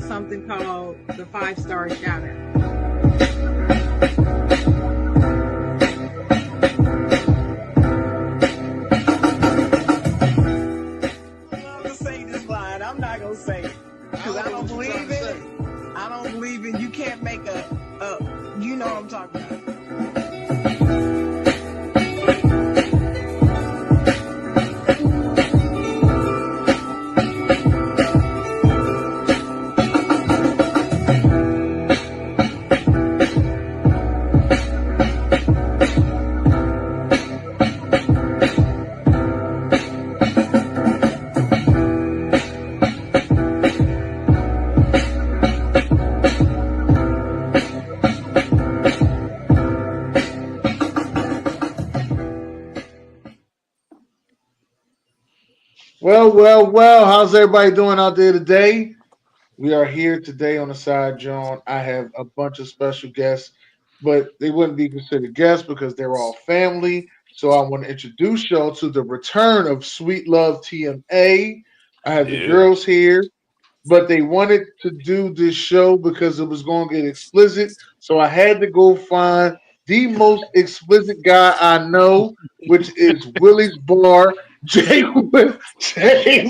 something called the 5-star shout out. I'm not gonna say it because I don't believe in it. I don't believe in you can't make you know what I'm talking about. Well. How's everybody doing out there today? We are here today on the side, Jawn. I have a bunch of special guests, but they wouldn't be considered guests because they're all family. So I want to introduce y'all to the return of Sweet Love TMA. I have the Yeah. girls here, but they wanted to do this show because it was going to get explicit. So I had to go find the most explicit guy I know, which is Willie's Bar. Jay, Jay,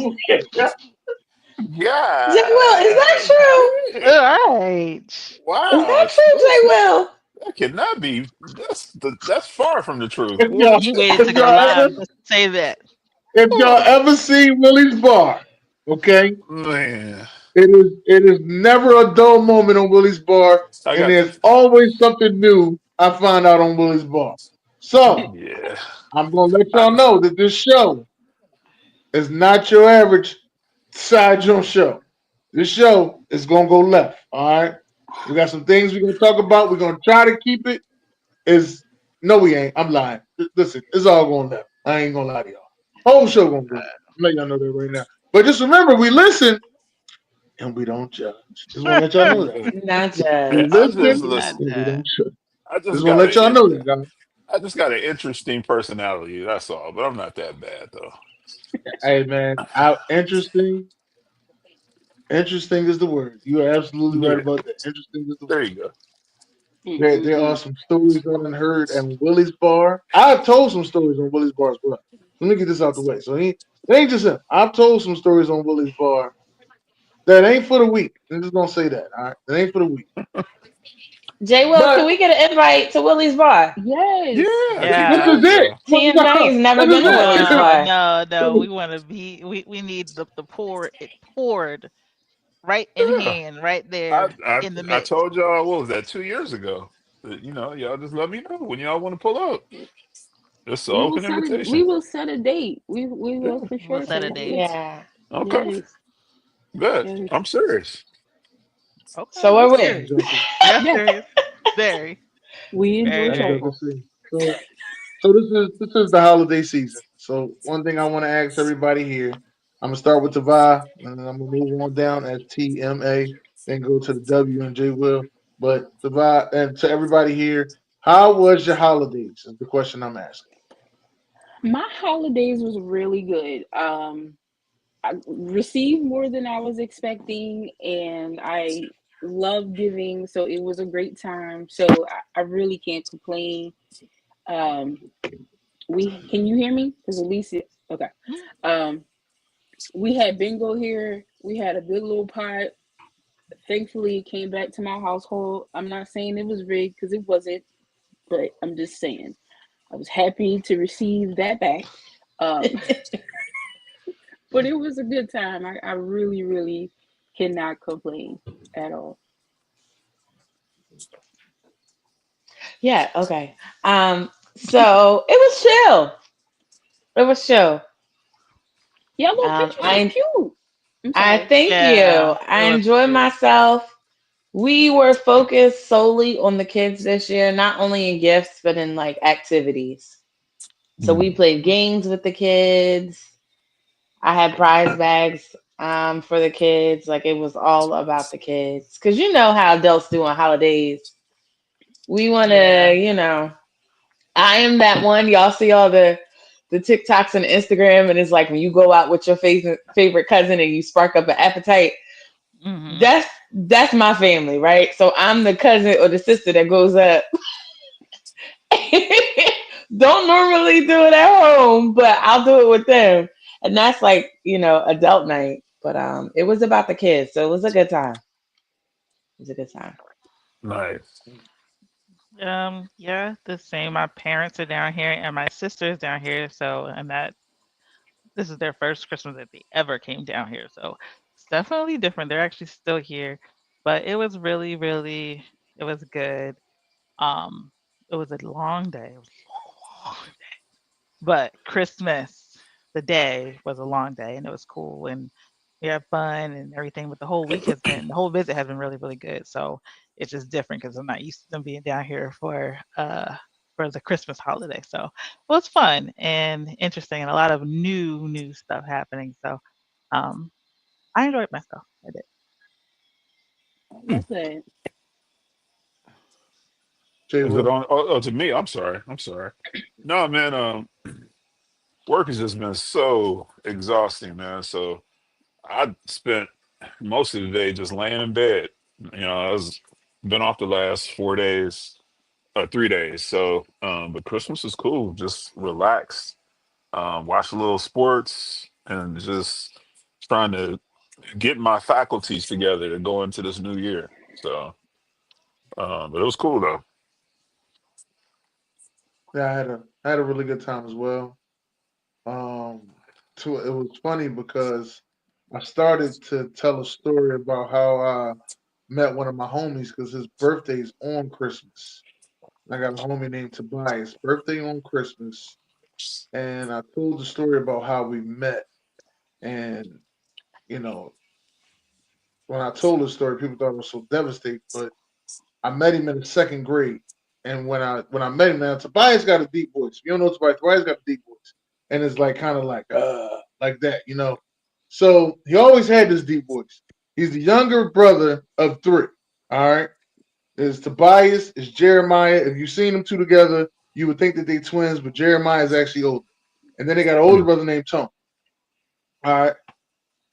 Jay Will, is that God. true? All right. Is Wow. that true, Jay Will? That cannot be. That's far from the truth. if Well, y'all we waited if to go y'all ever live to say that. if y'all ever see Willie's Bar, okay, Man, it is never a dull moment on Willie's Bar, I and got. there's always something new I find out on Willie's Bar. So Yeah. I'm gonna let I, y'all know that this show is not your average side joint show. This show is gonna go left. All right, we got some things we're gonna talk about. We're gonna try to keep it. Is no, we ain't. I'm lying. Listen, it's all going left. I ain't gonna lie to y'all. Whole show gonna go left. I'm letting y'all know that right now. But just remember, we listen and we don't judge. Just want to let y'all know that. Not We judge. I just listen Not listen. and we that. don't judge. I just Just want to got let y'all a. know that, guys. I just got an interesting personality. That's all. But I'm not that bad though. Hey, man, interesting. Interesting is the word. You are absolutely right Yeah. about that. Interesting is the There word. you go. There are some stories I done heard at Willie's Bar. I've told some stories on Willie's Bar as well. Let me get this out the way. So it ain't just him. I've told some stories on Willie's Bar that ain't for the weak. I'm just gonna say that. All right, that ain't for the weak. Jay Will, can But we get an invite to Willie's Bar? Yes. Yeah. Keep it this Yeah. is up it. though. TMA has never This been is to it. Willie's No, Bar. no, no. We want to be. We need the pour. It poured right in Yeah. hand, right I there I in the I midst. told y'all what was that 2 years ago? That, y'all just let me know when y'all want to pull up. It's an open We invitation. will set a date. We will Yeah. for We'll sure set set a a date. date. Yeah. Okay. Yes. Good. Yes. I'm serious. Okay, So we are That's a we. serious. joker. We are Yes. serious. Very, We enjoy very That's a serious. joker. choco. See. So this is the holiday season. So one thing I want to ask everybody here, I'm gonna start with Tavai, and then I'm gonna move on down as TMA, then go to the W and J Will. But Tavai and to everybody here, how was your holidays? Is the question I'm asking. My holidays was really good. I received more than I was expecting, and I love giving, so it was a great time. So I really can't complain. Um, we can you hear me? Because at least okay. Um, we had bingo here. We had a good little pot. Thankfully, it came back to my household. I'm not saying it was rigged because it wasn't, but I'm just saying I was happy to receive that back. Um, but it was a good time. I really, really cannot complain at all. Yeah, okay. So it was chill. It was chill. Your little picture is I cute. I'm I sorry. thank you. Yeah, it I was enjoyed cute. myself. We were focused solely on the kids this year, not only in gifts, but in like activities. So we Mm. played games with the kids. I had prize bags for the kids. Like it was all about the kids. Cause you know how adults do on holidays. We wanna, Yeah. I am that one. Y'all see all the TikToks and Instagram, and it's like when you go out with your favorite cousin and you spark up an appetite. Hmm. That's my family, right? So I'm the cousin or the sister that goes up. Don't normally do it at home, but I'll do it with them. And that's like, adult night. But it was about the kids, so it was a good time. It was a good time. Nice. Yeah, the same. My parents are down here and my sister's down here, so and that this is their first Christmas that they ever came down here. So it's definitely different. They're actually still here, but it was really, really, it was good. Um, it was a long day. It was a long day. But Christmas, the day was a long day and it was cool and we had fun and everything. But the whole visit has been really, really good. So it's just different because I'm not used to them being down here for the Christmas holiday. So it was fun and interesting and a lot of new stuff happening. So um, I enjoyed myself. I did. Hmm. That's good. Jay Is it Will. on? Oh, to me. I'm sorry. I'm sorry. No, man. Work has just been so exhausting, man. So I spent most of the day just laying in bed. I was been off the last 4 days, 3 days. So, but Christmas is cool. Just relax, watch a little sports, and just trying to get my faculties together to go into this new year. So, but it was cool though. Yeah, I had a really good time as well. Um, it was funny because I started to tell a story about how I met one of my homies because his birthday's on Christmas. I got a homie named Tobias, birthday on Christmas, and I told the story about how we met. And you know, when I told the story, people thought it was so devastating. But I met him in the second grade, and when I met him, now Tobias got a deep voice. If you don't know Tobias got a deep voice, and it's like kind of like that. So he always had this deep voice. He's the younger brother of three. All right, is Tobias, is Jeremiah. If you've seen them two together, you would think that they twins, but Jeremiah is actually older. And then they got an older Mm. brother named Tony. All right.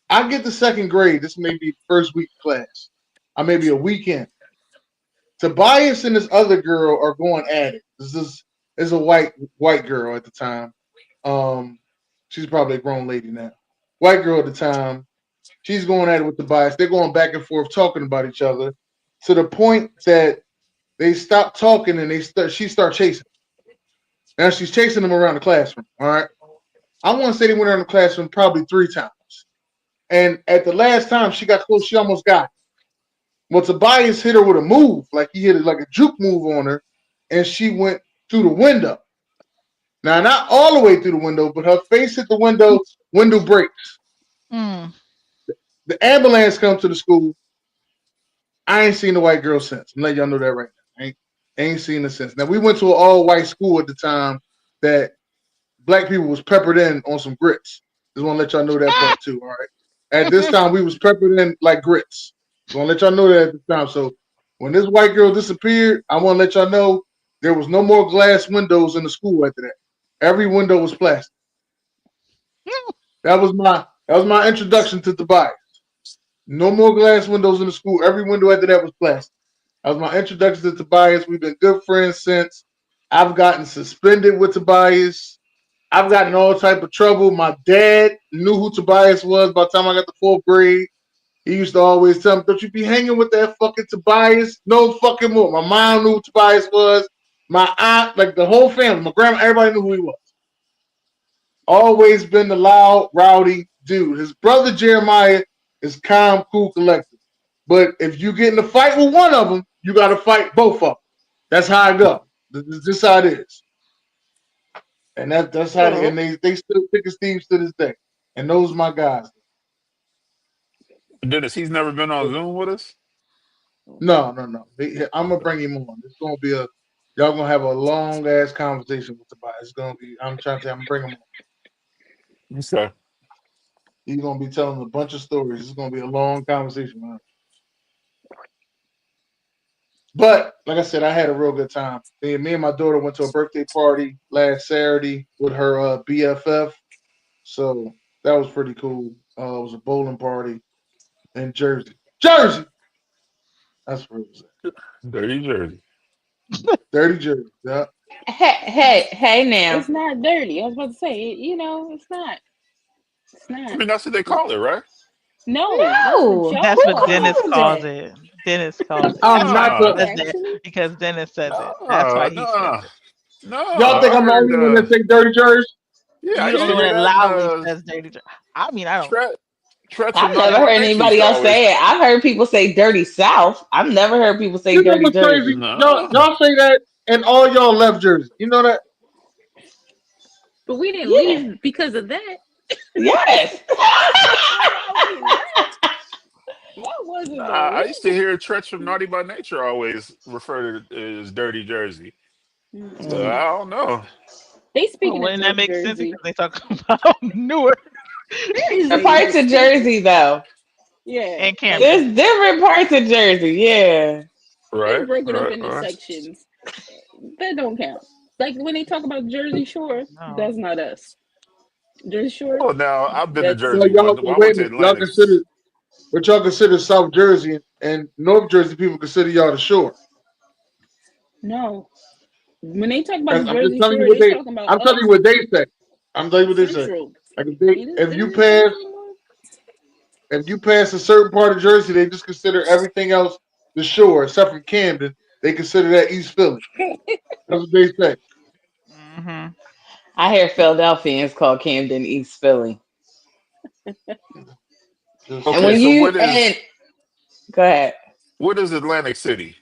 I get to second grade. This may be the first week of class. I may be a weekend. Tobias and this other girl are going at it. This is a white girl at the time. Um, she's probably a grown lady now. White girl at the time. She's going at it with Tobias. They're going back and forth talking about each other to the point that they stop talking and she starts chasing. Now she's chasing them around the classroom. All right. I want to say they went around the classroom probably 3 times. And at the last time she got close, she almost got it. Well, Tobias hit her with a move, like he hit it like a juke move on her, and she went through the window. Now, not all the way through the window, but her face hit the window. Window breaks. Mm. The ambulance comes to the school. I ain't seen the white girl since. I'm letting y'all know that right now. Ain't seen her since. Now we went to an all white school at the time that black people was peppered in on some grits. Just want to let y'all know that part too. All right. At this time, we was peppered in like grits. Just want to let y'all know that at the time. So when this white girl disappeared, I want to let y'all know there was no more glass windows in the school after that. Every window was plastic. That was my introduction to Dubai. No more glass windows in the school. Every window after that was plastic. That was my introduction to Tobias. We've been good friends since. I've gotten suspended with Tobias. I've gotten in all type of trouble. My dad knew who Tobias was by the time I got to 4th grade. He used to always tell me, "Don't you be hanging with that fucking Tobias? No fucking more." My mom knew who Tobias was. My aunt, like the whole family, my grandma, everybody knew who he was. Always been the loud, rowdy dude. His brother Jeremiah is calm, cool, collected. But if you get in a fight with one of them, you got to fight both of them. That's how I go. This is just how it is. And that's how Oh. and they still pick as thieves to this day. And those are my guys. Dennis, he's never been on Zoom with us. No, no, no. I'm gonna Okay. bring him on. It's gonna be y'all gonna have a long ass conversation with Tobias. It's gonna be. I'm trying to. I'm gonna bring him on. Okay. He's gonna be telling a bunch of stories. It's gonna be a long conversation, man. But like I said, I had a real good time. Me and my daughter went to a birthday party last Saturday with her BFF. So that was pretty cool. It was a bowling party in Jersey. Jersey. That's where it was at. Dirty Jersey. Dirty Jersey. Yeah. Hey now. It's not dirty. I was about to say, it's not. It's I not. mean, that's what they call it, right? No, that's what No. y'all That's Who what call Dennis it. calls calls it? it. Dennis calls it. I'm That's why not he the. No, says it Actually, because Dennis says it. That's no, why he says no, it. no. Y'all think I I'm the heard. only one that say Dirty Jersey? Yeah, I You the used only to one hear that that in loudly says dirty. I mean, I don't. Tretch from I've Naughty never by heard Nature anybody used to else always. say it. I've heard people say dirty South. I've never heard people say You know dirty what's crazy? Jersey. No, Y'all say that, and all y'all left Jersey. You know that? but we didn't Yeah. leave because of that. Yes. That's why we left. That wasn't the I used to reason. hear Tretch from Naughty by Nature always refer to it as Dirty Jersey. So Mm. Mm-mm. I don't know. They Well, speaking of wouldn't that North make sense because Jersey. they talk about Newark Jersey Different is parts of distinct. Jersey, though. Yeah, and like Camden? There's different parts of Jersey. Yeah. it's Right, broken up right, into right. sections. That don't count. Like when they talk about Jersey Shore, No. that's not us. Jersey Shore, Well, now I've been to that's No, Jersey y'all. once. Well, I Wait went a to minute. Y'all Atlantic. consider what y'all consider South Jersey and North Jersey people consider y'all the shore. no. When they talk about the I'm just Jersey telling you Shore, what they they. talking about I'm telling you us. what they say. I'm telling you what they say. Central. Like Either if you Central pass or if you pass a certain part of Jersey, they just consider everything else the shore, except from Camden. They consider that East Philly. North. That's what they say. Hmm. I hear Philadelphians call Camden East Philly. Just And Okay, when saying. so you and go ahead, what is Atlantic City?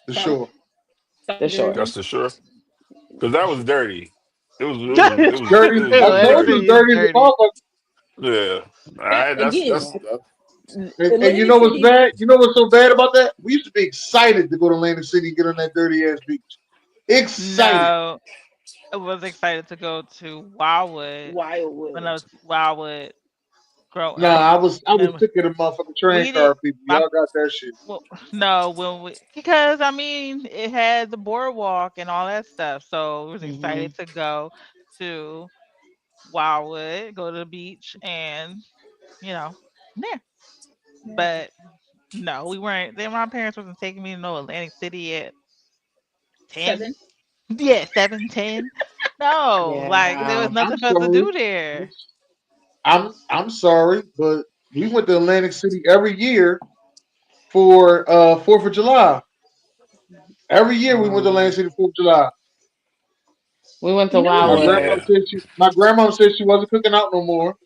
The South, shore. South the shore. Jersey. That's the sure. Because that was dirty. Dirty. It was I just Atlantic told you, dirty. City is dirty as a dirty. motherfucker. Yeah. All That right. again, And you Atlantic know what's City. bad? You know what's so bad about that? We used to be excited to go to Atlantic City and get on that dirty ass beach. Excited. No, I was excited to go to Wildwood when I Wildwood. was Wildwood grow Nah, I was when sick of the motherfucking train we did car people. my Y'all got that shit. well, no, when we because I mean it had the boardwalk and all that stuff, so we was Hmm. excited to go to Wildwood, go to the beach, and you know, there. Yeah. But no, we weren't. Then my parents wasn't taking me to no Atlantic City at 10. 7. Yeah, 7, 10. No, Yeah, like there was no. I'm nothing for us to sorry. do there. I'm sorry, but we went to Atlantic City every year for 4th of July. Every year we went to Atlantic Um, City 4th of July. we went to You know what it is? Wildwood. Yeah. My grandma said she wasn't cooking out no more.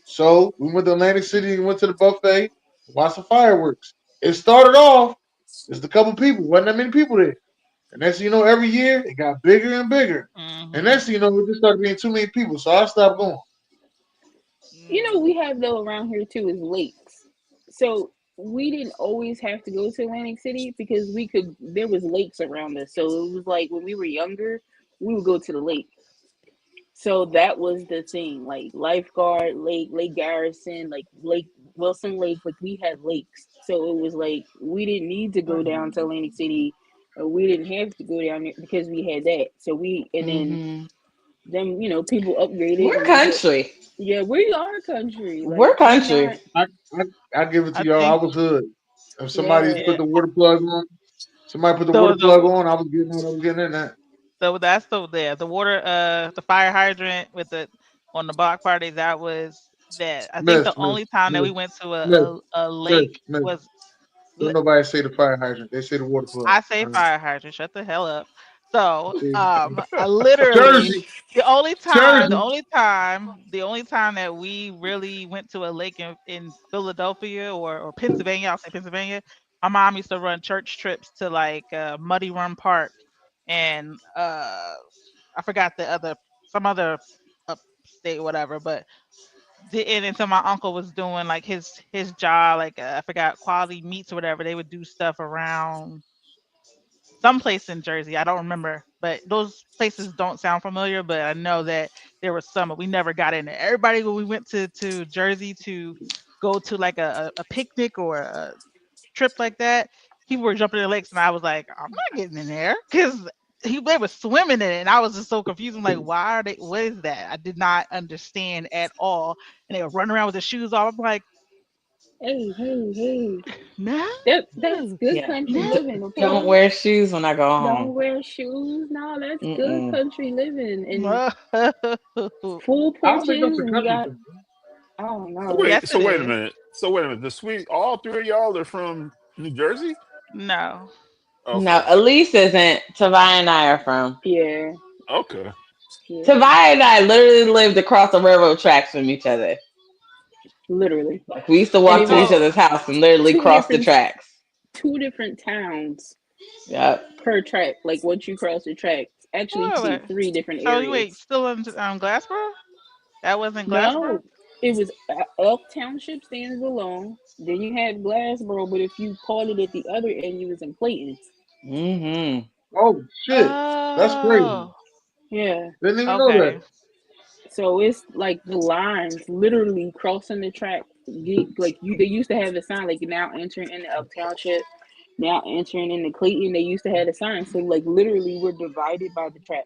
So we went to Atlantic City and went to the buffet, watched the fireworks. It started off just a couple people, wasn't that many people there. And next thing you know, every year it got bigger and bigger. And Mhm. next thing you know, it just started being too many people. So I stopped going. You know what Mm. we have though around here too is lakes. So we didn't always have to go to Atlantic City because we could. There was lakes around us, so it was like when we were younger, we would go to the lake. So that was the thing, like Lifeguard Lake, Lake Garrison, like Lake Wilson Lake. Like we had lakes, so it was like we didn't need to go down to Atlantic City, or we didn't have to go down there because we had that. So we and Hmm. then people upgraded We're and went to. country. Yeah, we are country. We're Like we're not. country. I, I give it to I y'all. I think was hood. If somebody Yeah. put yeah. the water plug on, somebody put the water plug The on, I was getting on. I was getting in that. so that's the there. The water the fire hydrant with the on the block party that was that. I think Miss, the miss, only time that miss, we went to miss, a miss, lake miss. was Don't nobody say the fire hydrant. They say the water plug. I say All right. fire hydrant. Shut the hell up. So, See, I literally Jersey, the Jersey. the only time that we really went to a lake in Philadelphia or Pennsylvania, I'll say Pennsylvania. My mom used to run church trips to like Muddy Run Park and I forgot the other some other upstate whatever, but and until my uncle was doing like his job, like I forgot quality meats or whatever, they would do stuff around someplace in Jersey. I don't remember, but those places don't sound familiar. But I know that there was some, but we never got in there. Everybody when we went to Jersey to go to like a picnic or a trip like that, people were jumping in the lakes, and I was like, I'm not getting in there because they were swimming in it, and I was just so confused. I'm like, why are they? What is that? I did not understand at all. And they were running around with their shoes off. I'm like, Hey. No, That's good Yeah. country no. living, Don't okay? wear shoes when I go Don't home. wear shoes. No, that's good Mm-mm. country living and No. full I don't think that's porches a and you country got thing. I don't So know. wait, Yes, so it wait a is. minute. So wait a minute. The sweet, all three of y'all are from New Jersey? No. No, Okay. Elise isn't. Tavai and I are from. Yeah, Okay. yeah. Tavai and I literally lived across the railroad tracks from each other. Literally. Like we used to And walk it to each was Oh, other's house and literally two cross the different tracks. two different towns Yep. per track. Like once you cross the tracks, actually you oh, could be wait. three different So you wait, areas. still in Glassboro? That wasn't Glassboro? No, it was Elk Township stands alone. Then you had Glassboro, but if you called it at the other end, you was in Clayton. Mm-hmm. Oh shit, that's crazy. Oh, Yeah. Didn't even know okay. that. So it's like the lines literally crossing the track. Like you, they used to have a sign like now entering into Elk Township, now entering into Clayton. They used to have a sign. So like literally, we're divided by the track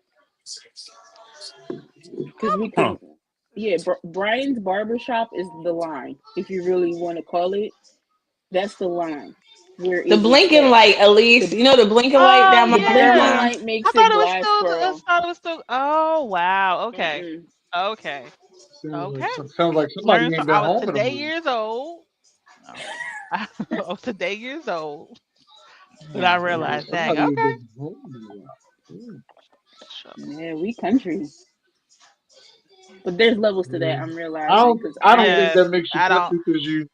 because Huh. yeah, Brian's barbershop is the line. If you really want to call it, that's the line where The it would blinking start. light, Elise. The You know the blinking light Oh down the by our blinking yeah. house? light makes it I Glassboro. thought it was still. Oh wow. Okay. Mm-mm. Okay. Okay. Sounds like somebody Learned so. ain't been I was home in a today minute. years old. No, I was today years old when I Oh Yeah, realized. God. Dang. somebody ain't Okay. been home in a while. Mm. Shucks. Yeah, we country, but there's levels to that. Yeah. I'm realizing because I don't think Yes. that makes you I don't. country because you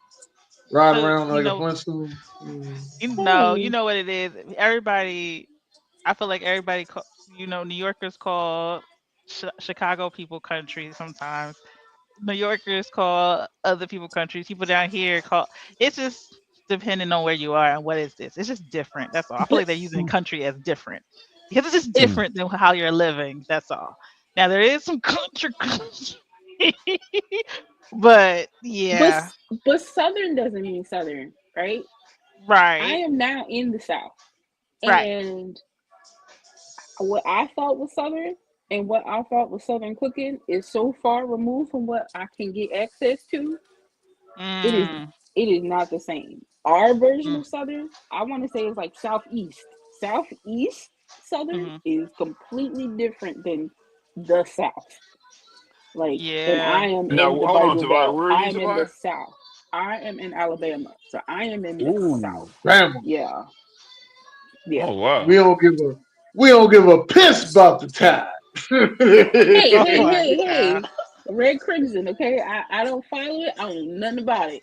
ride So around like a Flintstone. Mm. you hey, know what it is. Everybody. I feel like everybody. New Yorkers call Chicago people country sometimes. New Yorkers call other people countries. People down here call. It's just depending on where you are and what is this. It's just different. That's all. I feel but like they're using country as different because it's just if different than how you're living. That's all. Now there is some country, but but yeah, but Southern doesn't mean Southern, right? I right, am now in the South, right. and what I thought was Southern and what I thought was Southern cooking is so far removed from what I can get access to. It is Mm, it is not the same. Our version mm, of Southern, I want to say, is like Southeast. Southeast Southern mhm. is completely different than the South. Like, and Yeah. I am Now in the hold on, Bible Tavai. Belt. Where are I you, am in the Tavai? South. I am in Alabama, so I am in the Ooh. South. Grandma, Yeah, yeah. Oh we wow. don't give a we don't give a piss about the time. Hey, Oh hey, my hey, god. hey. Red Crimson, okay? I don't follow it. I don't know nothing about it.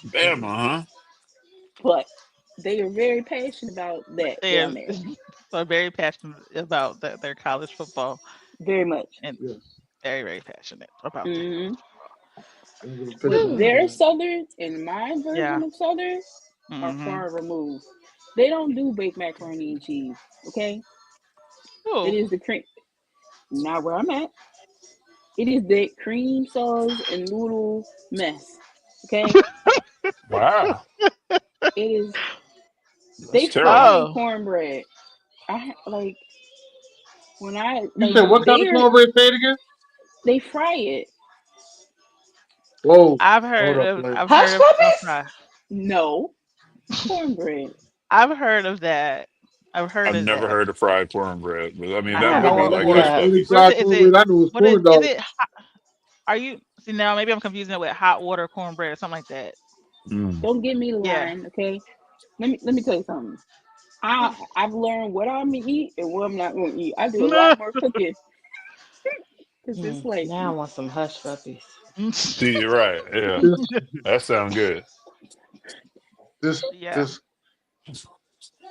Bama, huh? But they are very passionate about that down They're there. so very passionate about their college football Very much. and Yes, very very passionate about their Hmm college football. don't give a piss But about the Whew. their time. Southern and my Yeah. version of Southern are Mhm. far removed. They don't do baked macaroni and cheese, okay? It Ooh. is the cream. Not where I'm at. It is that cream sauce and noodle mess, okay? Wow. It is. That's They fry terrible. their Oh. cornbread. I like when I You like said what kind of they're cornbread? Say it again. they fry it. Whoa, hold up, play. I've heard Hush of no puppies? fry. No cornbread. I've heard of that. I've heard I've of never that. heard of fried cornbread, but I mean I I that gotta would be Oh, look like it hush up. Only puppies. What is fried it? cornbread I knew was What corn is dogs. it? Are you see now? Maybe I'm confusing it with hot water cornbread or something like that. Mm. don't get me the Yeah. line, okay? Let me tell you something. I've learned what I'm gonna eat and what I'm not gonna eat. I do a lot more cooking because it's like Now I want some hush puppies. See, you're right. Yeah, This, that sounds good. this, Yeah. this.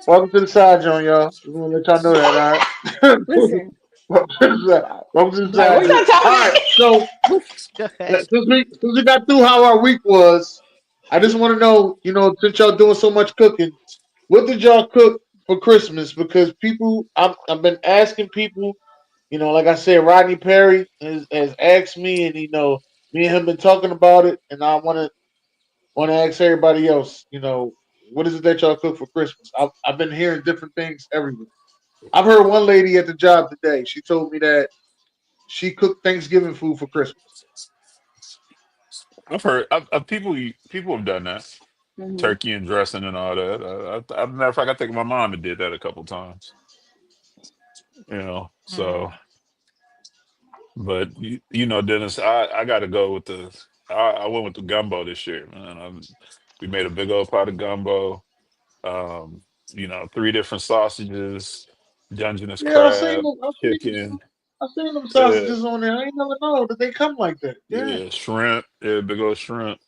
Welcome to the side, John, y'all. We want to let y'all know that, all right? listen. Welcome to the side. uh, Welcome to the But side, We're John. not All talking. right, so bef- Go ahead. since we got through how our week was, I just want to know, since y'all doing so much cooking, what did y'all cook for Christmas? Because I've been asking people, like I said, Rodney Perry has asked me, and me and him been talking about it, and I want to ask everybody else, what is it that y'all cook for Christmas? I've been hearing different things everywhere. I've heard one lady at the job today. She told me that she cooked Thanksgiving food for Christmas. I've heard people have done that. Hmm. Turkey and dressing and all that. Matter of fact, I think my mom had did that a couple times. So. Mm. But Dennis, I got to go with the. I went with the gumbo this year, man. We made a big old pot of gumbo. Um, three different sausages, Dungeness Yeah, crab, chicken, I seen them yeah, sausages on there. I ain't never know that they come like that. Yeah. yeah, shrimp, yeah, big old shrimp.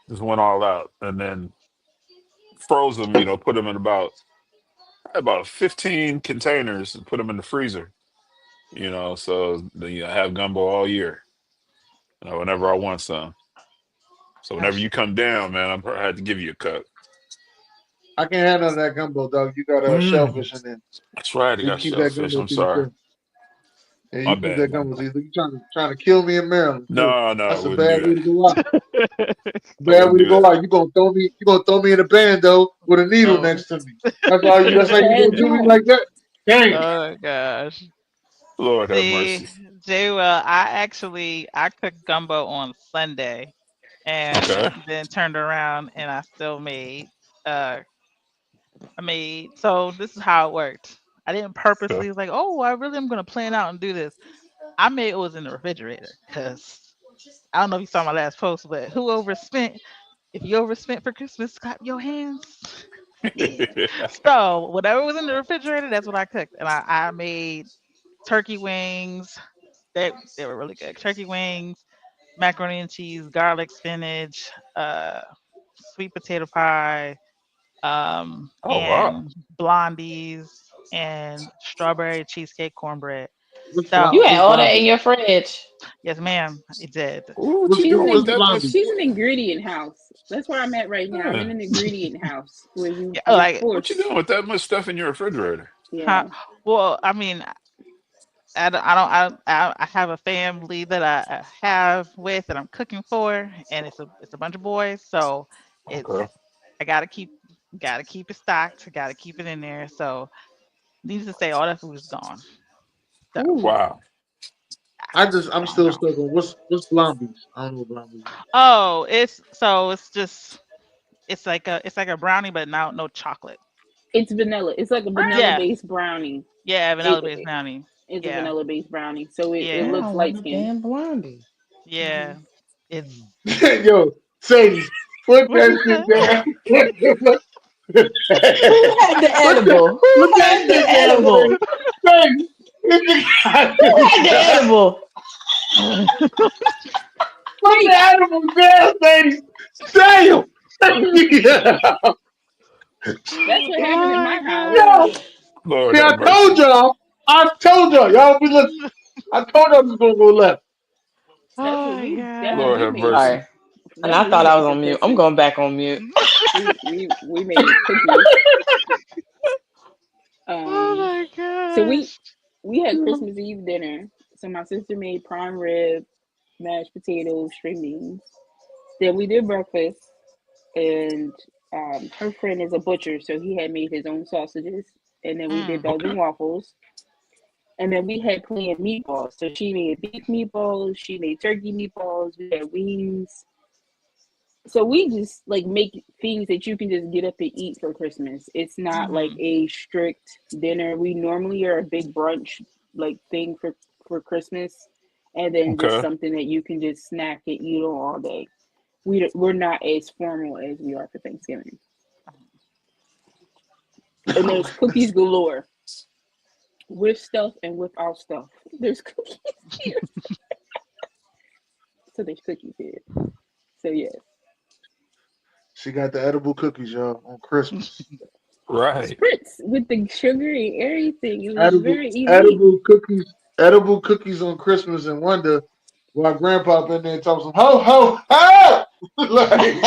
Just went all out, and then froze them. Put them in about 15 containers and put them in the freezer. So I have gumbo all year. Whenever I want some. So whenever Gosh. you come down, man, I had to give you a cut. I can't have none of that gumbo, dog. You got Mm, shellfish in there. that's right. I So you got keep that shellfish. gumbo I'm to sorry. yourself. Yeah, My you keep that bad, man. gumbo to yourself. You trying to kill me in Maryland too. No, no, I That's a wouldn't bad do way that. to go out. I Bad wouldn't way to do go that. out. You gonna throw me in a bando with a needle Oh, next to me. That's how you Bad gonna do me John. like that? Dang. oh gosh. Lord have See, mercy. Jay, well, I cooked gumbo on Sunday, and Okay. then turned around and uh so this is how it worked. I didn't Okay. purposely like, oh, I really am gonna plan out and do this. I made it was in the refrigerator because I don't know if you saw my last post, but who overspent? If you overspent for Christmas, clap your hands. Yeah. So whatever was in the refrigerator, that's what I cooked, and I made turkey wings. They were really good. Turkey wings, macaroni and cheese, garlic spinach, sweet potato pie, Oh wow. and blondies and strawberry cheesecake cornbread. You So had What's all that in blondie? your fridge. yes, ma'am, it did. Ooh, what you She's doing an with What's that, blondie? Miss? she's an ingredient house. That's where I'm at right now. I'm Yeah. in an ingredient house where Yeah, you're like, What you forced. doing with that much stuff in your refrigerator? huh? Yeah. Well, I mean, I don't I have a family that I have with that I'm cooking for, and it's a bunch of boys, so it's Okay. I gotta keep it stocked, gotta keep it in there. So needless to say, all that food is gone. So Ooh. Wow. I'm gone, still gone. stuck on what's blondies. I don't know what blondies is. Oh, it's just it's like a brownie, but now no chocolate. It's vanilla. It's like a vanilla Yeah, based brownie. yeah, It, vanilla based it brownie. it's a Yeah, vanilla based brownie. So it Now yeah, I looks light want a skinned. damn blondie. Hmm. yeah. It's Yo, Sadie, put what that you shit say? down. put Who had the edible? put Who that had the shit down, edible? Sadie. Sadie, put the Who goddamn had the down. edible? Put the animal down, Sadie. Damn. That's what happened at Oh my house. Yo, my Lord see, have mercy. I told y'all, y'all be listening. gosh. I told y'all this was gonna go left. That's Oh what my that's what Lord we have made. mercy. Sorry. And That's I what we thought I made was for on mute. I'm Christmas. going back on mute. We made cookies. Oh Um, my so we gosh. we had Christmas Eve dinner. So my sister made prime rib, mashed potatoes, string beans. Then we did breakfast, and her friend is a butcher, so he had made his own sausages. And then we did Mm. Okay. Belgian waffles. And then we had plenty of meatballs. So she made beef meatballs, she made turkey meatballs, we had wings. So we just like make things that you can just get up and eat for Christmas. It's not like Mhm. a strict dinner. We normally are a big brunch like thing for Christmas, and then just Okay. something that you can just snack and eat on all day. We're not as formal as we are for Thanksgiving. And there's cookies galore with stuff and without stuff. There's cookies here, so there's cookies here. So yes, She got the edible cookies, y'all, on Christmas. Right. spritz with the sugar and everything. It was Edible, very elite. edible cookies on Christmas and wonder why Grandpa been there talking some ho ho ho. Like,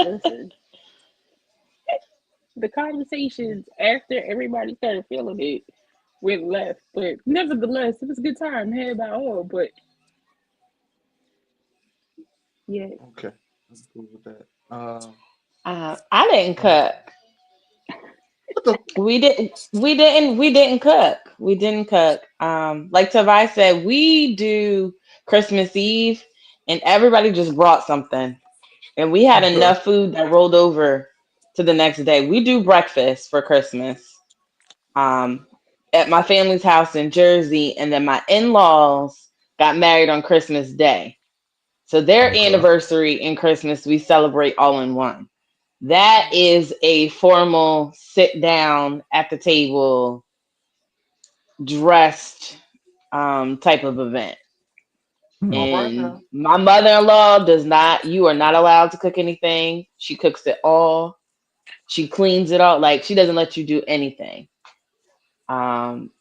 Listen, the conversations after everybody started feeling it went left, but nevertheless, it was a good time had by all. But yeah, okay, I'm cool with that. I didn't Uh, cook. what the? We didn't cook. We didn't cook. Like Tavai said, we do Christmas Eve and everybody just brought something, and we had Okay. enough food that rolled over to the next day. We do breakfast for Christmas, um, at my family's house in Jersey, and then my in-laws got married on Christmas Day. So their Okay. anniversary and Christmas we celebrate all in one. That is a formal sit down at the table, dressed type of event. Hmm. All right And now. my mother-in-law does not, you are not allowed to cook anything. She cooks it all. She cleans it all. Like she doesn't let you do anything. Um,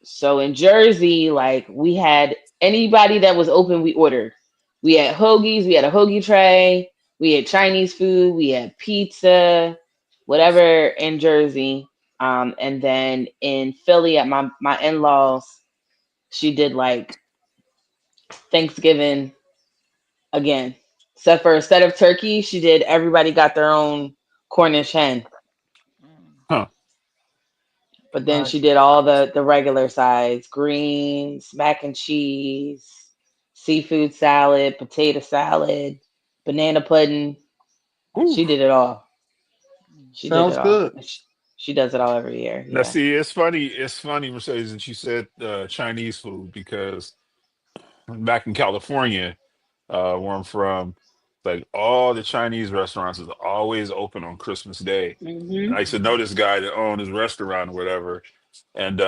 so in Jersey, like we had anybody that was open, we ordered. We had hoagies, we had a hoagie tray, we had Chinese food, we had pizza, whatever in Jersey. And then in Philly at my in-laws, she did like Thanksgiving again. Except for instead of turkey, she did everybody got their own Cornish hen. Mm. Huh. But then she Nice. did all the regular sides, greens, mac and cheese, seafood salad, potato salad, banana pudding. Ooh. She did it all. Mm. She did Sounds it all. good. And she does it all every year. Now, Yeah. see, it's funny. It's funny, Mercedes, that you said Chinese food because back in California, where I'm from, like all the Chinese restaurants is always open on Christmas Day. And Hmm. I used to know this guy that owned his restaurant or whatever, and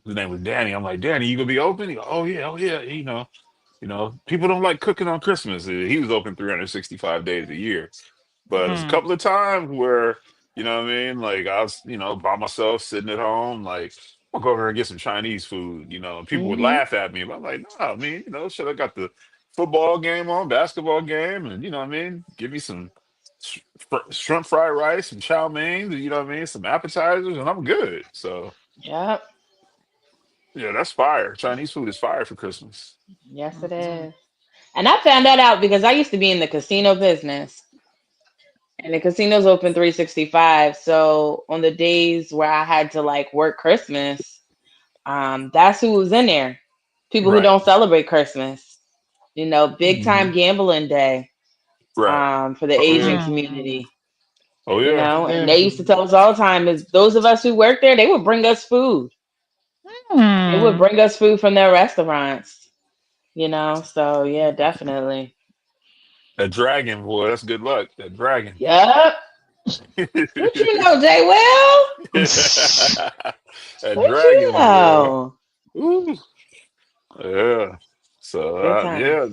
his name was Danny. I'm like, Danny, you gonna be open? He go, oh yeah. People don't like cooking on Christmas. He was open 365 days a year. But there's a Mm. couple of times where, you know what I mean? Like I was, by myself sitting at home, like I'll go over and get some Chinese food, and people would Hmm. laugh at me. But I'm like, no, I mean, shit, I got the football game on, basketball game, and you know what I mean? Give me some shrimp fried rice, some chow mein, you know what I mean? Some appetizers, and I'm good. So Yep. yeah, that's fire. Chinese food is fire for Christmas. Yes, it Mhm. is. And I found that out because I used to be in the casino business. And the casino's open 365. So on the days where I had to like work Christmas, that's who was in there. People who Right. don't celebrate Christmas. Big Hmm. time gambling day, Right. for the Oh Asian yeah. Mm. community. Oh yeah. And Damn they used to good. tell us all the time is those of us who work there, they would bring us food. They would Mm. bring us food from their restaurants. So yeah, definitely. That dragon, boy, that's good luck. That dragon. Yep. What you know, Jay Will? That What you dragon, boy. know? Ooh, yeah. So Good times. yeah,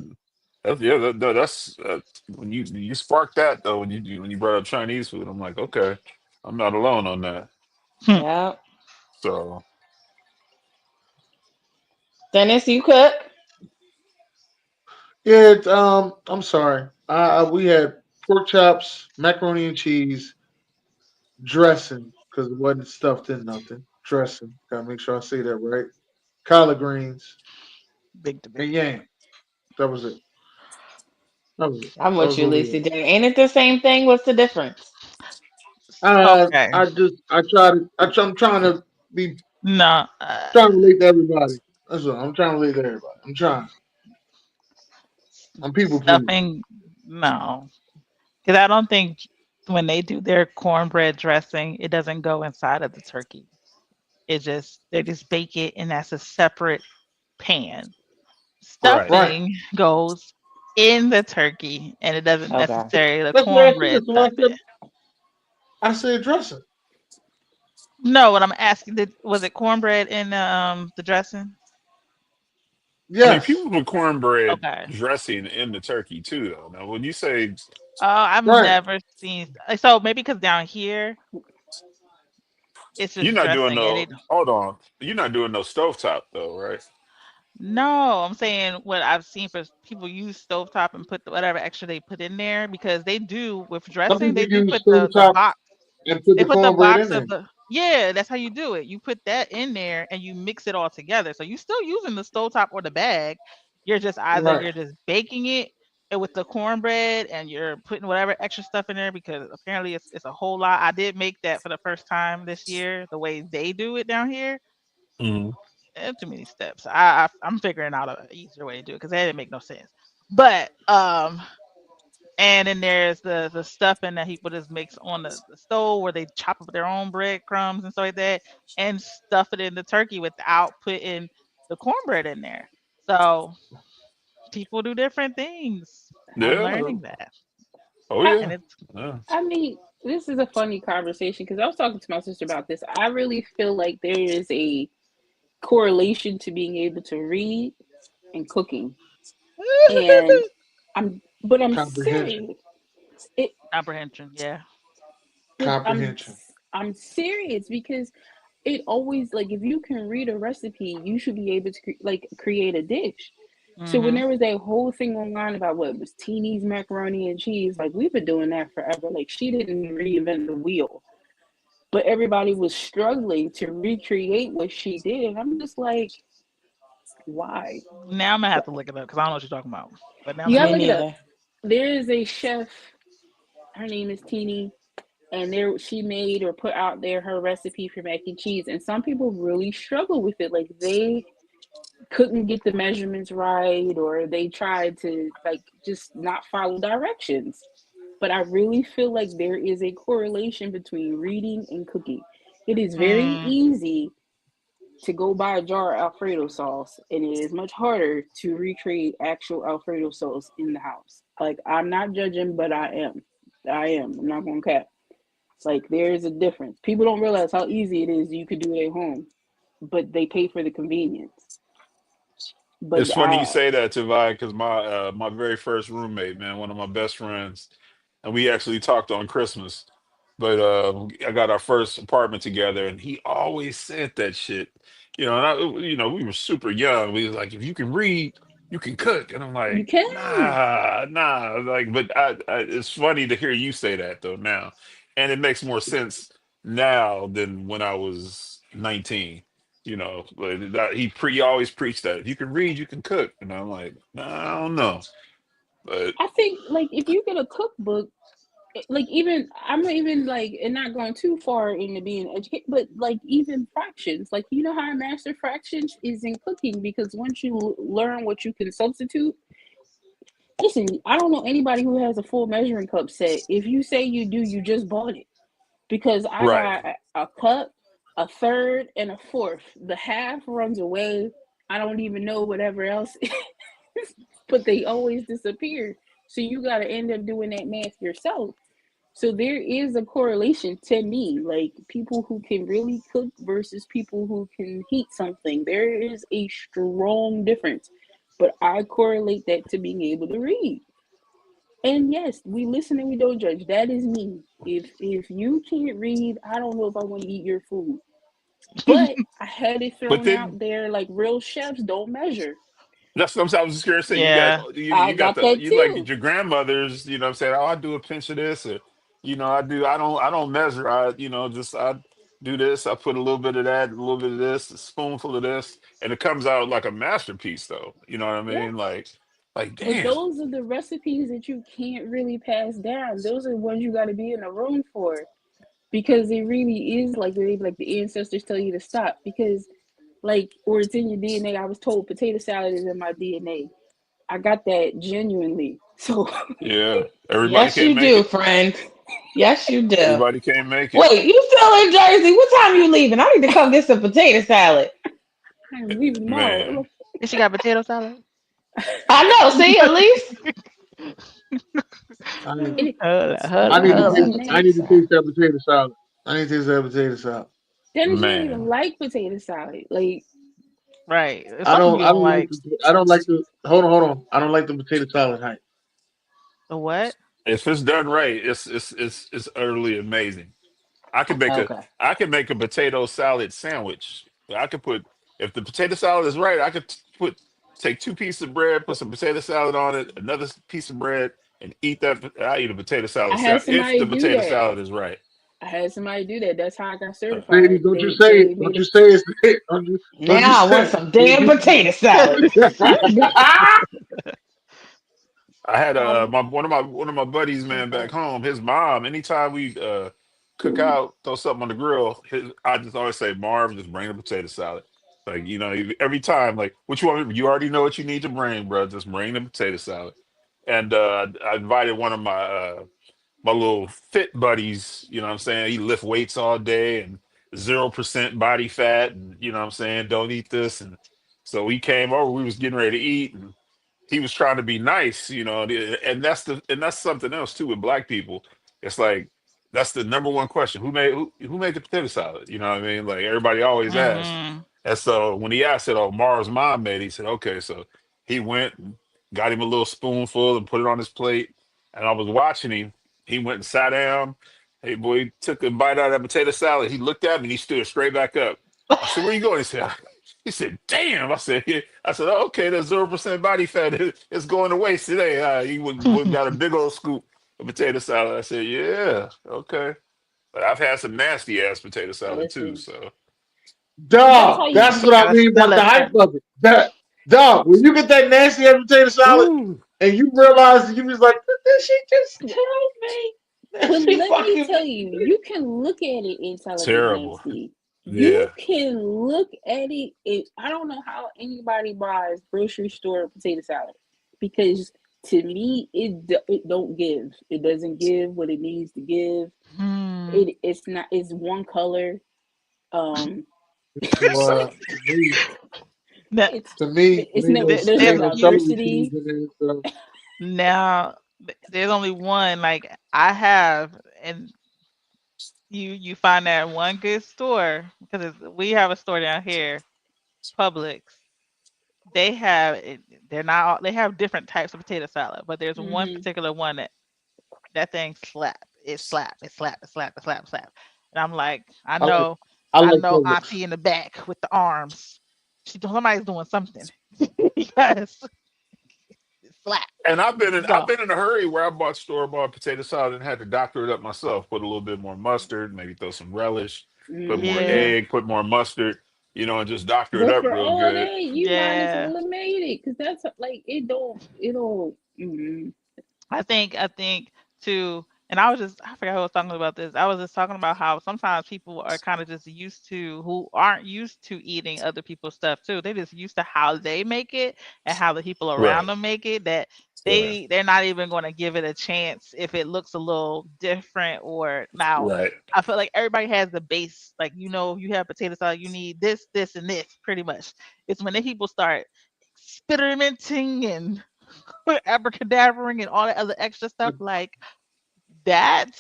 that's when you sparked that though when you brought up Chinese food. I'm like, okay, I'm not alone on that. Hmm. Yep. So Dennis, you cook? Yeah, I'm sorry. We had pork chops, macaroni and cheese, dressing because it wasn't stuffed in nothing. Dressing. Gotta make sure I say that right. Collard greens Big and debate. yam. That was it. That was it. I'm That with was you, what we Lucy had. J. Ain't it the same thing? What's the difference? Okay. I'm trying to be No. trying to relate to everybody. That's all. I'm trying to relate to everybody. I'm trying. I'm people pleasing. Stuffing. No. Because I don't think when they do their cornbread dressing, it doesn't go inside of the turkey. They just bake it and that's a separate pan. right. Right. Stuffing goes in the turkey and it doesn't Okay. necessarily the That's what I said. cornbread So stuff it. I said dressing. No, what I'm asking was it cornbread in the dressing? I mean, Yes. people put cornbread Okay. dressing in the turkey too, though. Now, when you say Oh, I've Right. never seen so maybe because down here it's you're just not doing dressing and no, hold on, you're not doing no stovetop though, right? no, I'm saying what I've seen for people use stovetop and put whatever extra they put in there because they do with Some dressing, people they do use put the stovetop box. and put They the put the cornbread in box there. of the yeah, that's how you do it. You put that in there and you mix it all together. So you still using the stovetop or the bag. You're just either Right. you're just baking it with the cornbread and you're putting whatever extra stuff in there because apparently it's a whole lot. I did make that for the first time this year, the way they do it down here. Hmm. Too many steps. I'm figuring out a easier way to do it because that didn't make no sense. But and then there's the stuffing that people just mix on the stove where they chop up their own breadcrumbs and stuff like that and stuff it in the turkey without putting the cornbread in there. So people do different things. I'm Yeah. learning that. Oh I, And yeah. it's Yeah. I mean, this is a funny conversation because I was talking to my sister about this. I really feel like there is a correlation to being able to read and cooking. And I'm Comprehension. serious. It, comprehension, yeah. like, Comprehension. I'm serious because it always, like, if you can read a recipe, you should be able to like create a dish. So when Mhm. there was that whole thing online about what was Teeny's macaroni and cheese, like we've been doing that forever. Like she didn't reinvent the wheel, but everybody was struggling to recreate what she did. And I'm just like, why? Now I'm gonna have to look it up because I don't know what you're talking about. But now I'm You gonna gotta have Me to look look it it up. up. neither. There is a chef. Her name is Teeny, and there she made or put out there her recipe for mac and cheese. And some people really struggle with it. Like they couldn't get the measurements right, or they tried to like just not follow directions. But I really feel like there is a correlation between reading and cooking. It is very Mm. easy to go buy a jar of Alfredo sauce, and it is much harder to recreate actual Alfredo sauce in the house. Like I'm not judging, but I am. I am. I'm not gonna cap. Like there is a difference. People don't realize how easy it is. You could do it at home, but they pay for the convenience. It's But funny you say that, Tavai, because my very first roommate, man, one of my best friends, and we actually talked on Christmas. But I got our first apartment together, and he always said that shit. And we were super young. We was like, if you can read, you can cook, and I'm you like, can. nah, nah. Like, but it's funny to hear you say that though now, and it makes more sense now than when I was 19. But he always preached that if you can read, you can cook, and I'm like, nah, I don't know, but I think like if you get a cookbook, like even I'm not even like and not going too far into being educated, but like even fractions, like you know how I master fractions is in cooking because once you learn what you can substitute. Listen, I don't know anybody who has a full measuring cup set. If you say you do, you just bought it because I right, got a cup, a third, and a fourth. The half runs away. I don't even know whatever else is, but they always disappear. So you got to end up doing that math yourself. So there is a correlation to me, like people who can really cook versus people who can heat something. There is a strong difference, but I correlate that to being able to read. And yes, we listen and we don't judge. That is me. If you can't read, I don't know if I want to eat your food. But I had it but thrown then out there like real chefs don't measure. that's what I was just gonna say. You got Yeah. you I you got got that you like too. your grandmothers. You know what I'm saying? Oh, I do a pinch of this, or I don't measure. I do this. I put a little bit of that, a little bit of this, a spoonful of this, and it comes out like a masterpiece. Though you know what I Yeah. mean? Like But damn. those are the recipes that you can't really pass down. Those are the ones you got to be in a room for because it really is like the ancestors tell you to stop because like or it's in your DNA. I was told potato salad is in my DNA. I got that genuinely. So Yeah, everybody Yes, can't you make do, it. friend. Yes, you do. Everybody can't make it. Wait, you still in Jersey? What time you leaving? I need to come get some potato salad. I'm leaving tomorrow. Man, And she got potato salad. I know. See, at least I need, It, Hold on, hold I on, need to it's hold a taste. on. I Potato need to mess. taste salad. that potato salad. I need to taste that potato salad. Dennis, you don't even man. like potato salad. Like, Right. It's I something don't. you I don't don't like. like. I don't like the. Hold on. Hold on. I don't like the potato salad height. The what? If it's done right, it's utterly amazing. I could make a okay. I could make a potato salad sandwich. I could put if the potato salad is right, I could put take two pieces of bread, put some potato salad on it, another piece of bread, and eat that. I eat a potato I salad had sandwich if somebody the do potato that. salad is right. I had somebody do that. That's how I got Sadie, certified. don't you say it. They Don't made you it. say it's it. Don't you now I want say some damn it. potato salad. I had Um, one of my buddies, oh man, back God. home. His mom, anytime we cook out, throw something on the grill, I just always say, Marv, just bring the potato salad. Like, every time, like, what you want? You already know what you need to bring, bro. Just bring the potato salad. And I invited one of my little fit buddies. You know what I'm saying? He lift weights all day and 0% body fat, and you know what I'm saying? Don't eat this. And so he came over. We was getting ready to eat, and he was trying to be nice, and that's something else too with black people. It's like that's the number one question: who made the potato salad? You know what I mean? Like everybody always asks. Mm-hmm. And so when he asked it, oh, Mara's mom made it, he said, okay. So he went and got him a little spoonful and put it on his plate. And I was watching him. He went and sat down. Hey boy, he took a bite out of that potato salad. He looked at me and he stood straight back up. I said, where you going? He said, damn. I said, yeah. I said, oh, okay, that 0% body fat is going to waste today. He went and got a big old scoop of potato salad. I said, yeah, okay. But I've had some nasty ass potato salad too. Listen, So but that's how Dog, you that's what know. I Gotta mean smell about the it hype first. of it. That dog, when you get that nasty ass potato salad ooh, and you realize that you was like, did she just tell me that But she let me fucking tell you, you can look at it and tell if it's terrible. nasty. You Yeah, can look at it. I don't know how anybody buys grocery store potato salad because to me it don't give. It doesn't give what it needs to give. Hmm. It's not. It's one color. Um, well, Now, it's to me, it's never. There's no there's ain't no celery diversity. seeds in it. So now there's only one like I have, and you find that one good store because we have a store down here, Publix. They have they're not all, they have different types of potato salad, but there's one Hmm. particular one that thing slap. It slap. It slap. It slap. It slap. It slap. And I'm like, I I like know, I I like know, Publix. Auntie in the back with the arms. Somebody's doing something. Yes, it slap. and I've been in So, a hurry where I bought store bought potato salad and had to doctor it up myself. Put a little bit more mustard, maybe throw some relish, put more Hmm. yeah, egg, put more mustard, and just doctor it But up for real all good. that, you might as yeah. well have made it because that's like it don't. It don't. Mm. I think too, and I forgot who was talking about this. I was just talking about how sometimes people are kind of just used to who aren't used to eating other people's stuff too. They just used to how they make it and how the people around Right, them make it that right, they're not even going to give it a chance if it looks a little different or now right. I feel like everybody has the base like you have potato salad you need this and this pretty much. It's when the people start experimenting and abracadabering and all that other extra stuff like that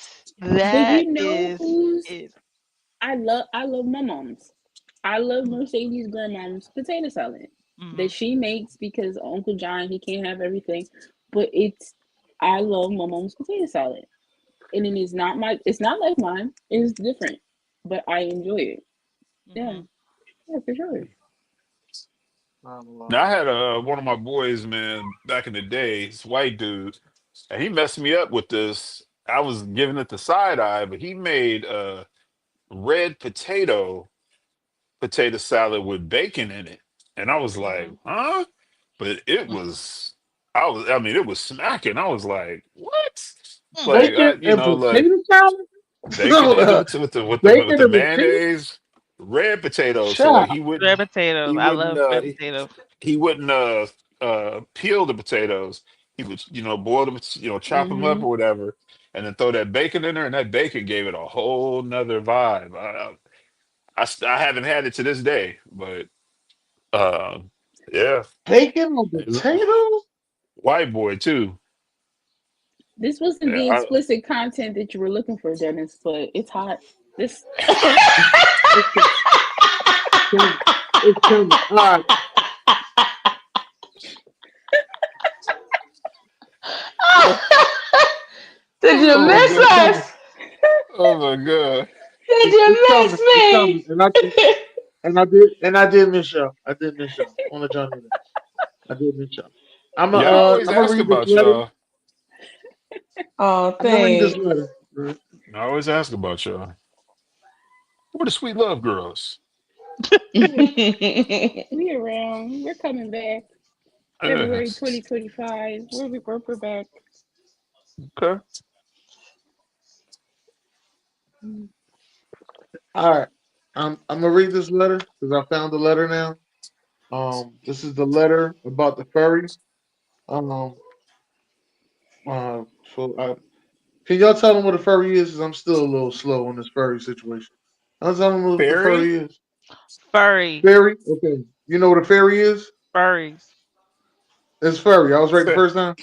But that you know who's is I love my mom's. I love Mercedes grandmom's potato salad that mhm, she makes because Uncle John he can't have everything. But I love my mom's potato salad. And it is not it's not like mine. It's different. But I enjoy it. Yeah, mhm, yeah, for sure. Now I had one of my boys, man, back in the day, this white dude, and he messed me up with this. I was giving it the side eye, but he made red potato salad with bacon in it. And I was like, mhm. huh? But I mean, it was smacking. I was like, what? Mm, Like, Bacon and like potato salad? bacon in the with Bacon the and potato mayonnaise, red potatoes. So like child. red potatoes he I wouldn't, love uh, red potatoes he wouldn't peel the potatoes. He would, boil them, chop them up Mm-hmm. or whatever, and then throw that bacon in there, and that bacon gave it a whole nother vibe. I haven't had it to this day, but uh, yeah, Bacon and he's a potatoes? white boy too. This wasn't Yeah, the explicit content that you were looking for, Dennis, but it's hot. This It's coming. It's coming. All right. Did you oh my miss god, It's coming. us? oh my god. Did It's you coming. miss It's coming. me? And I did miss y'all. I did miss y'all. I want to y'all know that. I did miss y'all. Yeah, I always I'm gonna ask read this about letter. y'all. Oh, I'm gonna read this thanks. letter. Right? I always ask about y'all. Where the sweet love girls? we around. We're coming back. February Yes. 2025. We're back. Okay. Mm. All right. I'm gonna read this letter because I found the letter now. This is the letter about the furry. Um, uh, so can y'all tell them what a furry is? 'Cause I'm still a little slow on this furry situation. I'll tell them what the Fairy? furry is. Furry. Fairy? Okay. You know what a fairy is? Furries. It's furry. I was right the Fa- first time.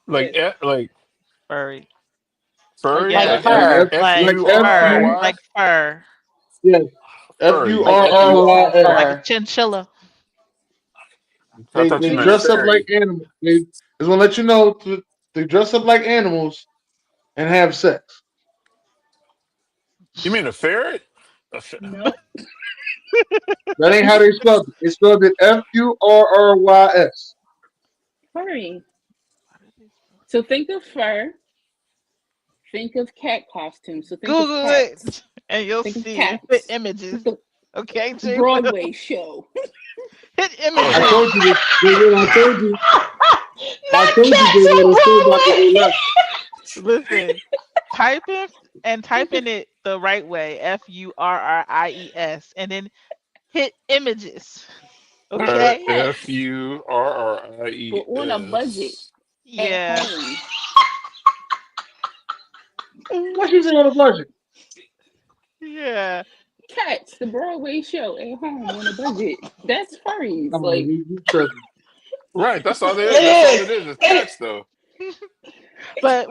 Like Yes. like Furry. Like furry? Like Like animals. Like F F, fur. F like Like U F R R fur. U, Y? Like fur. yes, F U Furry. R Like R Y animal S. Like a fur. chinchilla. I thought They you Think meant of dress up like fairy. animals. They just want to let you know they dress up like animals and have sex. You mean a ferret? no That ain't how they spelled it. They spelled it Furrys. furry. How did they spell- So think of fur. Think of cat costumes. So think of Google cats. it and you'll Think of see. Hit cats. images. Think of Okay, the J Will. Broadway show. Hit I Oh, images. told you this. I Not told you cats they on the show about to Broadway. go left. Listen. Type in and type in it the right way. Furries. And then hit images. Okay? But on a budget Furries. at Yeah. home. What you say on the budget? Yeah. Cats, the Broadway show at home on a budget. That's furries. Come on, Like you tripping. Right, that's all there is. That's all It it is. It's is. cats though. But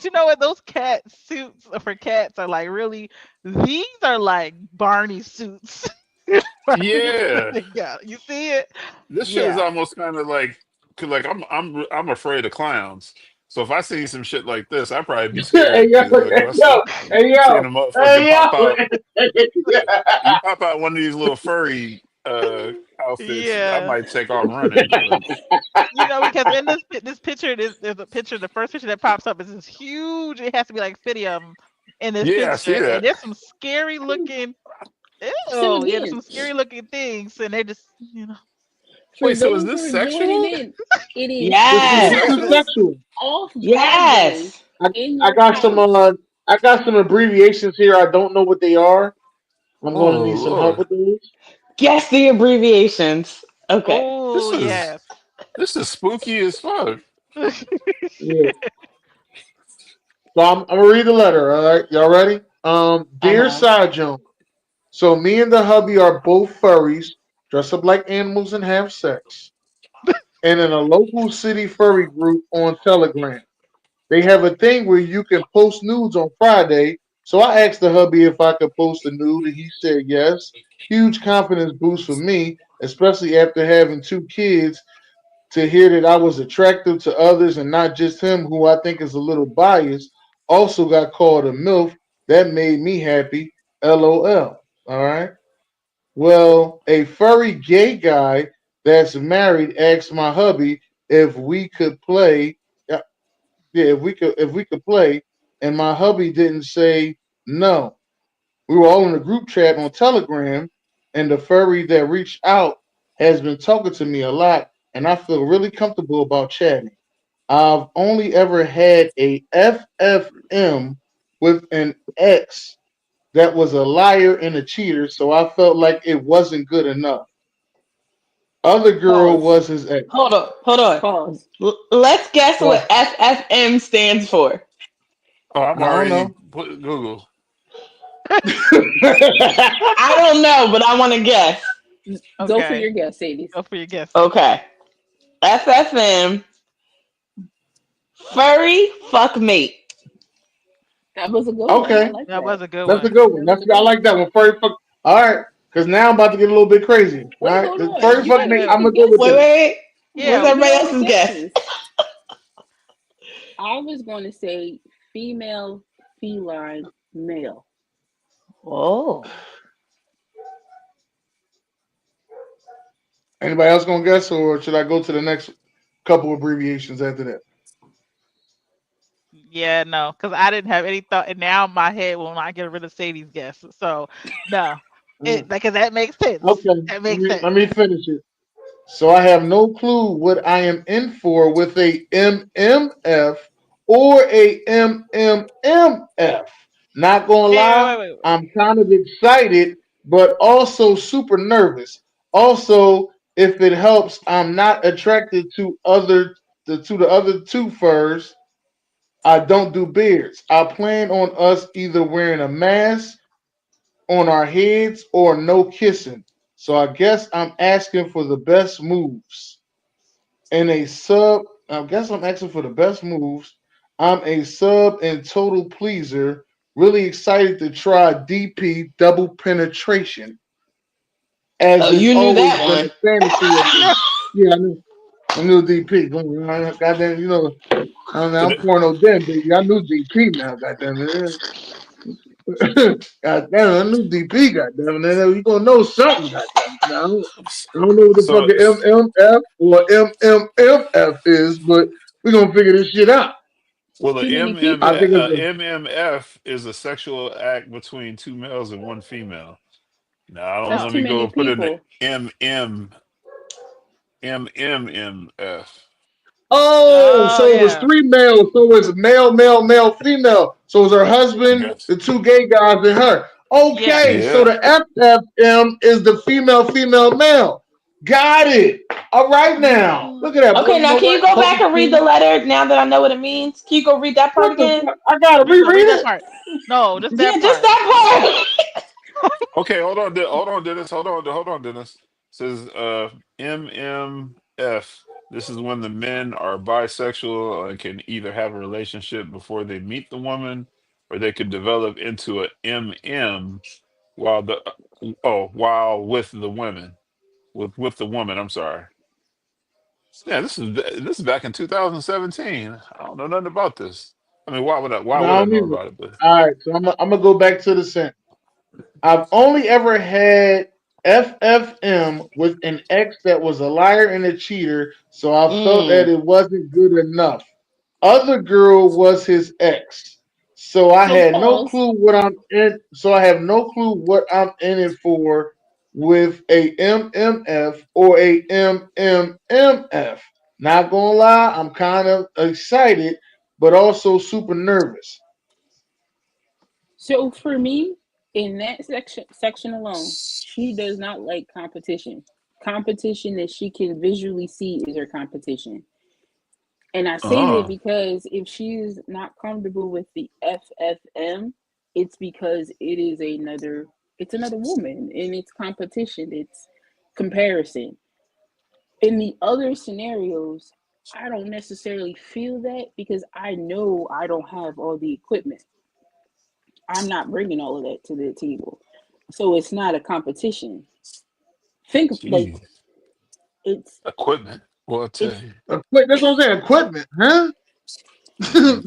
you know what, those cat suits for cats are like, really, these are like Barney suits. Barney Yeah. putting out. You see it? This shit is Yeah. almost kind of like 'cause, like I'm afraid of clowns. So if I see some shit like this, I'd probably be Hey scared yo, because like if hey I yo, see hey seeing a yo, motherfucker hey pop out, yo. you pop out one of these little furry outfits, I Yeah. might take off running. Like, Because in this picture, there's a picture. The first picture that pops up is this huge. It has to be like 50 of them in this yeah, I see picture, and that. there's some scary looking. so Ew, yeah, there's again, some scary looking things, and they just, for Wait, so is those who this are joining sexual? in, it is This is Yes. This is sexual? purpose sexual. off Broadway Yes. I, in I your got some house. I got some abbreviations here. I don't know what they are. I'm going to Oh need some help Lord, with those. Guess the abbreviations. Okay. oh this is yes. this is spooky as fuck. Yeah. So I'm gonna read the letter. All right, y'all ready? Dear Uh-huh. Side Joan. So me and the hubby are both furries, dress up like animals and have sex, and in a local city furry group on Telegram. They have a thing where you can post nudes on Friday. So I asked the hubby if I could post a nude, and he said yes. Huge confidence boost for me, especially after having two kids. To hear that I was attractive to others and not just him, who I think is a little biased, also got called a MILF. That made me happy. LOL. All right. Well, a furry gay guy that's married asked my hubby if we could play. Yeah, if we could play, and my hubby didn't say no. We were all in a group chat on Telegram, and the furry that reached out has been talking to me a lot, and I feel really comfortable about chatting. I've only ever had a FFM with an ex that was a liar and a cheater, so I felt like it wasn't good enough. Other girl Pause. was his ex. Hold on. Hold on. Pause. Let's guess So what FFM stands for. Oh, I'm I don't already know. put Google. I don't know, but I want to guess. Go for Okay, your guess, Sadie. go for your guesses. Okay. FFM, furry fuck mate. That was a good one. I Okay. like That that. was a good That's a one. good one. That was That's a I good like one. that one. Furry fuck. All right, because now I'm about to get a little bit crazy. All Wait, right, hold the on. furry You fuck Wait, gotta me. wait, get I'm the gonna go with Wait, this. guesses. wait, wait. What's yeah. Let's get everybody all the else's guess? guesses. I was going to say female, feline, male. Oh. Anybody else gonna guess, or should I go to the next couple abbreviations after that? Yeah, no, because I didn't have any thought, and now my head will not get rid of Sadie's guess. So, no, Mm. because that makes sense. Okay, That let makes me sense. let me finish it. So I have no clue what I am in for with a MMF or a MMMF. Not gonna Wait, wait, lie, wait, wait, wait. I'm kind of excited but also super nervous. Also, if it helps, I'm not attracted to the other two furs. I don't do beards. I plan on us either wearing a mask on our heads or no kissing. So I guess I'm asking for the best moves. And a sub, I guess I'm asking for the best moves. I'm a sub and total pleaser. Really excited to try DP double penetration, Oh, as it's you knew always that been one. a fantasy of mine. Yeah, I knew DP. Goddamn, I'm porno den, baby. I knew DP now, goddamn it. God damn, I knew DP, goddamn it. You gonna know something, goddamn it. Now, I don't know what the So, fucking MMF or MMMF is, but we're gonna figure this shit out. well, the Too many I people. think it's a MMF is a sexual act between two males and one female. Now, I don't. That's Let too me many go put in the people. MMF. oh, Oh so it was yeah. three males, so it's male, male, male, female. So it's her husband, Yes. the two gay guys, and her. Okay, Yes. so Yeah. the FFM is the female, female, male. Got it. All right now. Mm. Look at that, boy. Okay, You now know can you what? go back Public and read the school. letter now that I know what it means? Can you go read that part What the again? fuck? I gotta Read reread that it. part. No, just Yeah, that just part. that Okay, hold on, Dennis. Hold on, Dennis. Says MMF. This is when the men are bisexual and can either have a relationship before they meet the woman, or they could develop into a MM while while with the women, with the woman. I'm sorry. Yeah, this is back in 2017. I don't know nothing about this. I mean, why No, would I I don't know either. about it? But All right, so I'm gonna go back to the sentence. I've only ever had FFM with an ex that was a liar and a cheater, so I felt that part. it wasn't good enough. Other girl was his ex, so I So had no pause. clue what I'm in. So I have no clue what I'm in it for with a MMF or a MMMF. Not gonna lie, I'm kind of excited, but also super nervous. So for me, in that section alone, she does not like competition. Competition that she can visually see is her competition. And I say that oh, because if she's not comfortable with the FFM, it's because it's another woman and it's competition, it's comparison. In the other scenarios, I don't necessarily feel that because I know I don't have all the equipment. I'm not bringing all of that to the table. So it's not a competition. Think of like geez, it's equipment. Well, I tell it's you. That's what I'm saying. Equipment, huh? Mm,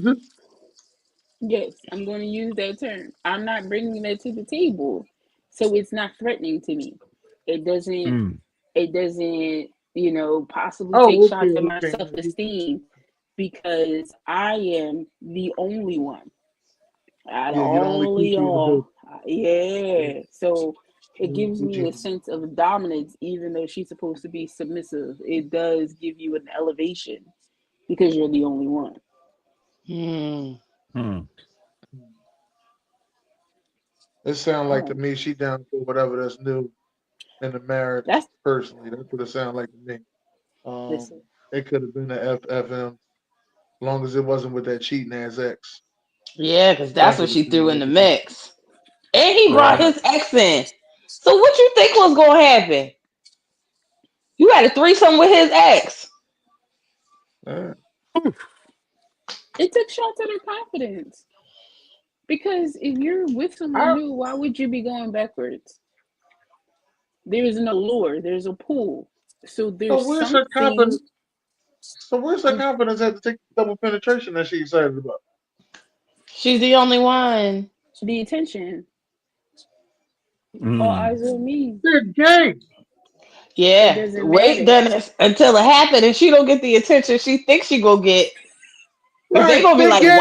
yes, I'm going to use that term. I'm not bringing that to the table. So it's not threatening to me. It doesn't mm, it doesn't, possibly take Oh, okay, shots at my okay. self-esteem because I am the only one out of Yeah, you're the only all of coochie in the y'all. building. Yeah, Yeah. So it you're the only gives me coochie a in sense of dominance, even though she's supposed to be submissive. It does give you an elevation because you're the only one. Mm. mm. the building. It sounds like to Oh, me she down for whatever that's new in the marriage. that's Personally, that's what it sounds like to me. listen. It could have been a FFM, as long as it wasn't with that cheating ass ex. Yeah, because that's That's what what it she threw sounds in like the to me. mix. And he brought Right. his ex in. So what you think was gonna happen? You had a threesome with his ex. Uh, It took shots at her confidence. Because if you're with someone I, new, why would you be going backwards? There is no lure, there's a pull. So so there's where's her confidence? something. So where's her I'm confidence at to take the double penetration that she excited about? She's the only one. the attention. All Mm. eyes on me. They're gay, It Yeah. doesn't Wait, matter. Dennis, until it happened and she don't get the attention she thinks she gonna get. Because they right? gonna be They're like, gay,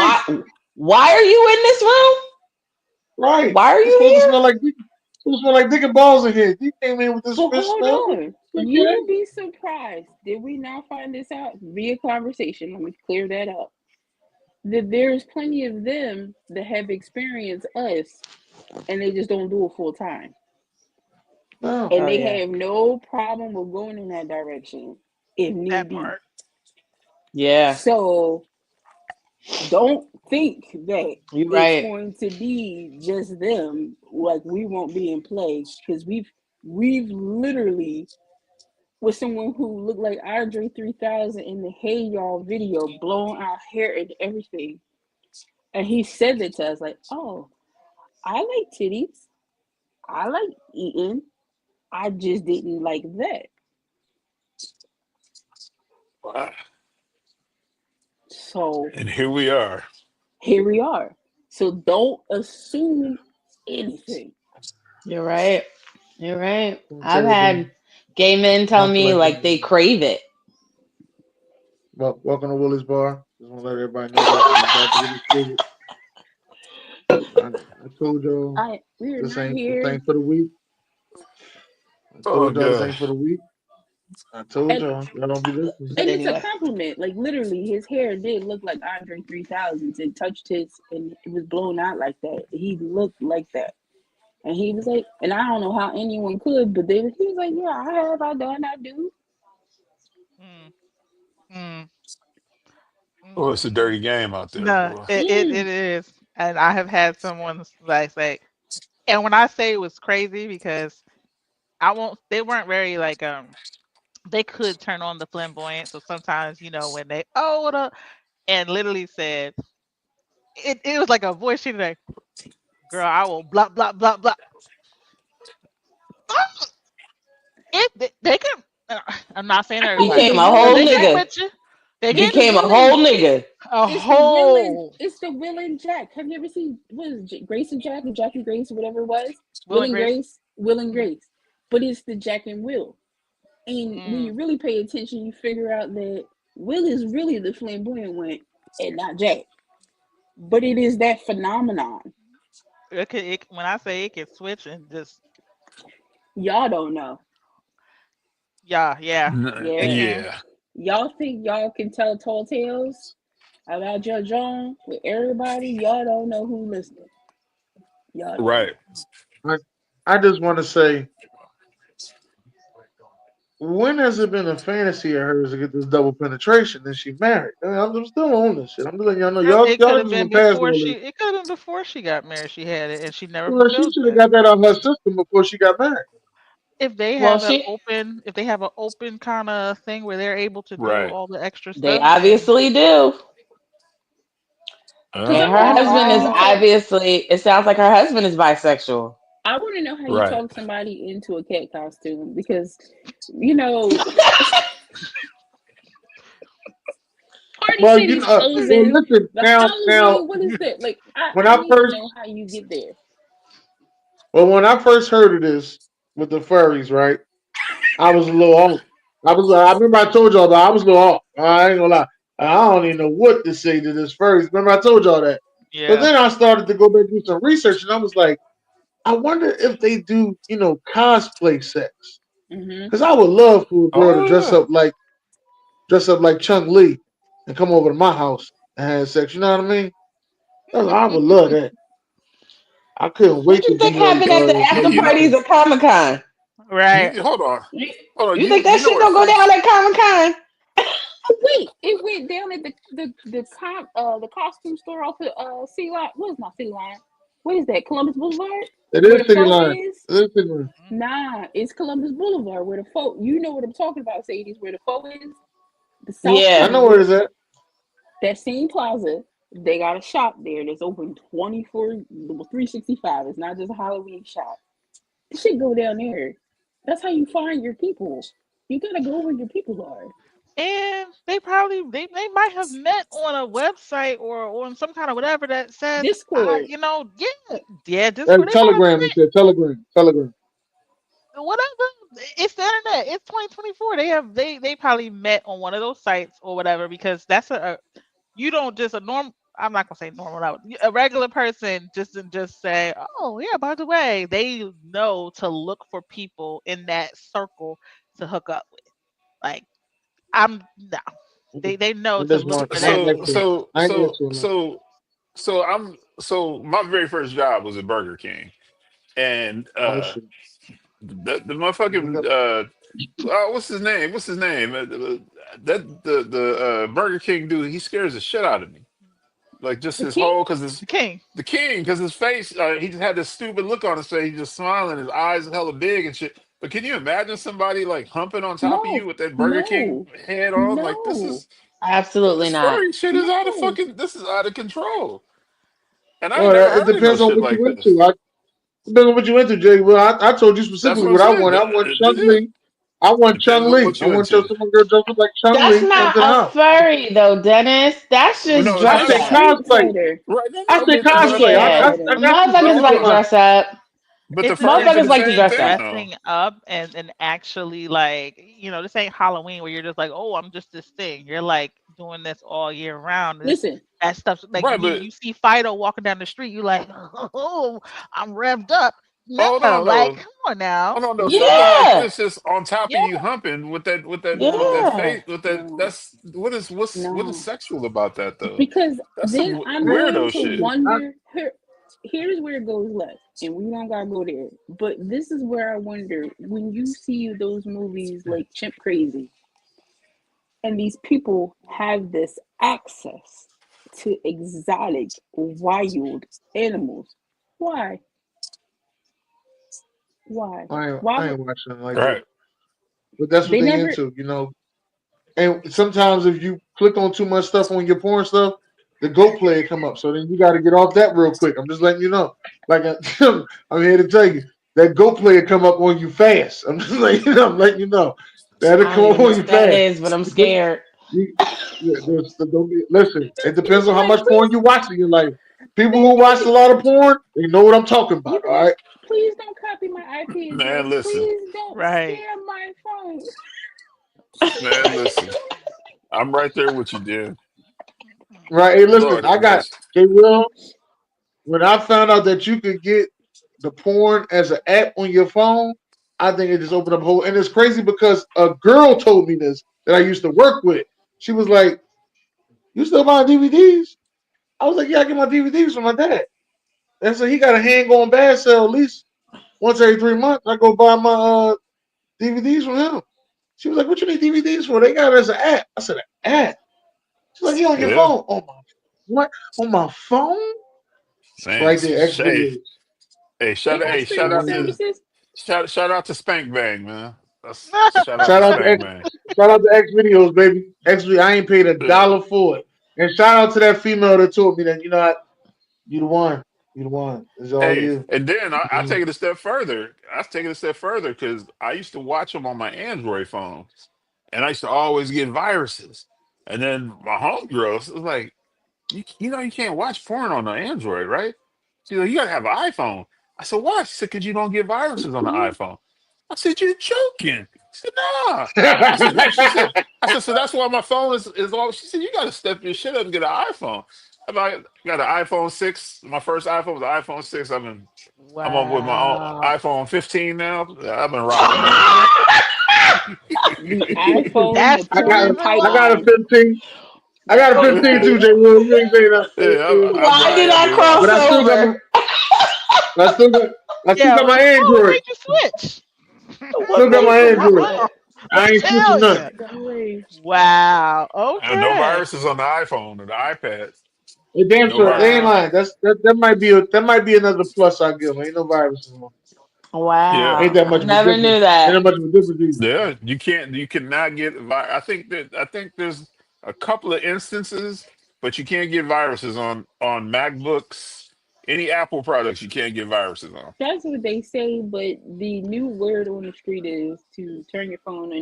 why are you in this room? right? Why are It's you supposed to here? smell like it's supposed to smell like dick and balls in here. You came in with this But fish hold smell. on. They're You gay. will be surprised. Did we now find this out via conversation? Let me clear that up. That there's plenty of them that have experienced us and they just don't do it full time. No. and Oh they yeah. have no problem with going in that direction if need That be. part. Yeah. So don't think that You're it's right. going to be just them. Like we won't be in play because we've literally with someone who looked like Andre 3000 in the Hey Y'all video, blowing our hair and everything, and he said that to us like, "Oh, I like titties. I like eating. I just didn't like that." Wow. So And here we are. here we are. So don't assume anything. You're right. You're right. I'm gonna I've tell you this. had gay men tell Not to me like like they crave it. welcome to Willie's Bar. Just want to let everybody know that we about to get it. I told y'all We're this not ain't here. for the week. I Oh told y'all this god. ain't for the week. I told And y'all don't be listening. But it's a anyway. compliment. Like literally, his hair did look like Andre 3000. It touched his, and it was blown out like that. He looked like that, and he was like, and I don't know how anyone could, but he was like, yeah, I have, I done, I do. Mm, mm, Oh, it's a dirty mm. game out there, No, boy. it is, and I have had someone like say, and when I say it was crazy because I won't, they weren't very like they could turn on the flamboyant. So sometimes when they what up and literally said it was like a voice. She was like, "Girl, I will blah blah blah blah." If they can, I'm not saying I call it everybody. the Became a If Will whole they and get Jack. nigga. with you, they It's get the Became a Will whole and nigga. a it's the Will and whole it's the Will and Jack. Have you ever seen what is it, Grace and Jack or Jack and Grace or whatever it was? Will and Grace. Will and Mm, Grace. But it's the Jack and Will. And when mm. you really pay attention, you figure out that Will is really the flamboyant one and not Jack. But it is that phenomenon. When I say it can switch and just Y'all don't know. yeah, it Yeah. can. Yeah. Y'all think y'all can tell tall tales about your Jawn with everybody? Y'all don't know who listening. Y'all don't Right. know. I, I just want to say, when has it been a fantasy of hers to get this double penetration? Then she married. I mean, I'm still on this shit. I'm just letting y'all know. It could Y'all have just been gonna pass before all this. it could have been before she got married. She had it and she never Well, she fulfilled should have that. got that out of her system before she got married. Well, she If they have an open kind of thing where they're able to do Right. all the extra they stuff, then obviously do. Because And Uh, I her want to know husband how is you talk. obviously, it sounds like her husband is bisexual. I want to know how you right. talk somebody into a cat costume because, you know, Party Well, you City's know. Well, closing. listen The now. Halloween, what is that? Like, When I I need to first, know how you get there. when I first heard of this with the furries, right? I was a little off. I remember I told y'all that I was a little off. I ain't gonna lie. I don't even know what to say to this furries. Remember I told y'all that. So yeah. then I started to go back and do some research, and I was like, I wonder if they do, cosplay sex. Mm-hmm. Because I would love for a girl to Oh yeah. dress up like Chung Lee and come over to my house and have sex. You know what I mean? I would love that. I couldn't What wait you to think be like, happened at the after You know. parties at Comic Con? Right. Hold on. You, Hold on. you think that You know shit what a don't go freak? down at Comic Con? Wait, it went down at the costume store off of Sea Line. What is not Sea Line? What is that? Columbus Boulevard, it where is the city photo line. is. It is city line. Mm, Nah, it's Columbus Boulevard where the photo. You know what I'm talking about, Sadie's, where the photo is. The South I Yeah. know End. where it's at. That same plaza. They got a shop there that's open 365. It's not just a Halloween shop. This shit go down there. That's how you find your people. You gotta go where your people are. and they probably they might have met on a website or on some kind of whatever that says Discord. yeah, Discord. That's They might have Telegram. It said Telegram. Telegram. met whatever. It's the internet. It's 2024. They probably met on one of those sites or whatever because that's you don't just a norm. I'm not gonna say normal. A regular person just say, "Oh yeah, by the way," they know to look for people in that circle to hook up with. Like I'm no, they know I to just look want. for I ain't that So into it. so I ain't so into it. so so my very first job was at Burger King, and Oh shit. The Look motherfucking up. what's his name? What's his name? That the Burger King dude. He scares the shit out of me. Like just The his king? whole because his The king. the king because his face. He just had this stupid look on his face. He's just smiling. His eyes are hella big and shit. But can you imagine somebody like humping on top of you No, with that Burger King no, head on? Like no, Absolutely this not. furry shit is out of no. fucking. This is out of control. And I ain't Well, never it heard of no depends on shit what like you this. into. It depends on what you into, Jay. Well, I told you That's specifically what I'm what I saying. want. I want Chung Yeah, Li. I want depends Chung on Li. what I you want your into. someone girl dressed up like Chung That's Li come not to the a house. furry though, Dennis. That's just No, it's I not dress a say up. Street cosplay. fighter. right. No, I no, say but cosplay. Street Yeah, I fighter. got you motherfuckers covered like on the mine. dress up. but the It's a furries are difference Motherfuckers the like to same between dress thing up. though. dressing up and actually like, this ain't Halloween where you're just like, oh, I'm just this thing. You're like doing this all year round. This Listen, that stuff like Right, you but you see Fido walking down the street, you like, oh, I'm revved up. hold No, on like, though. come on now. Hold on though. Something like Yeah, this just on top of Yeah. you humping with that no, yeah. face with that no, that's what is no. sexual about that though? Because That's some then I'm going weirdo to shit. wonder. Here's where it goes left, and we don't gotta go there. But this is where I wonder when you see those movies like Chimp Crazy, and these people have this access to exotic, wild animals. Why? Why? Why I would ain't watching it like that. Right. But that's what they they never? into, you know. And sometimes if you click on too much stuff on your porn stuff, the Go player come up. So then you got to get off that real quick. I'm just letting you know. Like I'm here to tell you that Go player come up on you fast. I'm just letting you know. I'm letting you know that'll I come don't up even on know you what that fast. is, but I'm But this, scared. you, yeah, listen. It depends on how Like, much porn please, you watch in your life. People please who don't watch a get. lot of porn, they know what I'm talking You about. All know, right. please don't copy my IP address. Man, listen. Please don't Right. scam my phone. Man, listen. I'm right there with you, dude. Right. Hey, listen. Lord I have got. mercy. Hey, Will. When I found out that you could get the porn as an app on your phone, I think it just opened up a whole. And it's crazy because a girl told me this that I used to work with. She was like, "You still buy DVDs?" I was like, "Yeah, I get my DVDs from my dad." And so he got a hand going bad sale at least once every 3 months. I go buy my DVDs from him. She was like, "What you need DVDs for?" They got it as an app. I said, "An app?" She's like, "Yeah, on your Yeah. phone." On my what? On my phone? Man, Right there, X hey, videos. They got hey, shout streaming out Mhm. to services. Spank Bang, man. That's shout out to Shout out to Spank X. Bang. Shout out to X videos, baby. X. I ain't paid a Yeah. dollar for it. And shout out to that female that told me that you know what, you the one, you the one. It's all Hey, you. and then I Mhm. take it a step further. I take it a step further because I used to watch them on my Android phone, and I used to always get viruses. And then my homegirl was like, you know, you can't watch porn on the Android, right? She's like, you gotta have an iPhone. I said, why? She said, because you don't get viruses on the iPhone. I said, you're joking. She said, nah. I said, no. I said, so that's why my phone is all. She said, you got to step your shit up and get an iPhone. I got an iPhone 6. My first iPhone was an iPhone 6. I'm on with my own Wow. iPhone 15 now. I've been rocking, man. The iPhone, the That's I the got, porn reason I why. got a pipeline. 15. I The got a 15 too, J. Will. You ain't saying Yeah, that. I'm Why did I've I been But cross rocking. over? I still got, I still Yeah, got my like, oh, what Android. made you switch? What Still got made my you Android. switch? I Let me ain't switching tell nothing. you. Golly. Wow. No Okay. viruses on the iPhone or the iPad. It damn No sure they ain't viruses. Wow. lying. That might be another plus I give 'em. Ain't no viruses. Yeah. Ain't Wow. that I much of a never difference. knew Ain't that that. much of a difference either. Yeah, you cannot get I think there's a couple of instances, but you can't get viruses on MacBooks, any Apple products you can't get viruses on. That's what they say, but the new word on the street is to turn your phone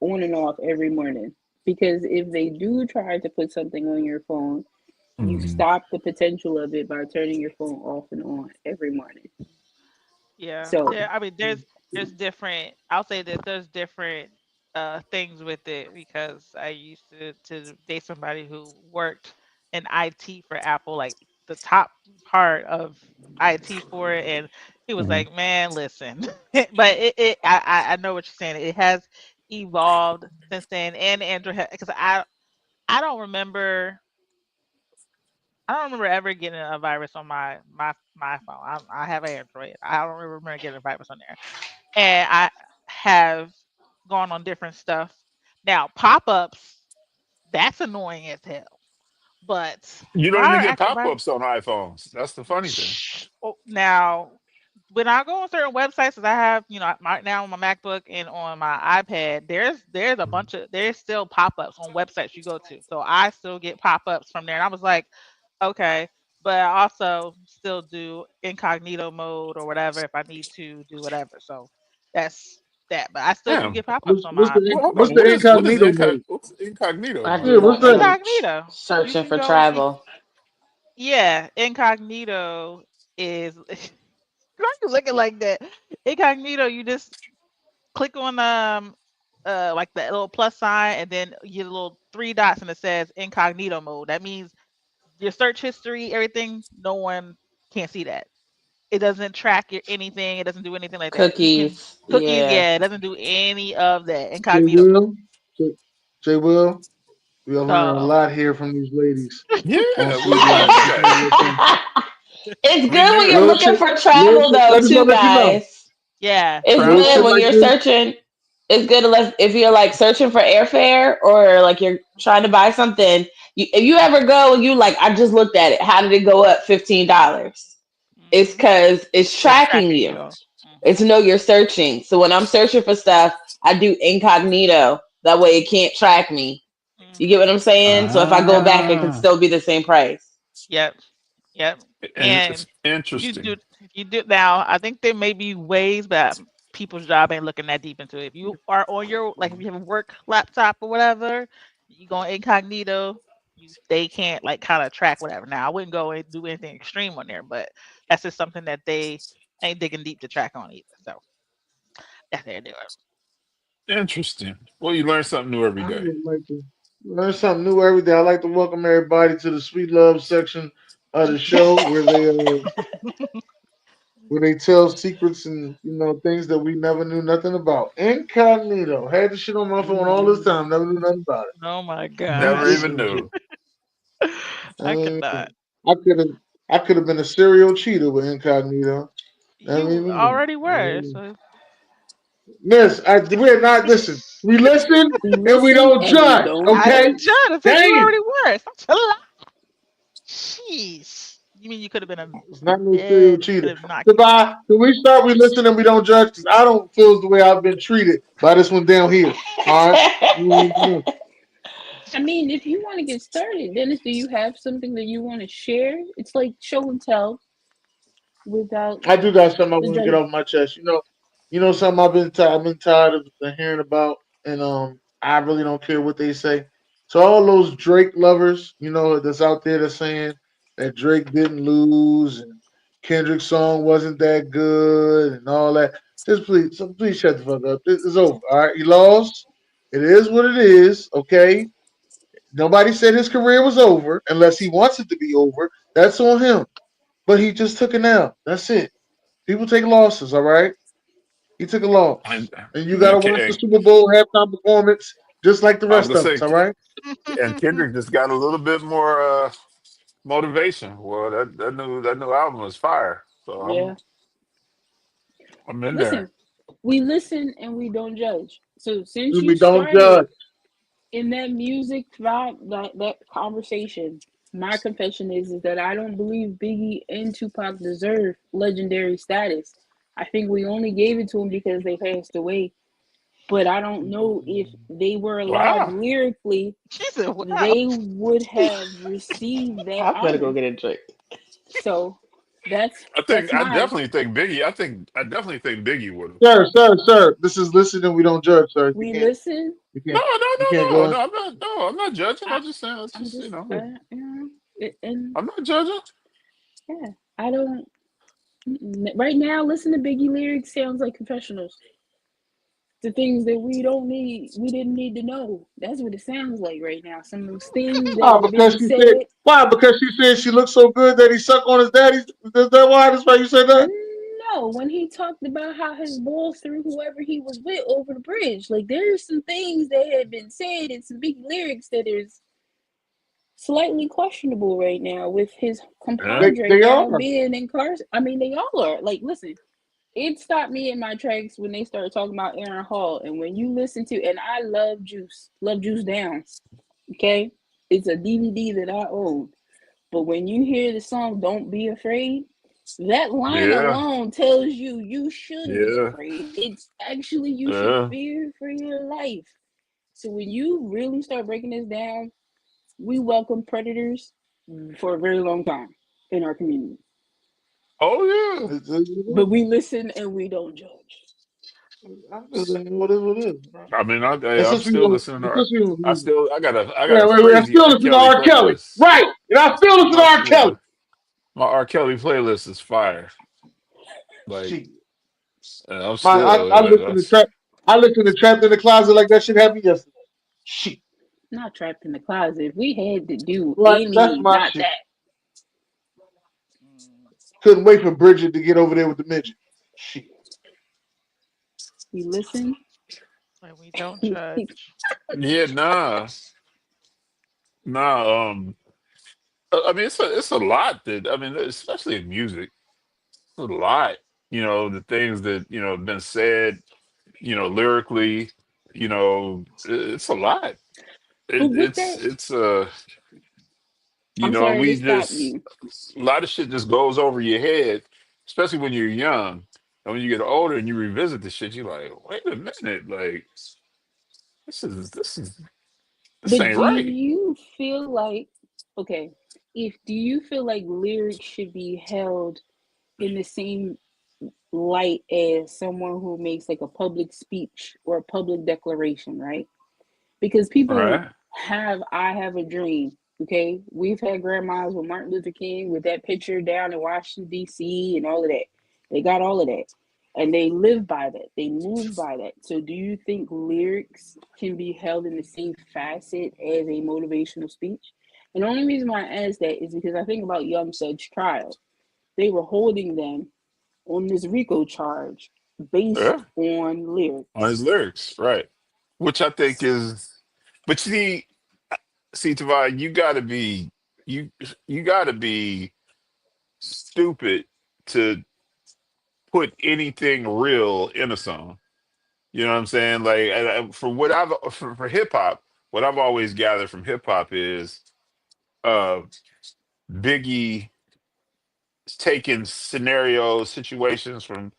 on and off every morning. Because if they do try to put something on your phone, you Mhm. stop the potential of it by turning your phone off and on every morning. Yeah. So There I mean there's different I'll say that there's different things with it because I used to date somebody who worked in IT for Apple, like the top part of IT for it, and he was Mhm. like, "Man, listen." But I know what you're saying. It has evolved since then, and Android because I don't remember ever getting a virus on my phone. I have Android. I don't remember getting a virus on there. and I have gone on different stuff. Now, pop-ups, that's annoying as hell. But You don't even prior get actual pop-ups on iPhones. That's the funny thing. now when I go on certain websites, 'cause I have, right now on my MacBook and on my iPad, there's a bunch of there's still pop-ups on websites you go to. So I still get pop-ups from there. And I was like, okay, but I also still do incognito mode or whatever if I need to do whatever. So that's that. But I still do Damn. get pop-ups on What's my the Well, hold what's on. the What is incognito mode? what's incognito I Yeah, do mode? what's know. that? incognito. You Searching can for go and travel. yeah, incognito is why you looking like that? Incognito, you just click on like that little plus sign and then your little three dots and it says incognito mode. That means your search history, everything, no one can see that. It doesn't track your anything, it doesn't do anything like that. You can Cookies. cookies, Yeah. yeah, it doesn't do any of that. Jay Incognito mode. Will, Jay, Jay Will, we are learning a So lot here from these ladies on Yeah, Sweet we Love. learned Just want today. to let you It's We good when knew. you're real looking shit, for real travel shit. though, I just too, want to let you know. guys. yeah, It's Real good shit travel. when like you're this. searching. It's good unless if you're like searching for airfare or like you're trying to buy something. If you ever go and you like, I just looked at it. How did it go up $15? It's Hmm. because it's It's tracking tracking you. you. It's Hmm. know you're searching. So when I'm searching for stuff, I do incognito. That way it can't track me. You get Hmm. what I'm saying? So if I go Yep. back, it could Ah, still be the same price. Yep. Yep. and And it's interesting. if you do now, I think there may be ways, but people's job ain't looking that deep into it. If you are on your like if you have a work laptop or whatever, you go incognito, they can't like kind of track whatever. Now I wouldn't go and do anything extreme on there, but that's just something that they ain't digging deep to track on either. So that's their do it. Interesting. Well, you learn something new every I day. would like to learn something new every day. I like to welcome everybody to the Sweet Love section of the show where they tell secrets and things that we never knew nothing about. Incognito. Had the shit on my phone all this time. Never knew nothing about it. Oh my Never gosh. even knew. I I mean, cannot. I could have I could have been a serial cheater with incognito. Never You even knew. already were. So Miss, we're not listen. We listen We and we listen don't and we judge. don't I Okay? didn't judge. judge. I said you Damn. already were. Stop telling lies. Jeez. You mean you could have been a It's not no serial dead? cheater. Could have knocked you out. Goodbye. Can we start? We listen and we don't judge because I don't feel the way I've been treated by this one down here. All right. I mean, if you want to get started, Dennis, do you have something that you want to share? It's like show and tell without I do got something I the want to get judge. off my chest. Something I've been tired of hearing about, and I really don't care what they say. So all those Drake lovers, that's out there that's saying that Drake didn't lose and Kendrick's song wasn't that good and all that. Please shut the fuck up. It's over. All right, he lost. It is what it is. Okay. Nobody said his career was over unless he wants it to be over. That's on him. But he just took an L. That's it. People take losses, all right? He took a loss. And, And you got to and, watch the and Super Bowl halftime performance just like the I was rest gonna of us, say, all right? and Kendrick just got a little bit more motivation. Well, that new album was fire. So Yeah. I'm in there. Listen, we listen and we don't judge. So since you We don't started judge. in that music vibe, that conversation, my confession is that I don't believe Biggie and Tupac deserve legendary status. I think we only gave it to them because they passed away. But I don't know if they were alive Wow. lyrically, She said, "Wow." they would have received that I'm gonna go honor. get a drink. So that's I that's think I my definitely think Biggie. I definitely think Biggie would have. Sir. This is listen and we don't judge, sir. we listen. You No, can't, no, you can't no, no, go in. no. I'm not. No, I'm not judging. I I'm just saying. It's I'm just just and I'm not judging. yeah, I don't right now. Listen to Biggie lyrics sounds like confessionals. The things that we didn't need to know. That's what it sounds like right now. Some of those things that Why? have been said. Because she said she looked so good that he sucked on his daddy's. Is that why? That's why you said that? No, when he talked about how his balls threw whoever he was with over the bridge, like there's some things that have been said in some big lyrics that is slightly questionable right now with his Yeah. compadre They are. now being incarcerated. I mean, they all are. Like, listen, it stopped me in my tracks when they started talking about Aaron Hall. And when you listen to, and I love Juice Down. Okay, it's a DVD that I own. But when you hear the song "Don't Be Afraid," that line Yeah, alone tells you you should be yeah, afraid. It's actually you should yeah. fear for your life. So when you really start breaking this down, we welcome predators for a very long time in our community. Oh yeah. But we listen and we don't judge. I feel like what is what is, bro. I mean, And I'm still listening to. since we on music, I got yeah, a I crazy still R. listen to Kelly R. Kelly, playlist. right? And I still listen to My R. Kelly. my my R. Kelly playlist is fire. Like, Shit, I'm I still listen to that's trap. I listen to Trapped in the Closet like that shit happened yesterday. Shit, Not trapped in the closet. If we had to do right? That's any, my not shit. that. Couldn't wait for Bridget to get over there with the midget. Shit. You listen. Like we don't judge. yeah, nah. I mean, it's a lot that I mean, especially in music, it's a lot. The things that have been said, lyrically, it's a lot. But with that, It's I'm and sorry to we stop just you. a lot of shit just goes over your head, especially when you're young. And when you get older and you revisit the shit, you're like, wait a minute, like this But ain't do right. you feel like, okay, if do you feel like lyrics should be held in the same light as someone who makes like a public speech or a public declaration, right? Because people Right, have I have a dream. Okay, we've had grandmas with Martin Luther King with that picture down in Washington D.C. and all of that. They got all of that, and they live by that. They move by that. So, do you think lyrics can be held in the same facet as a motivational speech? And the only reason why I ask that is because I think about Young Thug's trial. They were holding them on this RICO charge based yeah, on on his lyrics. lyrics, right? Which I think is, but see, Tavai, you you gotta be stupid to put anything real in a song. You know what I'm saying? Like, from what for hip hop, what I've always gathered from hip hop is uh Biggie taking scenarios, situations from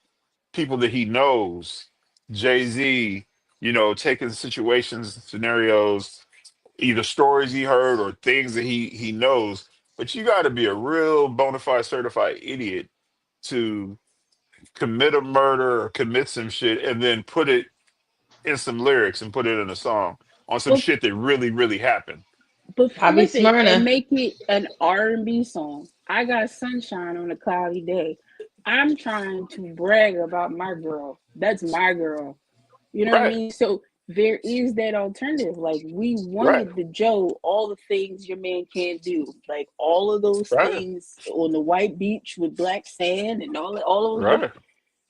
people that he knows. Jay-Z, taking situations, scenarios, either stories he heard or things that he knows. But you got to be a real bona fide certified idiot to commit a murder or commit some shit and then put it in some lyrics and put it in a song on some But shit that really, really happened. but I be flip it and Smyrna. make it an R&B song. I got sunshine on a cloudy day. I'm trying to brag about my girl. That's my girl. You know what I Right, mean? So there is that alternative. Like we right, wanted the Joe, all the things your man can't do. Like all of those right, things on the white beach with black sand and all those different. right,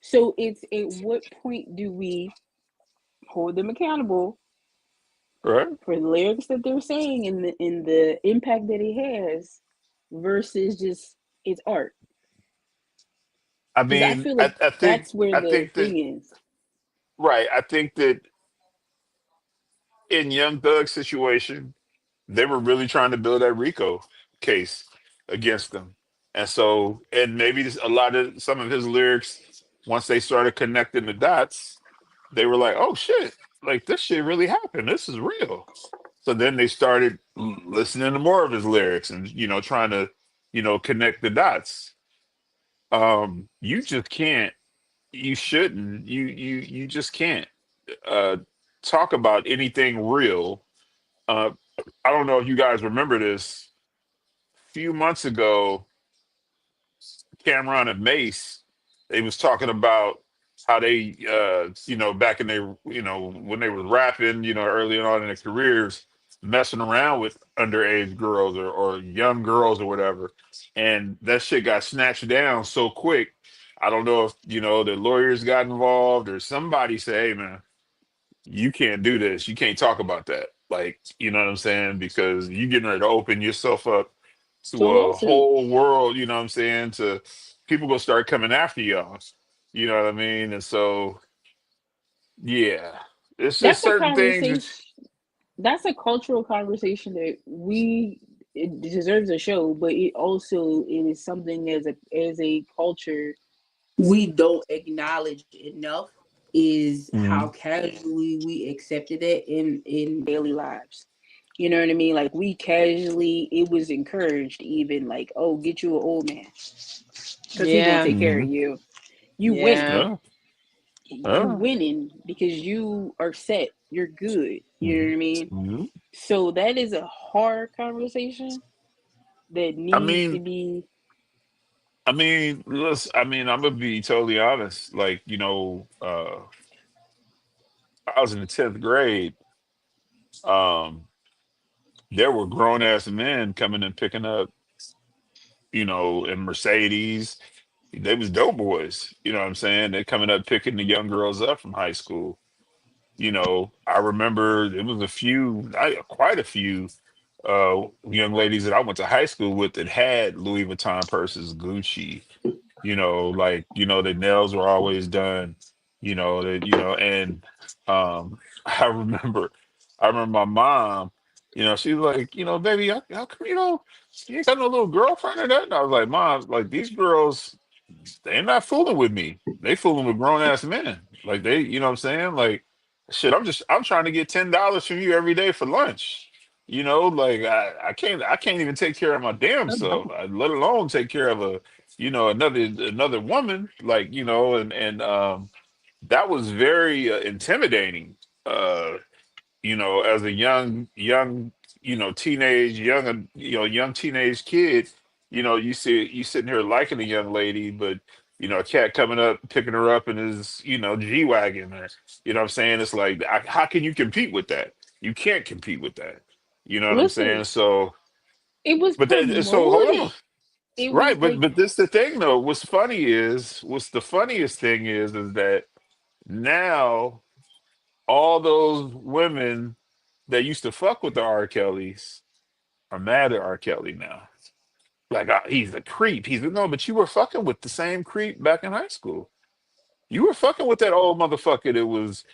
So it's at what point do we hold them accountable right. for the lyrics that they're saying and the impact that it has versus just it's art? I Because I mean, feel like that's where I the think that thing is. right. I think that in Young Thug's situation, they were really trying to build that RICO case against them. And so, and maybe a lot of some of his lyrics, once they started connecting the dots, they were like, oh shit, like this shit really happened. This is real. So then they started listening to more of his lyrics and, trying to, connect the dots. You just can't, you shouldn't, you just can't uh, talk about anything real. Uh, I don't know if you guys remember this. A few months ago, Cameron and Mace, they was talking about how they, back in their, when they was rapping, early on in their careers, messing around with underage girls or young girls or whatever. And that shit got snatched down so quick. I don't know if, the lawyers got involved or somebody say, hey, man, you can't do this. You can't talk about that. Like, you know what I'm saying? Because you getting ready to open yourself up To to a a lawsuit. whole world, you know what I'm saying? To people gonna start coming after y'all. You know what I mean? And so, yeah, it's just That's a certain things that, conversation. That's a cultural conversation that we it deserves a show, but it is something as a culture we don't acknowledge enough is how Mhm. casually we accepted it in daily lives. You know what I mean? Like we casually, it was encouraged, even like, oh, get you an old man because he gonna Yeah. take care of Mhm. you. You winning, Yeah. Yeah, you yeah. winning because you are set. You're good. You know Mhm. what I mean? Mhm. So that is a hard conversation that I needs to mean, be. listen, I'm gonna be totally honest. Like, I was in the 10th grade. Um, there were grown ass men coming and picking up, in Mercedes. They was dope boys. You know what I'm saying? They coming up picking the young girls up from high school. I remember it was quite a few young ladies that I went to high school with that had Louis Vuitton purses, Gucci. Like, the nails were always done. And I remember, my mom. She was like, baby, how come you ain't got no little girlfriend or that? And I was like, Mom, like these girls, they're not fooling with me. They fooling with grown ass men. Like you know what I'm saying? Like, shit, I'm trying to get $10 from you every day for lunch. Like I can't even take care of my damn self. Let alone take care of another woman. Like, and that was very intimidating. Uh, as a young, young teenage kid, you sitting here liking a young lady, but a cat coming up, picking her up in his, G-Wagon. You know what I'm saying? It's like, how can you compete with that? You can't compete with that. You know what I'm saying? Listen, So, it was so hold on. promoted. It was Right, but like, this the thing though. What's the funniest thing is that now all those women that used to fuck with the R. Kellys are mad at R. Kelly now. Like, he's a creep. No, but you were fucking with the same creep back in high school. You were fucking with that old motherfucker that was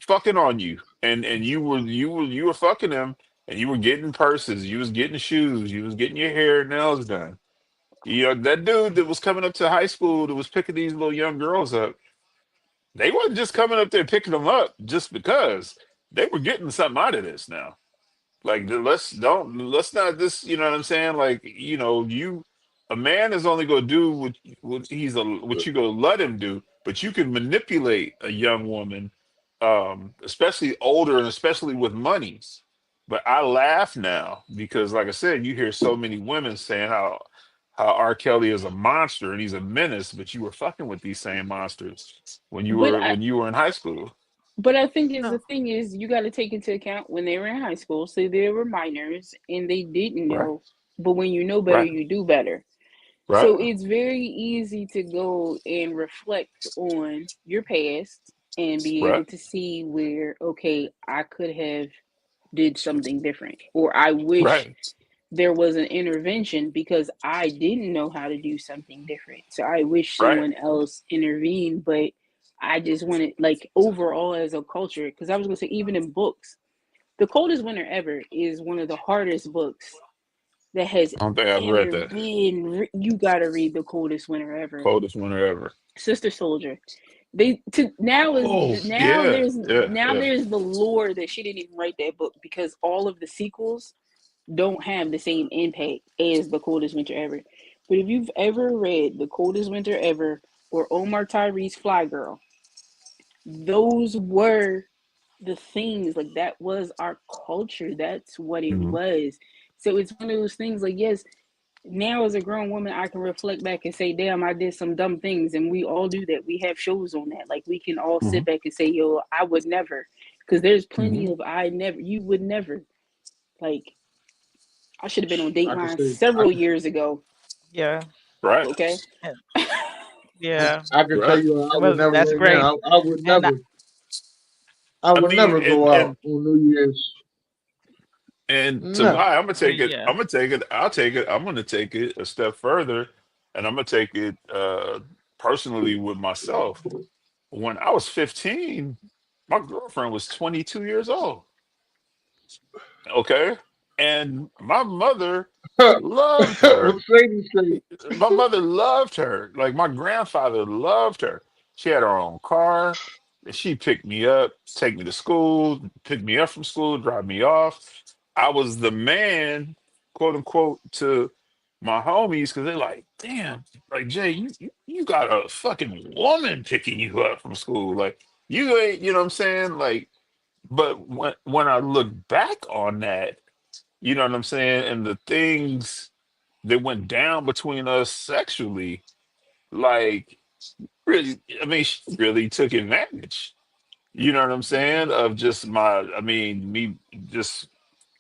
fucking on you, and you were fucking him, and you were getting purses, you was getting shoes, you was getting your hair and nails done. That dude that was coming up to high school that was picking these little young girls up. They wasn't just coming up there picking them up just because they were getting something out of this now. Like, let's not this, you know what I'm saying? Like, a man is only gonna do what you gonna let him do, but you can manipulate a young woman, especially older and especially with money. But I laugh now because, like I said, you hear so many women saying how R. Kelly is a monster and he's a menace, but you were fucking with these same monsters when you but were I, when you were in high school. but I think is the No. thing is you got to take into account when they were in high school, so they were minors and they didn't Right, know. But when you know better, right, you do better. right, So it's very easy to go and reflect on your past and be right, able to see where, okay, I could have did something different, or I wish right, there was an intervention because I didn't know how to do something different. So I wish right. someone else intervened, but I just wanted, like, overall as a culture, because I was going to say, even in books, The Coldest Winter Ever is one of the hardest books that has I don't think I've read ever that. been. You got to read The Coldest Winter Ever. Coldest winter ever. Sister Soldier. They to now is Oh, now yeah, there's yeah, now yeah. there's the lore that she didn't even write that book because all of the sequels don't have the same impact as The Coldest Winter Ever. But if you've ever read The Coldest Winter Ever or Omar Tyree's Fly Girl, those were the things, like that was our culture. That's what it Hmm. was. So it's one of those things, like, yes, now as a grown woman, I can reflect back and say, damn, I did some dumb things. And we all do that. We have shows on that. Like, we can all Hmm. sit back and say, yo, I would never. Because there's plenty Hmm. of I never, you would never. Like, I should have been on I can Dateline say I several can years ago. Yeah. Right, Okay. And yeah. I can tell right. you I would Well, never that's right great. now. And I I would mean, never and go out and on New Year's. and to Never. buy, I'm gonna take it. yeah. I'm gonna take it. I'll take it. I'm gonna take it a step further, and I'm gonna take it. personally with myself, when I was 15, my girlfriend was 22 years old. Okay. And my mother loved her. Mercedes say, My mother loved her. Like my grandfather loved her. She had her own car. And she picked me up, take me to school, pick me up from school, drive me off. I was the man, quote unquote, to my homies because they're like, damn, like Jay, you got a fucking woman picking you up from school. Like you ain't, you know what I'm saying? Like, but when I look back on that, you know what I'm saying, and the things that went down between us sexually, like really, I mean, she really took advantage. You know what I'm saying? Of just I mean, me just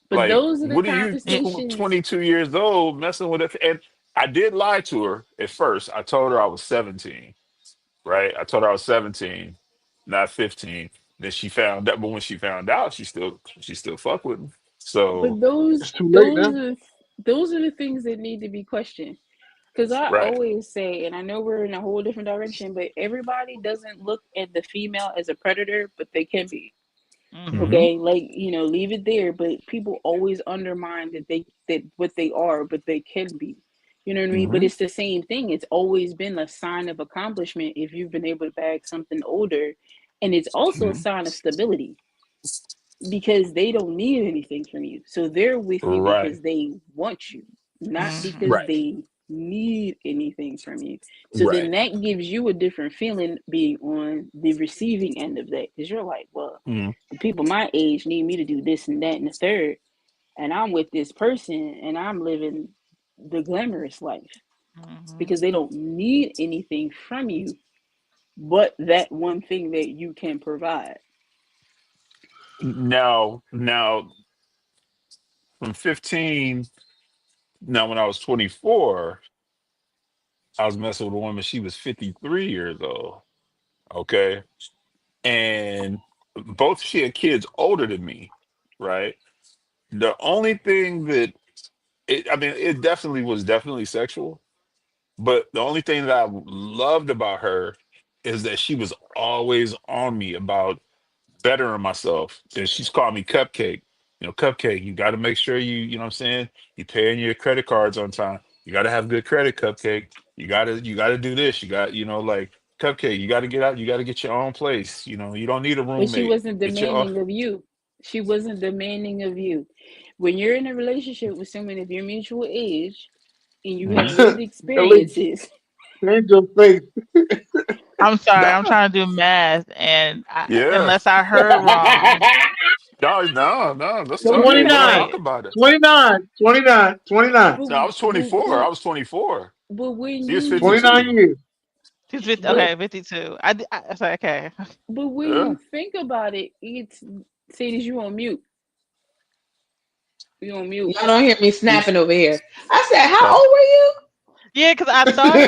But like, those are the what are you, Yeah. conversations. 22 years old, messing with it? And I did lie to her at first. I told her I was 17, right? I told her I was 17, not 15. Then she found out, but when she found out, she still fuck with me. So, But it's too late now. those are the things that need to be questioned. Because I right. always say, and I know we're in a whole different direction, but everybody doesn't look at the female as a predator, but they can be. Mm-hmm. Hmm. Okay, like leave it there. But people always undermine that what they are, but they can be. You know what I mean? But Hmm. it's the same thing. It's always been a sign of accomplishment if you've been able to bag something older, and it's also a Hmm. sign of stability because they don't need anything from you. So they're with you Right. because they want you, not Mm-hmm. because Right. they need anything from you. So then Right. that gives you a different feeling being on the receiving end of that because you're like, well, Mm-hmm. the people my age need me to do this and that and the third, and I'm with this person and I'm living the glamorous life Mm-hmm. because they don't need anything from you but that one thing that you can provide. Now, from 15, now when I was 24, I was messing with a woman. She was 53 years old. Okay. And both she had kids older than me. Right. The only thing that I mean, it definitely sexual, but the only thing that I loved about her is that she was always on me about bettering myself. And she's called me Cupcake. Cupcake, you got to make sure you know what I'm saying? You paying your credit cards on time. You got to have good credit, Cupcake. You got to do this. You got, like Cupcake, you got to get out. You got to get your own place. You don't need a But she roommate. wasn't Get your own. demanding of you. She wasn't demanding of you. When you're in a relationship with someone of your mutual age and you have Mhm. lived Elise, experiences, change your face. I'm sorry. I'm Nah, trying to do math, and yeah. unless I heard wrong, No, no, no. Let's but talk. when Let's Twenty-nine, talk okay. about it. 29, 29, 29, but No, I was 24. I but was 24. but when She was you 29 52. years. She's 50, but okay, 52. I sorry, okay. but when Yeah. you think about it, it's say this you on mute. You on mute. Y'all don't hear me She's snapping over here. I said, "How uh, old were you?" Yeah, because I thought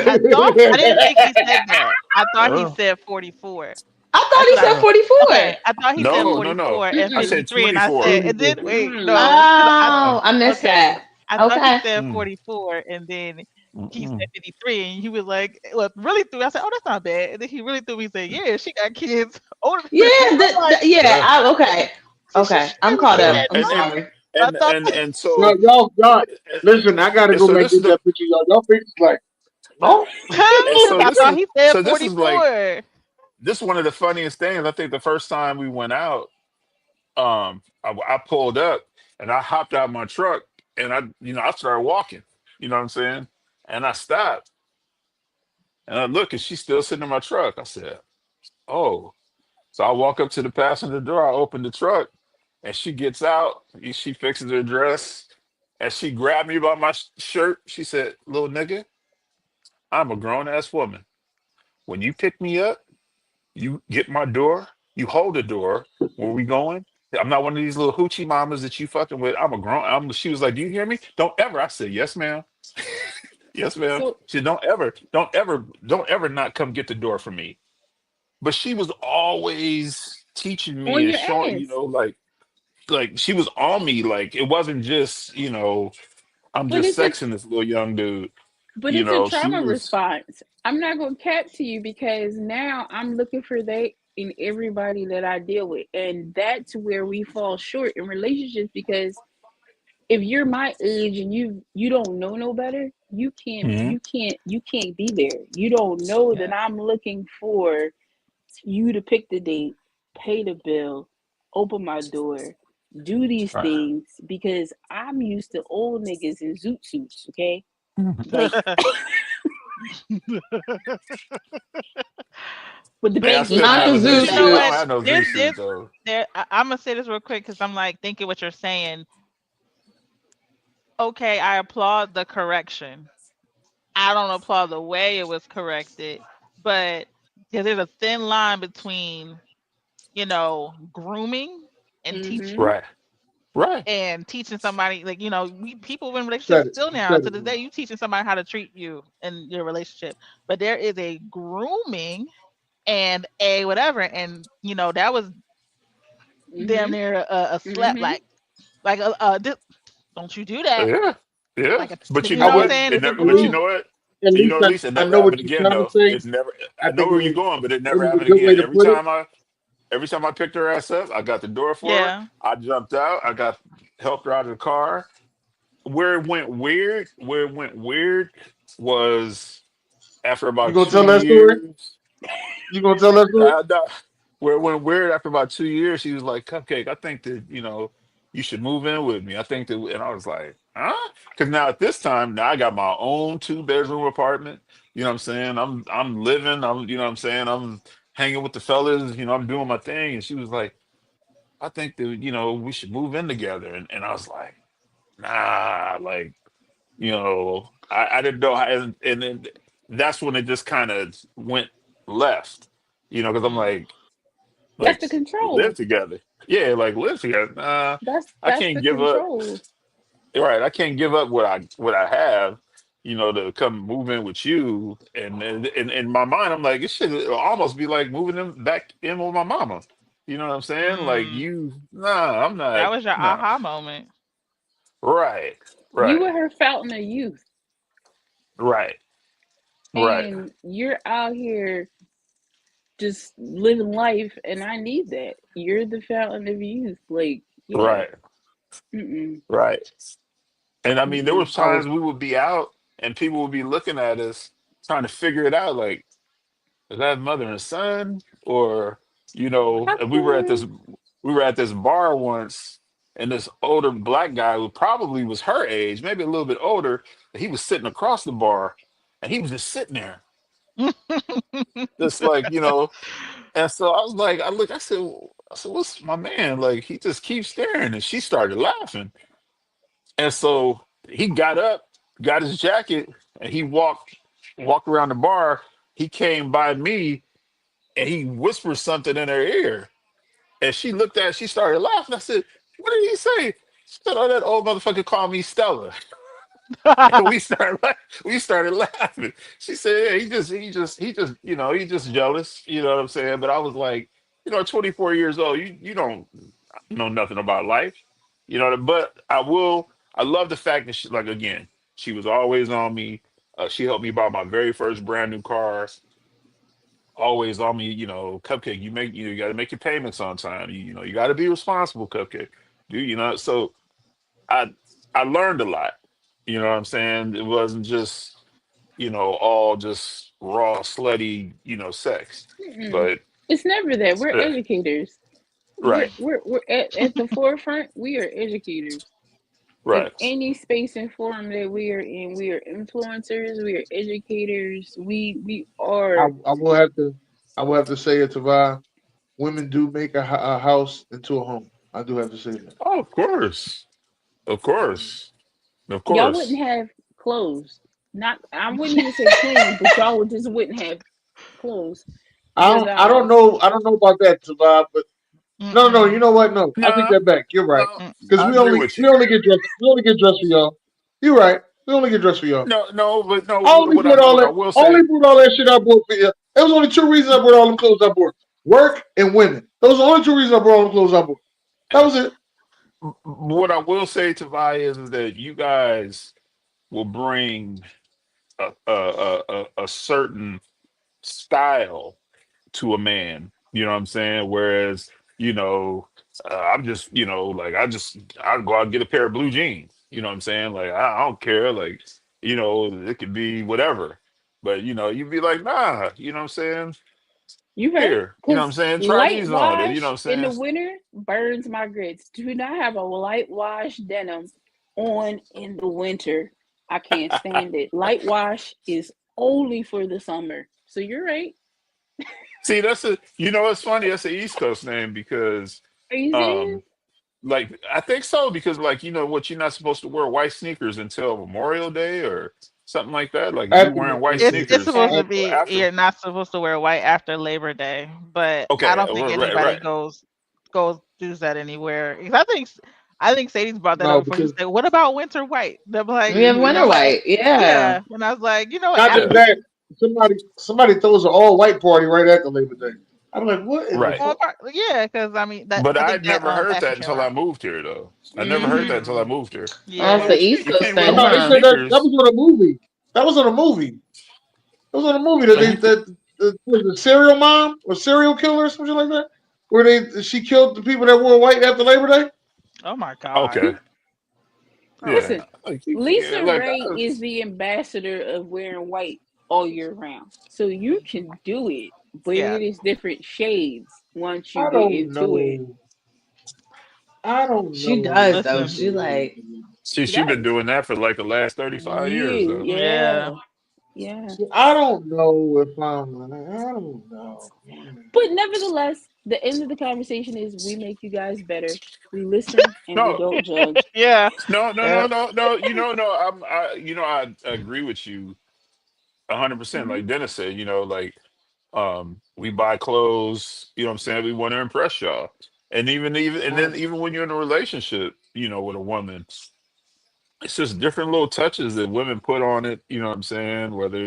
I didn't think he said that. I thought he uh, said 44. I thought That's he what I said uh, 44. okay. I thought he said no, Mm-mm, no, no. 44 and I mm-mm, said 53, and I 24. said, and then 24. wait, mm-mm. no, because I Uh, Oh, I missed okay, that. I thought he Okay. said mm, 44, and then he said mm-mm. 53, and he was like, well, really threw. I said, oh, that's not bad. And then he really threw me. He said, yeah, she got kids older than Yeah, me. I'm like, yeah. Yeah, Okay. she Okay. I'm never caught said yeah. up. that. I'm And No, and sorry. I and thought. and and Y'all, so y'all, listen, I gotta and go so back this is get the that picture, y'all. Y'all faces like, oh, and Because so I this thought is he said so this is like 44. this is one of the funniest things. I think the first time we went out, I pulled up and I hopped out my truck and I started walking. You know what I'm saying? And I stopped and I look and she's still sitting in my truck. I said, "Oh." So I walk up to the passenger door. I open the truck and she gets out. She fixes her dress and she grabbed me by my shirt. She said, "Little nigga, I'm a grown ass woman. When you pick me up, you get my door, you hold the door. Where we going? I'm not one of these little hoochie mamas that you fucking with. I'm a grown." She was like, "Do you hear me? Don't ever." I said, "Yes, ma'am. Yes, ma'am." So She said, don't ever not come get the door for me." But she was always teaching me on and your showing, ass. like she was on me. Like it wasn't just, I'm But just it's a sexing this little young dude. But You it's a know, she trauma was. response. I'm not gonna cap to you because now I'm looking for that in everybody that I deal with. And that's where we fall short in relationships because if you're my age and you don't know no better, Mhm. you can't be there. You don't know that I'm looking for you to pick the date, pay the bill, open my door, do these Right. things because I'm used to old niggas in zoot suits, okay? Like with the Hey, I banky still don't Not have the a outfits zoo and zoo You know suit. I shit. don't what? have suits. no zoo suit though. I'm gonna say this real quick because I'm like thinking what you're saying. Okay, I applaud the correction. I don't applaud the way it was corrected, but because there's a thin line between, grooming and teaching. Mm-hmm. Right. Right. And teaching somebody, like, we people in You said relationships it. still You now said to it. this day, you teaching somebody how to treat you in your relationship. But there is a grooming and a whatever, and that was damn Mm-hmm. near a slap, Mm-hmm. like don't you do that, Yeah. Yeah. But you you know I know what I'm would what? saying? It It's a never. But you at groom. know what? You least know, at least it I never know what happened you're again. trying to Though say. it never. I I know think where you're going, but it it never was a happened good way again. to put it. Every time I picked her ass up, I got the door for her. Yeah. I jumped out. I got helped her out of the car. Where it went weird was after You about gonna two tell that story? years. You gonna tell that story? No, where it went weird after about 2 years, she was like, "Cupcake, I think that you should move in with me. I think that," and I was like, "Huh?" Because now at this time, now I got my own 2 bedroom apartment. You know what I'm saying? I'm living. You know what I'm saying? I'm hanging with the fellas. I'm doing my thing. And she was like, "I think that we should move in together." And I was like, "Nah, like." I didn't know how, and then that's when it just kind of went left, because I'm Mm. That's like the live control. together. Yeah, like live together. I That's can't the give up. control. Right, I can't give up what I have, to come move in with you. And in my mind, I'm like, it should almost be like moving them back in with my mama. You know what I'm saying? Like Mm. nah, I'm That not, was your nah. aha moment. Right, You right, were her fountain of youth. right, right, And you're out here just living life and I need that. You're the fountain of youth. Like, yeah. right, Mm-mm. right. And I mean, there Mm-mm. was I was times we would be out and people would be looking at us trying to figure it out, like, is that mother and son? Or, How and come? we were at this bar once, and this older black guy who probably was her age, maybe a little bit older, he was sitting across the bar and he was just sitting there, just like, and so I was like, I said, what's my man? Like, he just keeps staring. And she started laughing. And so he got up, got his jacket, and he walked around the bar. He came by me and he whispered something in her ear. And she started laughing. I said, "What did he say?" She said, "Oh, that old motherfucker called me Stella." And we started laughing. She said, "Yeah, he just jealous." You know what I'm saying? But I was like, 24 years old, you don't know nothing about life. But I love the fact that she, like, again, she was always on me. She helped me buy my very first brand new car, always on me, Cupcake, you got to make your payments on time. You got to be responsible, Cupcake. So I I learned a lot. You know what I'm saying? It wasn't just, all just raw, slutty, sex. Mm-mm. But It's never that. We're yeah, educators. right, We're at the forefront. We are educators. In right. any space and forum that we are in, we are influencers, we are educators, we are. I will have to say it to women do make a house into a home. I do have to say that. Oh, of course. Of course. Of Y'all wouldn't course. have clothes. Not I wouldn't even say clean, but y'all would just wouldn't have clothes because I don't know about that, Tavai, but no, you Mm-mm. know what? No, I take No, that back. You're right. no, Mm. Because I agree with you. we only get dressed for y'all. You're right. We only get dressed for y'all. No, no, but no, I only bought all what I that. will say, Only bought all that shit I bought for you. There was only two reasons I bought all them clothes I bought: work and women. Those are the only two reasons I bought all the clothes I bought. That was it. what I will say to Vi is that you guys will bring a certain style to a man. You know what I'm saying? Whereas, I'm just, like I'll go out and get a pair of blue jeans. You know what I'm saying? Like I don't care. Like, it could be whatever. But you'd be like, nah, you know what I'm saying? You right? Here, you know what I'm Because saying? Try light these on. You know what wash I'm in the saying? winter burns my grits. Do not have a light wash denim on in the winter. I can't stand it. Light wash is only for the summer. So you're right. See, it's funny, that's the East Coast name because Are you um serious? like I think so because like what you're not supposed to wear white sneakers until Memorial Day or something like that. Like you After wearing white It's sneakers supposed to after, be after. you're not supposed to wear white after Labor Day, but I Okay, don't think right, anybody right. goes does that anywhere. 'Cause I think Sadie's brought that no, up before. She because said, "What about winter white?" And I'm like, We have and Mm-hmm. I'm winter like, white. Yeah. yeah. And I was like, what? not just Yeah, that, somebody throws an all white party right after Labor Day. I'm like, what in the right. fuck? Yeah, because I mean that But I I'd think that never heard actually that came until I out. moved here though. I never heard that until I Mm, moved here. I'm That's like, the yeah. what you mean East you Coast can't wear I thing, thought white they huh? said that sneakers? was on a movie. That was on a movie. It was on a movie that Like they you could that was the serial mom or serial killer or something like that, where she killed the people that wore white after Labor Day. Oh my God. okay. Oh. Yeah. Listen, Like you Lisa can't like Ray is the ambassador of wearing white all year round. So you can do it, but Yeah. it is different shades once you I get don't into it. know. I don't She know does if though. she Listen. She believes like in She she been does. doing that for like the last 35 years Years, though. Yeah. yeah. Yeah. See, I don't know if I'm. I don't know. But nevertheless, the end of the conversation is we make you guys better. We listen and we No, don't judge. Yeah. no, no, no, Yeah. no, no. No. I agree with you 100%. Hmm. Like Dennis said, like we buy clothes. You know what I'm saying? We want to impress y'all, and and then Right. even when you're in a relationship, with a woman, it's just different little touches that women put on it. You know what I'm saying? Whether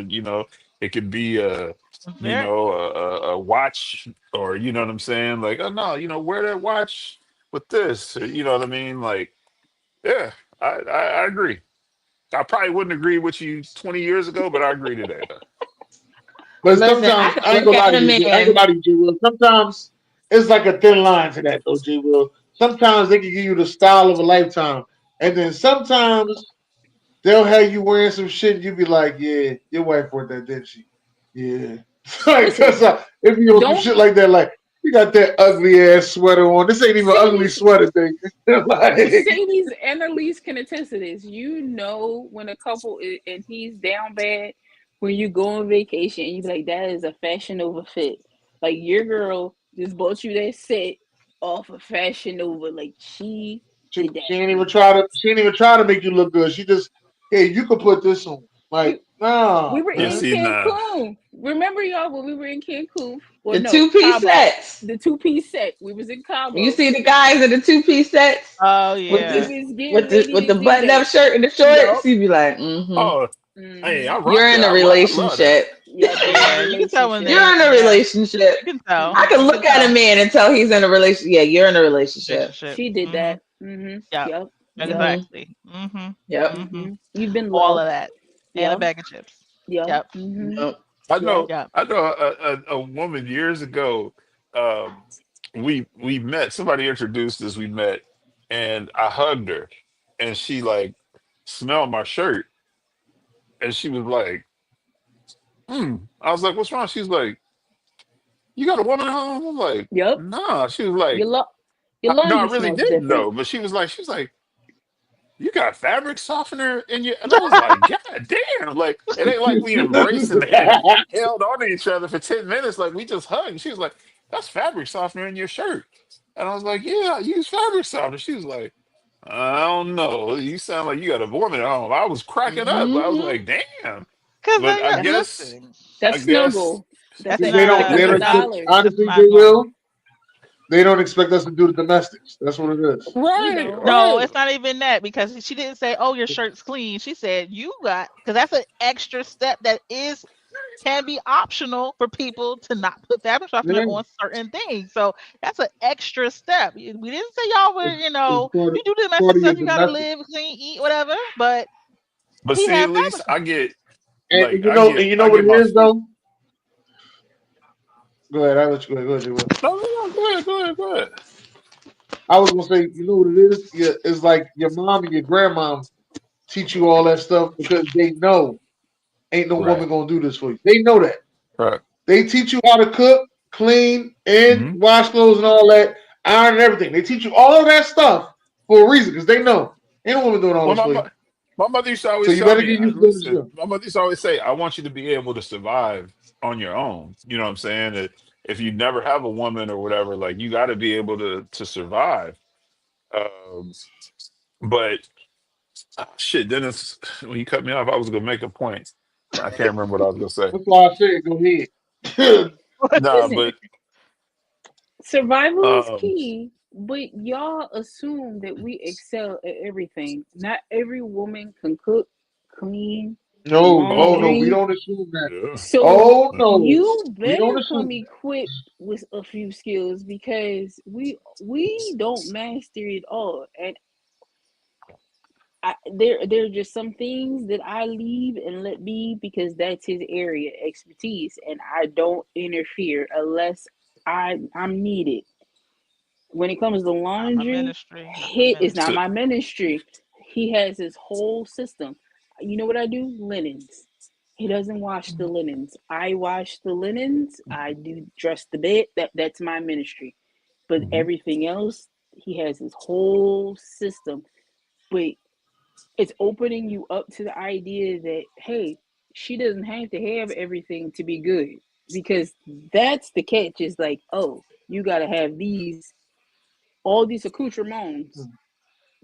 it could be Very. a watch, or you know what I'm saying? Like, oh no, wear that watch with this, or you know what I mean? Like, yeah, I agree. I probably wouldn't agree with you 20 years ago, but I agree today though. But listen, I sometimes can I ain't look gonna lie at to a you. I ain't man. gonna lie to you, G. Will. Sometimes it's like a thin line to that, though, G. Will. Sometimes they can give you the style of a lifetime, and then sometimes they'll have you wearing some shit. You be like, yeah, your wife wore that, didn't she? Yeah. Like Listen, that's if you on some don't shit like that, like you got that ugly ass sweater on. This ain't even ugly Sadie's sweater thing. Like, Sadie's and Elise can attest to this. You know when a couple is, and he's down bad when you go on vacation and you be like, that is a Fashion Nova fit. Like your girl just bought you that set off of Fashion Nova. Like she she, did that she ain't for even you. try to. She ain't even try to make you look good. She just, hey, you could put this on. We Like, we nah, were Yeah, in man. see, nah. Cancun. Remember y'all when we were in Cancun? Well, The no, 2-piece Cabo. sets. The two-piece set. We was in You Cabo. see the guys in the 2-piece sets Oh with We yeah. this was getting with ready the to do button up that. shirt and the shorts. Yup. You be like, mm-hmm. Oh, hey, Mm-hmm. I rock You're in that. a I love that. relationship. Yep, they're in a Yeah. You can tell when relationship. they. You're in a Yeah. relationship. You can tell. I can Mm-hmm. You can look at a tell. man and tell he's in a relationship. Yeah, you're in a relationship. Relationship. She did Mm-hmm. that. Mm-hmm. Yep. Yep. Yep. Mm-hmm. Exactly. Mm-hmm. Yep. Mm-hmm. Mm-hmm. You've been All of loved. that. And a Yep. bag of chips. Yep. Yep. Mm-hmm. Yep. I Yep. know. Yep. I know a woman years ago. Um, we met. Somebody introduced us. We met, and I hugged her, and she like smelled my shirt, and she was like, "Hmm." I was like, "What's wrong?" She's like, "You got a woman at home?" I'm like, Yep. "Nah." She was like, Your lo- your No, I laundry really smells didn't different. know." But she was like, "You got fabric softener in your," and I was like, "God damn!" Like it ain't like we embraced and held on to each other for 10 minutes. Like we just hugged. She was like, "That's fabric softener in your shirt," and I was like, "Yeah, I use fabric softener." She was like, "I don't know. You sound like you got a woman at home." I was cracking up. I was Mm-hmm. like, "Damn!" Cause But I That's guess, listen. I that's guess, snuggle. That's That's that they not don't. They don't expect. $600. that's Honestly, J. not normal. Will. They don't expect us to do the domestics. That's what it is. We right, don't. No, right. it's not even that because she didn't say, "Oh, your shirt's clean." She said, "You got," because that's an extra step that is can be optional for people to not put fabric softener Yeah, on certain things. So that's an extra step. We didn't say y'all were, it's you do part domestic of your stuff. You got to domestic. live, clean, eat, whatever. But But he see, had at least fabric I softener. get. like and you know I what get it my is freak. though. Go ahead. I let you go. Go ahead. J-Will. No, no, no. Go ahead, go ahead, go ahead. I was gonna say, you know what it is? Yeah, it's like your mom and your grandma teach you all that stuff because they know ain't no Right, woman gonna do this for you. They know that. right. They teach you how to cook, clean, and Hmm. wash clothes and all that, iron and everything. They teach you all of that stuff for a reason because they know ain't no woman doing all Well, this for you. my mother used to So always you tell better me, get used to doing this listen, stuff. my mother used to always say, I want you to be able to survive on your own. You know what I'm saying? That if you never have a woman or whatever, like you got to be able to survive. Um, but shit, Dennis, when you cut me off, I was gonna make a point. I can't remember what I was gonna say. That's why I said go ahead. Nah, Listen, but survival is um, key, but y'all assume that we excel at everything. Not every woman can cook, clean, No, oh no, we laundry. don't assume that. yeah, So Oh no, you we don't better come assume equipped with a few skills because we don't master it all. And there are just some things that I leave and let be because that's his area expertise, and I don't interfere unless I'm needed. When it comes to Not my laundry, ministry. Not my it's not so, my ministry. ministry. He has his whole system. You know what I do? Linens. He doesn't wash the linens. I wash the linens. I do dress the bed. That's my ministry. But mhm. everything else, he has his whole system. But it's opening you up to the idea that hey, she doesn't have to have everything to be good because that's the catch. Is like, oh, you got to have these all these accoutrements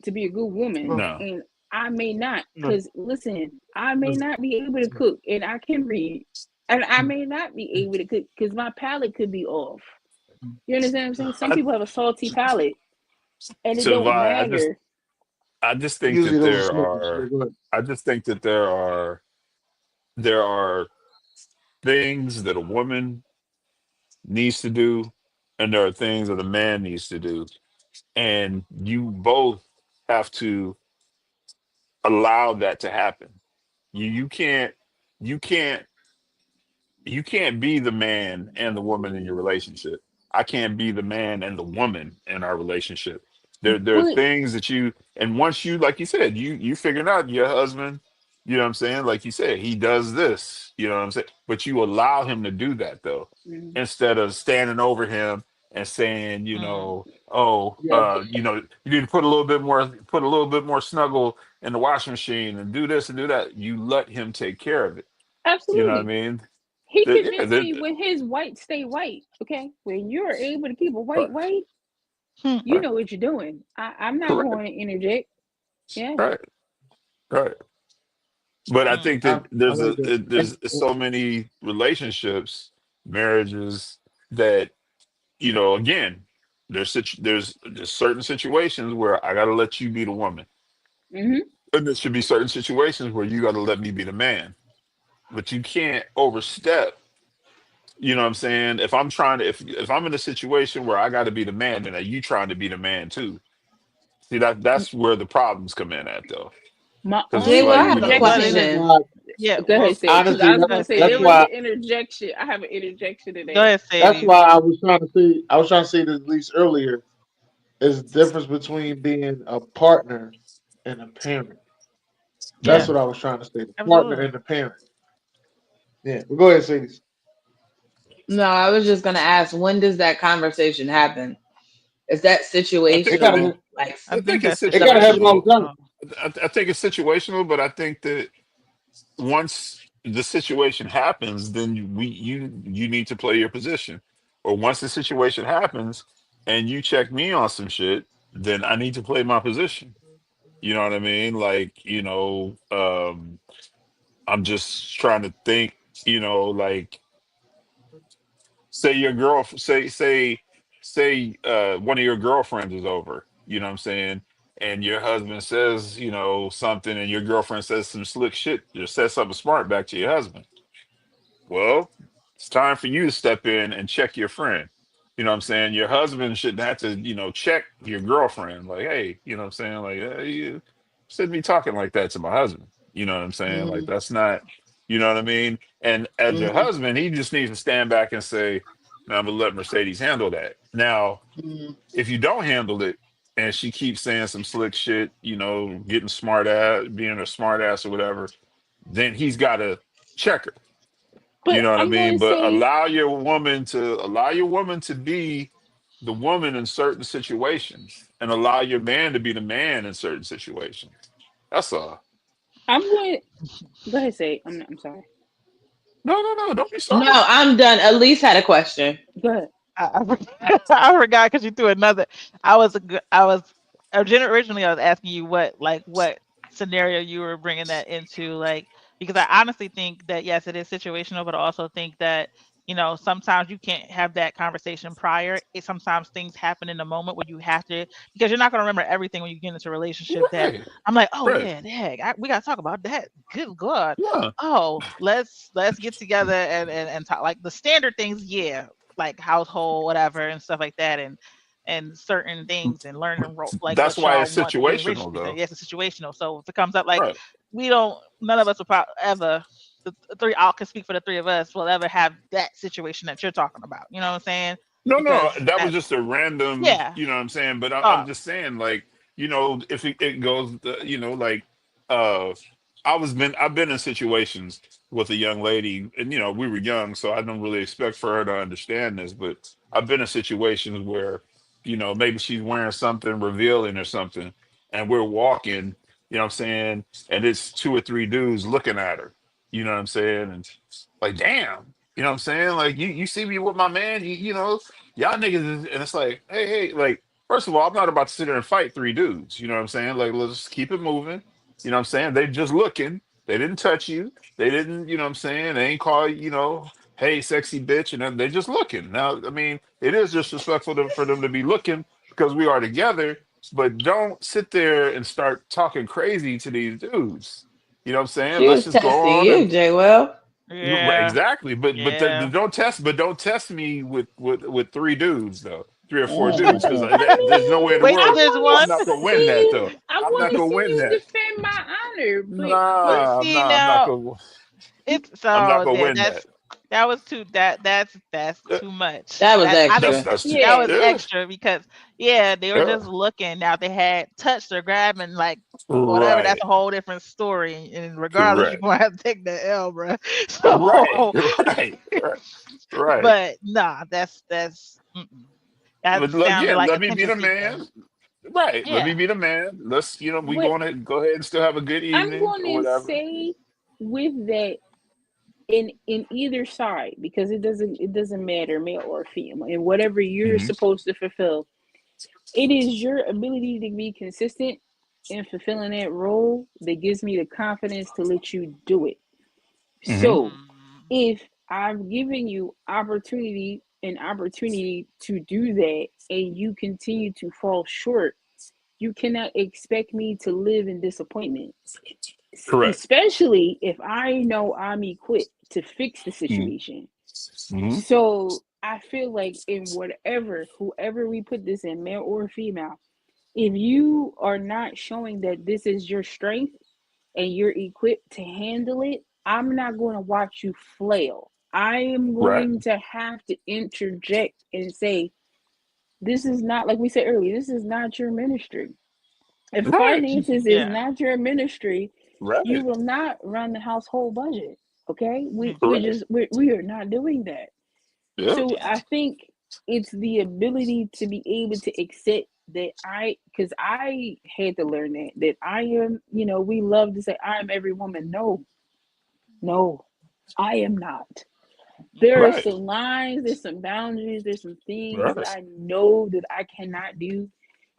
to be a good woman, no, No, and I may not. no, Because listen, I may no, not be able to cook, and I can read, and I may not be able to cook because my palate could be off. You understand what I'm saying? Some I people have a salty palate, and it so don't Vi, matter. I just think usually that those are slippers. Yeah, go ahead. I just think that there are things that a woman needs to do, and there are things that a man needs to do, and you both have to allow that to happen. You can't you can't you can't be the man and the woman in your relationship. I can't be the man and the woman in our relationship. There are But things that you and once you like you said, you figured out your husband, you know what I'm saying? Like you said, he does this, you know what I'm saying? But you allow him to do that though, mm, instead of standing over him and saying, Mm. Yeah, you need to put a little bit more snuggle in the washing machine and do this and do that. You let him take care of it. You know what I absolutely, mean? he Yeah, convinced me when his white stay white. Okay, when you're able to keep a right, white, Hmm. you right, know what you're doing. I'm not correct, going to interject. Yeah. right, right. But I Hmm. think that I like that. there's so many relationships, marriages that again, there's certain situations where I got to let you be the woman, Mm-hmm. and there should be certain situations where you got to let me be the man. But you can't overstep. You know what I'm saying? If I'm trying to, if I'm in a situation where I got to be the man, then are you trying to be the man too? See that's where the problems come in at though, My because Jay, it's only well, I like have a Well, And it, that's interjection. question. why, yeah. Go Well, ahead, say it, because honestly, I was that, gonna say that's there Sadie, was why an interjection. I have an interjection to go that. ahead, that's Sadie. why I was trying to say. I was trying to say this at least earlier. Is the difference between being a partner and a parent. That's Yes, what I was trying to say. The partner absolutely. and the parent. Yeah, but go ahead, Sadie. No, I was just gonna ask, when does that conversation happen? Is that It gotta I situational? Like, I think think it's that's it gotta happen all situational. the time. situational. I think it's situational, but I think that once the situation happens, then you need to play your position. Or once the situation happens and you check me on some shit, then I need to play my position. You know what I mean? Like, I'm just trying to think, like say your girl say one of your girlfriends is over, you know what I'm saying? And your husband says, something and your girlfriend says some slick shit or says something smart back to your husband. Well, it's time for you to step in and check your friend. You know what I'm saying? Your husband shouldn't have to, check your girlfriend. Like, hey, you know what I'm saying? Like, hey, you shouldn't be talking like that to my husband. You know what I'm saying? Like, Mm. that's not. You know what I mean? And as your Mm-hmm. husband, he just needs to stand back and say, "No, I'm gonna let Mercedes handle that." Now, Mm-hmm. if you don't handle it, and she keeps saying some slick shit, getting smart ass, being a smart ass or whatever, then he's got to check her. You But know what I I'm going mean? to But say, allow your woman to be the woman in certain situations, and allow your man to be the man in certain situations. That's all. I'm going. Go ahead, say. I'm sorry. No, no, no. Don't be No, sorry. I'm done. Elise had a question. Go ahead. I forgot because you threw another. I was originally I was asking you what scenario you were bringing that into, like, because I honestly think that yes, it is situational, but I also think that sometimes you can't have that conversation prior. Sometimes things happen in the moment where you have to, because you're not going to remember everything when you get into a relationship. That Right, I'm like, oh right. yeah, heck, we got to talk about that. Good God. Yeah. Oh, let's get together and talk like the standard things. Yeah, like household, whatever, and stuff like that, and certain things, and learning like That's what why y'all it's want to be in a situational, relationship. And though. yes, it's situational. So if it comes up, like, Right. none of us will ever, the three, I can speak for the three of us, will ever have that situation that you're talking about. You know what I'm saying? No, no, Because that was that's, just a random, yeah. you know what I'm saying? But I'm Oh, just saying, like, if it goes, like, uh, I've been in situations with a young lady, and, we were young, so I don't really expect for her to understand this, but I've been in situations where, maybe she's wearing something revealing or something, and we're walking, what I'm saying? And it's two or three dudes looking at her, you know what I'm saying? And like, damn, you know what I'm saying? Like, you see me with my man, y'all niggas, and it's like, hey, like, first of all, I'm not about to sit there and fight three dudes. You know what I'm saying? Like, let's keep it moving. You know what I'm saying? They just looking. They didn't touch you. They didn't, you know what I'm saying? They ain't call you, hey, sexy bitch. And then they just looking. Now, I mean, it is disrespectful for them to be looking because we are together, but don't sit there and start talking crazy to these dudes. You know what I'm saying? She Let's was just go testing on and you, J. Will. right, yeah, exactly, yeah. don't test me with three dudes though, three or four dudes, because Mm. I there's no way in the mean, Wait till I world there's want I'm one. to not gonna win that see. though. I I'm not want to gonna see win you that. defend my honor, But Nah, see nah, I'm not now, gonna. it's I'm not so gonna yeah, win that. that was too that's Uh, too much. That was That I That's didn't. extra. that's too, That yeah. was yeah, extra because yeah, they were yeah. just looking. Now if they had touched or grabbed and like whatever, that's Right, a whole different story. And regardless, you're correct. gonna have to take the L, bro. Right, So, right. but nah, that's mm-mm. That But sounded again, like let me be attention the seeking. man. Right, let me Yeah. be the man. Let's, we What going to go ahead and still have a good I'm evening or going to whatever. say with that, in either side, because it doesn't matter, male or female, and whatever you're Hmm. supposed to fulfill, it is your ability to be consistent in fulfilling that role that gives me the confidence to let you do it. Hmm. So Mm, if I've given you an opportunity to do that and you continue to fall short, you cannot expect me to live in disappointment, Correct. especially if I know I'm equipped to fix the Hmm. situation. Hmm. So I feel like in whoever we put this in, male or female, if you are not showing that this is your strength and you're equipped to handle it, I'm not going to watch you flail. I am Right. going to have to interject and say, this is not, like we said earlier, this is not your ministry. If Right. finances is yeah. not your ministry, you Right. will not run the household budget. Okay, we Correct. just we are not doing that. Yeah. So Yeah. I think it's the ability to be able to accept that because I had to learn that I am, we love to say I am every woman. No, no, I am not. There are Right. some lines, there's some boundaries, there's some things that Right. I know that I cannot do.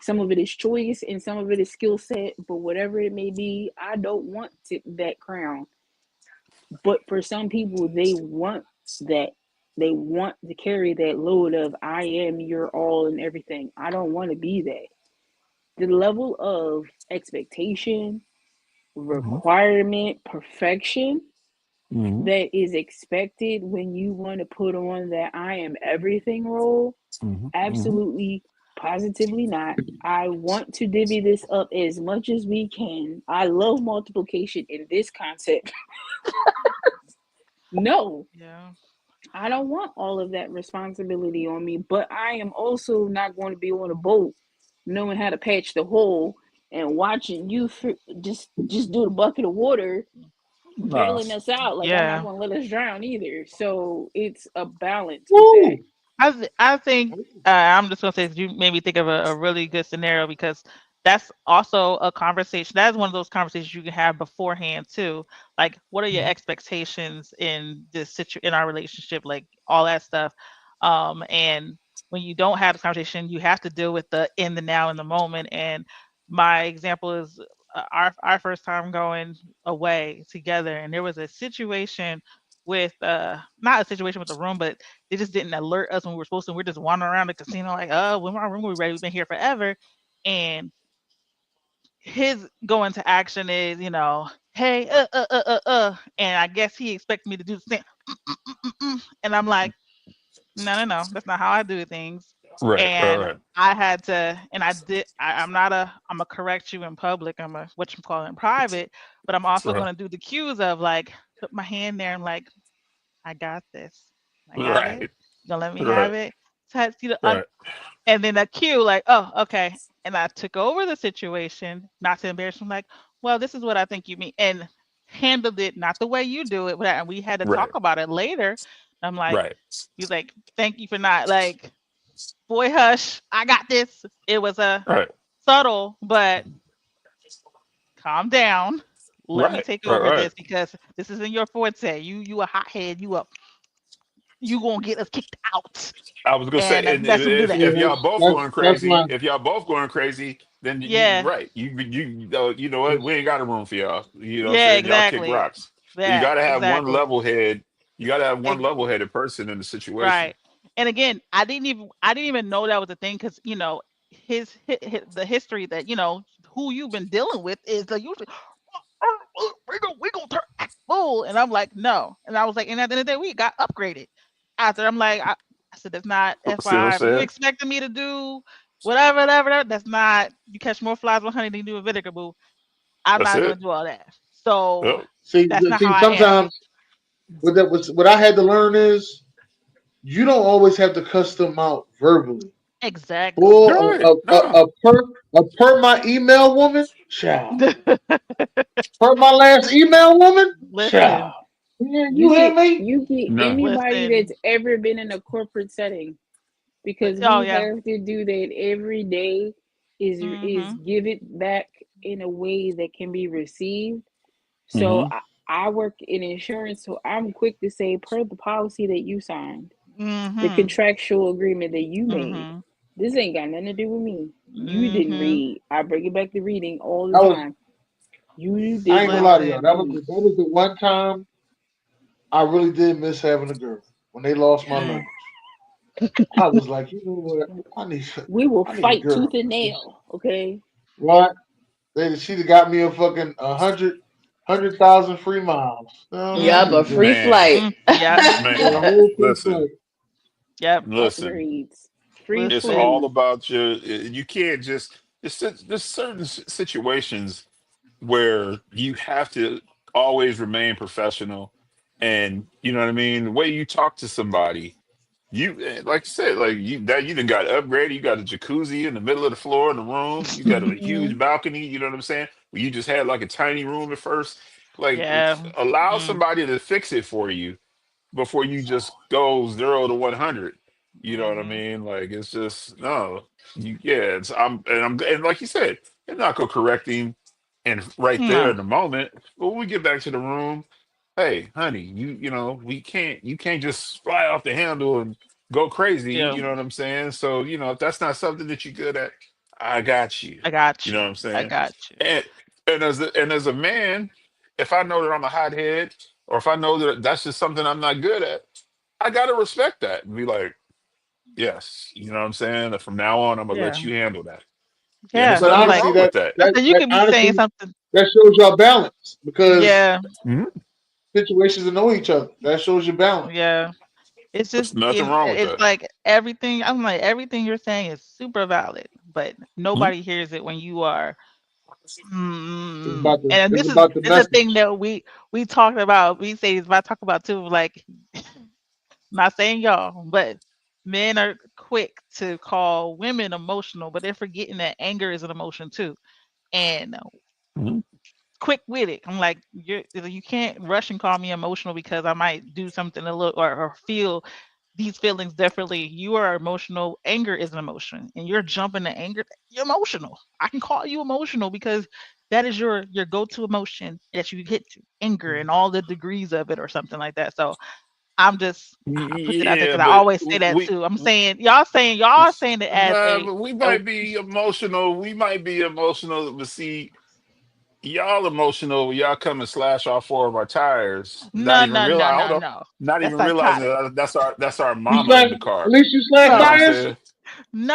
Some of it is choice and some of it is skill set, but whatever it may be, I don't want that crown. But for some people, they want that. They want to carry that load of I am your all and everything. I don't want to be that. The level of expectation, Hmm. requirement, perfection Hmm. that is expected when you want to put on that I am everything role, Hmm. Hmm. absolutely, positively not. I want to divvy this up as much as we can. I love multiplication in this concept. No, Yeah. I don't want all of that responsibility on me, but I am also not going to be on a boat knowing how to patch the hole and watching you just do the bucket of water Nah. bailing us out. Like, I'm not Yeah. going to let us drown either. So it's a balance with that. Woo! I think I'm just gonna say that you made me think of a really good scenario because that's also a conversation. That is one of those conversations you can have beforehand too. Like, what are your expectations in in our relationship? Like all that stuff. And when you don't have the conversation, you have to deal with the in the now in the moment. And my example is our first time going away together, and there was a situation with not a situation with the room, but they just didn't alert us when we were supposed to. We're just wandering around the casino like, oh, when my room will be ready, we've been here forever. And his going to action is, hey, and I guess he expected me to do the same. And I'm like, no, no, no, that's not how I do things. Right, right, And right, I had to, and I did. I'm not I'm gonna correct you in public. I'm a what you call it in private, but I'm also right, gonna do the cues of like put my hand there and like I got this. I have it. right, You gonna let me have right, it? Touch you right, and then a cue like, oh, okay. And I took over the situation, not to embarrass him, like, well, this is what I think you mean, and handled it not the way you do it, but and we had to talk right, about it later. I'm like, right, he's like, thank you for not like, boy, hush, I got this. It was a right, subtle, but calm down. Let me right, take right, over right. this because this isn't your forte. You a hothead. You gonna get us kicked out, I was gonna say, and and that's what do that. Yeah, if y'all both that's going that's crazy, my if y'all both going crazy, then you Yeah, right. You know what? We ain't got a room for y'all. You know what I'm yeah, saying? Y'all kick exactly. rocks. So you That got to have one exactly. level head. You got to have one Ex- level headed person in the situation. right. And again, I didn't even know that was a thing because the history that who you've been dealing with is like usually we gonna turn act fool, and I'm like no, and I was like, and at the end of the day we got upgraded. After I'm like I said that's not See what I'm FYI. If you saying? expecting me to do whatever, that's not. You catch more flies with honey than you do with vinegar, boo. I'm That's not gonna it. do all that. So Yep. that's not how see. I am. Sometimes what I had to learn is you don't always have to cuss them out verbally. Exactly. Or Right. No. a per my email woman, child. Per my last email woman, child. Listen, Yeah, you hear me? You get No. anybody that's listen. ever been in a corporate setting, because Oh we yeah. have to do that every day, is Mhm. give it back in a way that can be received. So Hmm. I work in insurance, so I'm quick to say, per the policy that you signed, the Mhm. contractual agreement that you made, Mhm. this ain't got nothing to do with me. You didn't Mhm. read. I bring it back to reading all the I was time. You I did ain't gonna not lie to y'all. Listen. read. That was the one time I really did miss having a girl when they lost my Mm. luggage. I was like, you know what? I need We will I need a fight tooth girl. and nail. Okay. What? She'd have got me a fucking 100,000 free miles. No, I Yup, need a a Mhm. free girl. Man, flight. Mm. Yep. Yeah, a man. whole free Listen, flight. Yep. listen. Upgrades. Free It's Listen. all food. about your. You can't just. There's certain situations where you have to always remain professional, and you know what I mean. The way you talk to somebody, like you said, like you done got upgraded. You got a jacuzzi in the middle of the floor in the room. You got a huge Mhm. balcony. You know what I'm saying? Where you just had like a tiny room at first. Like Yeah. allow Mm. somebody to fix it for you before you just go 0 to 100. You know what I Mhm. mean? Like it's just no. Yeah, and like you said, you're not gonna correct him and right there No. in the moment. But when we get back to the room, hey, honey, we can't you can't just fly off the handle and go crazy. Yeah. You know what I'm saying? So if that's not something that you're good at, I got you. I got You you. know what I'm I saying? got you. And and as a man, if I know that I'm a hothead, or if I know that that's just something I'm not good at, I gotta respect that and be like, yes, you know what I'm saying? From now on, I'm gonna Yeah. let you handle that. And there's Yeah. But I'm nothing like, honestly, wrong with that. I said you that could be saying honestly something. that shows y'all balance because Yeah. Mhm. situations that know each other. That shows your balance. Yeah. It's There's just nothing in wrong with it's that. like everything. I'm like everything you're saying is super valid, but Mhm. nobody hears it when you are And it's this is about the this is a message. thing that we talked about. We say this, but I talk about too. Like, not saying y'all, but men are quick to call women emotional, but they're forgetting that anger is an emotion too. And Mhm. quick with it. I'm like, you can't rush and call me emotional because I might do something a little or feel these feelings differently. You are emotional. Anger is an emotion, and you're jumping to anger. You're emotional. I can call you emotional because that is your go-to emotion that you hit to anger and all the degrees of it or something like that. So I put it out there Yeah, because I but always say that we too. I'm saying y'all saying it as nah, a but we oh might be emotional. We might be emotional, but see, y'all emotional. Y'all come and slash all four of our tires. Not no even no no realize. Hold no on. no. Not That's even realizing psychotic. that's our You mama slash, in the car. at least you slash You know what No I'm tires. saying?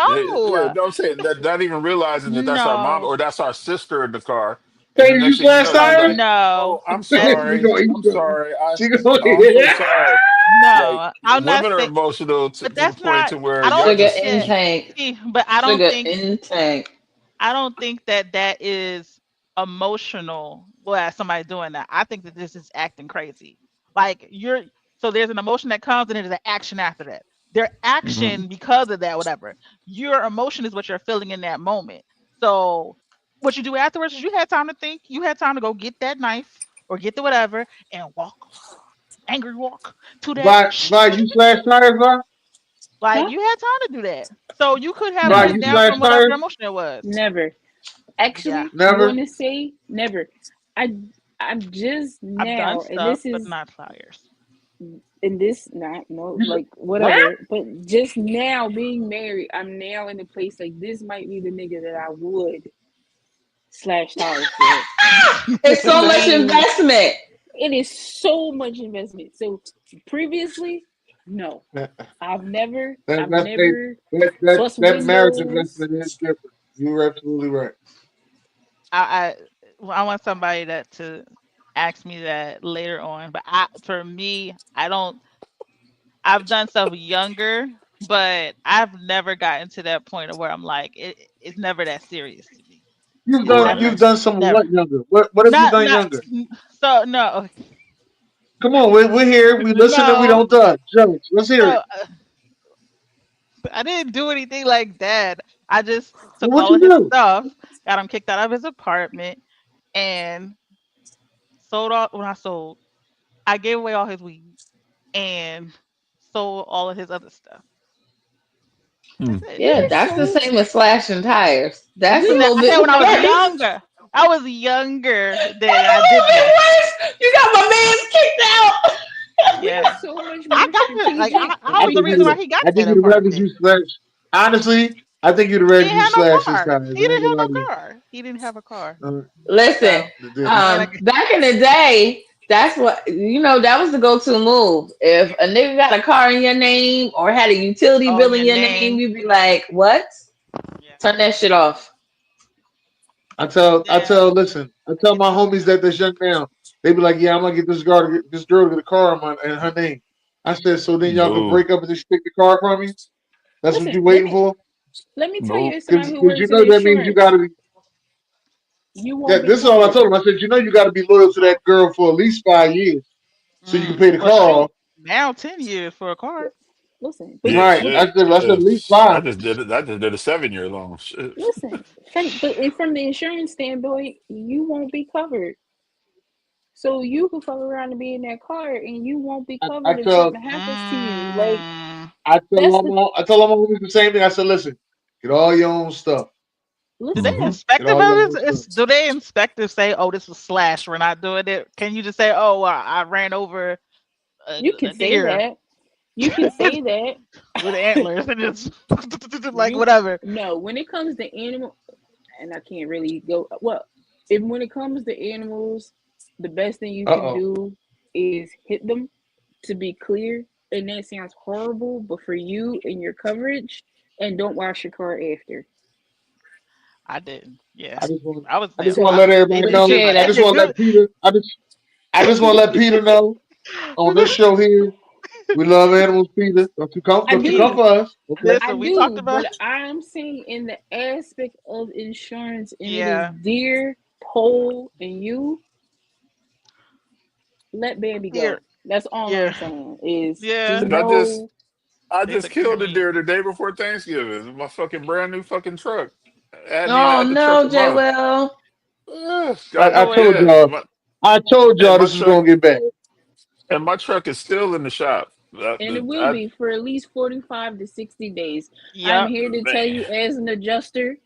Yeah, yeah. no No, I'm saying that. Not even realizing that that's our mom no or that's our sister in the car. And the Katie, you next thing you slash know, you're tires. like, no. "Oh, I'm That's She sorry. gonna eat I'm something. sorry. She gonna Oh, I'm so eat. sorry." Like no. I'm not women are saying, emotional but to the that's point not. to where I don't. y'all Sugar just in Yeah. tank. See, but Sugar in tank. I don't think that that is emotional. Well, as somebody doing that, I think that this is acting crazy. Like so there's an emotion that comes and there's an action after that. Their Mhm. action because of that, whatever. Your emotion is what you're feeling in that moment. So what you do afterwards is you had time to think. You had time to go get that knife or get the whatever and walk, angry walk to that. Vi, you slash tires, Vi? Like Huh? you had time to do that. So you could have Vi, No, went you down slash from whatever tires? emotion it was. never. Yeah. Actually, Never. want to say never. I I'm just I've done now, stuff, but not fires. and this not no You like what? whatever, but just now being married, I'm now in a place like this might be the nigga that I would slash tires for. It's You so know what I much mean? investment. It is so much investment. So previously, no, That I've that's a never bust that marriage windows. investment is different. You're absolutely right. I I want somebody that to ask me that later on. But for me, I don't. I've done stuff younger, but I've never gotten to that point of where I'm like, it's never that serious to me. Right. You've Ever, done some never. what younger? What have you Not done not. younger? So no, Come on, we're here. We listen and we no. don't judge. Judge. Let's hear it. So I didn't do anything like that. I just took Well, what all you of his do? stuff, got him kicked out of his apartment, and sold all. When I sold, I gave away all his weed and sold all of his other stuff. Hmm. That's it. You Yeah, that's the sold same as slashing tires. That's a you Yeah, little I said bit when I was worse. younger. I was younger That's than a I did little bit that. worse. You got my man's kicked out. you're Yeah, so much I more got it. Like strategic. I I was think the you reason would why have. he got I think that you'd have rather apartment. you slash. Honestly, I think you'd have He rather didn't you have no slash his car. tires. He I ain't didn't gonna have lie no to you. car. He didn't have a car. Uh, Listen, So the- and like back in the day, that's what that was the go-to move. If a nigga got a car in your name or had a utility on bill in your your name, name. you'd be like, "What? Yeah. Turn that shit off." Yeah. I tell my homies that that's young now. They be like, yeah, I'm gonna get this girl to get a car in her name. I said, so then y'all can Boo. break up and just take the car from me. That's what listen, you waiting for? let me tell you Nope. as somebody Because who you works in know that means you insurance, gotta be. you Yeah, won't be this is all I covered. told him. I said, you know, you got to be loyal to that girl for at least 5 years so you can pay the Well, car shoot. off. Now 10 years for a car. Listen, but Yeah, Right. shit. I said at least five. I just did a 7 year loan. Shit. listen, from the insurance standpoint, you won't be covered. So you can fuck around and be in that car and you won't be I covered if tell something happens to you. Like Mm. that's the I tell all my homies the same thing. I said, listen, get all your own stuff. Do they listen. Hmm. Get inspect it all your for own this? stuff. Do they inspectors say, "Oh, this was slash. We're not doing it"? Can you just say, "Oh, I ran over You can a say deer that. You can say that. with antlers and just like You whatever"? no, when it comes to animal and I can't really go well, if when it comes to animals, the best thing you Uh can oh. do is hit them to be clear. And that sounds horrible, but for you and your coverage, and don't wash your car after. I didn't. Yeah, I just want I was I just there. So want to I, let they everybody but did know. if good. you Yeah, I They just did want to good. let Peter. I just want to let Peter know on this show here. We love animals, Peter. I Don't you come do. for us, okay? I Listen, we talked do, about. but I'm saying in the aspect of insurance, and it is Yeah, dear. Pole and you let Bambi Here. go. That's all Yeah. I'm saying. Is just Yeah. Shit, know I They just took care of killed a me. deer the day before Thanksgiving. My fucking brand new fucking truck. I hadn't even Oh had the truck no, a J month. Will. God I knows, Oh told yeah. y'all. I told And y'all my this was truck gonna get bad. and my truck is still in the shop. and it will be for at least 45 to 60 days. I'm Yep. here to tell Man. you as an adjuster,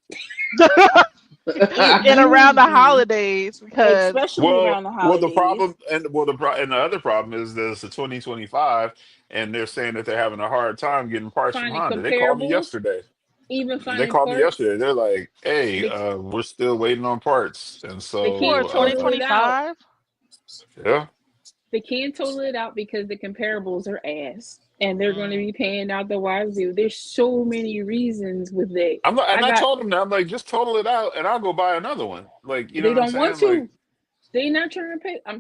it And will around the be, holidays because especially around the The holidays. problem and the other problem is that it's a 2025, and they're saying that they're having a hard time getting parts from Finding Honda. They called me comparables, yesterday. even They finding called me parts, yesterday. They're like, "Hey, they, we're still waiting on parts," and they for can't so total it out. 2025. yeah, They can't total it out because the comparables are ass. And they're going to Mm. be paying out the wazoo. There's so many reasons with that. I'm not, I and I got, told them that I'm like, just total it out, and I'll go buy another one. Like, you know they what I'm don't want saying? Like, to. They not trying to pay. I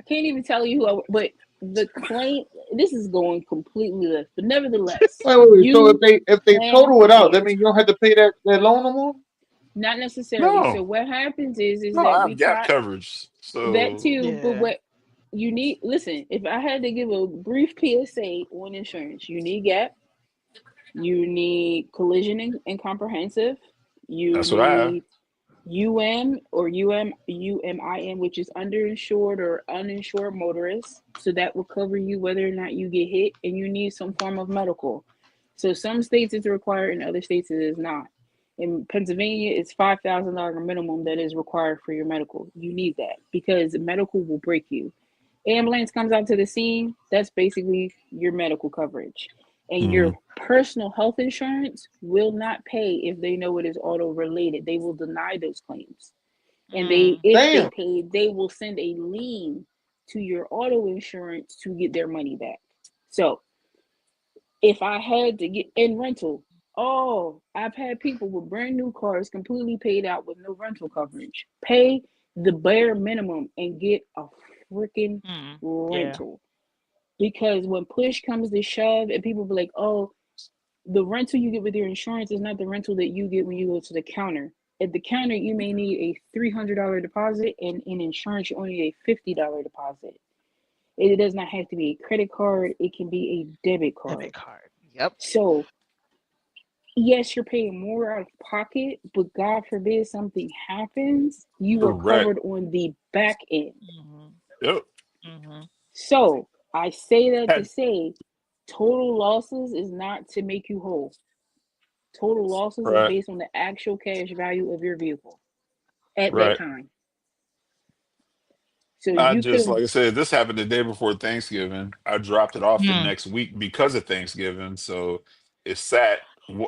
can't even tell you who, but the claim, this is going completely left. But nevertheless, Wait. So you if they plan total it out, that ahead. means you don't have to pay that loan no more. Not necessarily. So no, what happens is no, that I we have gap try coverage, that so too, but Yeah. what you need, listen, if I had to give a brief PSA on insurance, you need gap, you need collision and comprehensive, you that's what I have. need or UMIN, which is underinsured or uninsured motorists. So that will cover you whether or not you get hit, and you need some form of medical. So some states it's required, in other states it is not. In Pennsylvania, it's $5,000 minimum that is required for your medical. You need that because medical will break you. Ambulance comes out to the scene, that's basically your medical coverage. And Hmm. your personal health insurance will not pay if they know it is auto related. They will deny those claims. And Mm. if they Damn. pay, they will send a lien to your auto insurance to get their money back. So if I had to get in rental, oh, I've had people with brand new cars completely paid out with no rental coverage. Pay the bare minimum and get a freaking Mm. Yeah. rental. Because when push comes to shove, and people be like, oh, the rental you get with your insurance is not the rental that you get when you go to the counter. At the counter, you may need a $300 deposit, and in insurance, you only need a $50 deposit. It does not have to be a credit card, it can be a debit Debit card. card. Yep. So yes, you're paying more out of pocket, but God forbid something happens, you are Correct. covered on the back end. Hmm. Yep. Hmm. So I say that to Had, say total losses is not to make you whole. Total losses is right. based on the actual cash value of your vehicle at that Right. time. So I you could just, have, like I said, this happened the day before Thanksgiving. I dropped it off the Mm. next week because of Thanksgiving. So it sat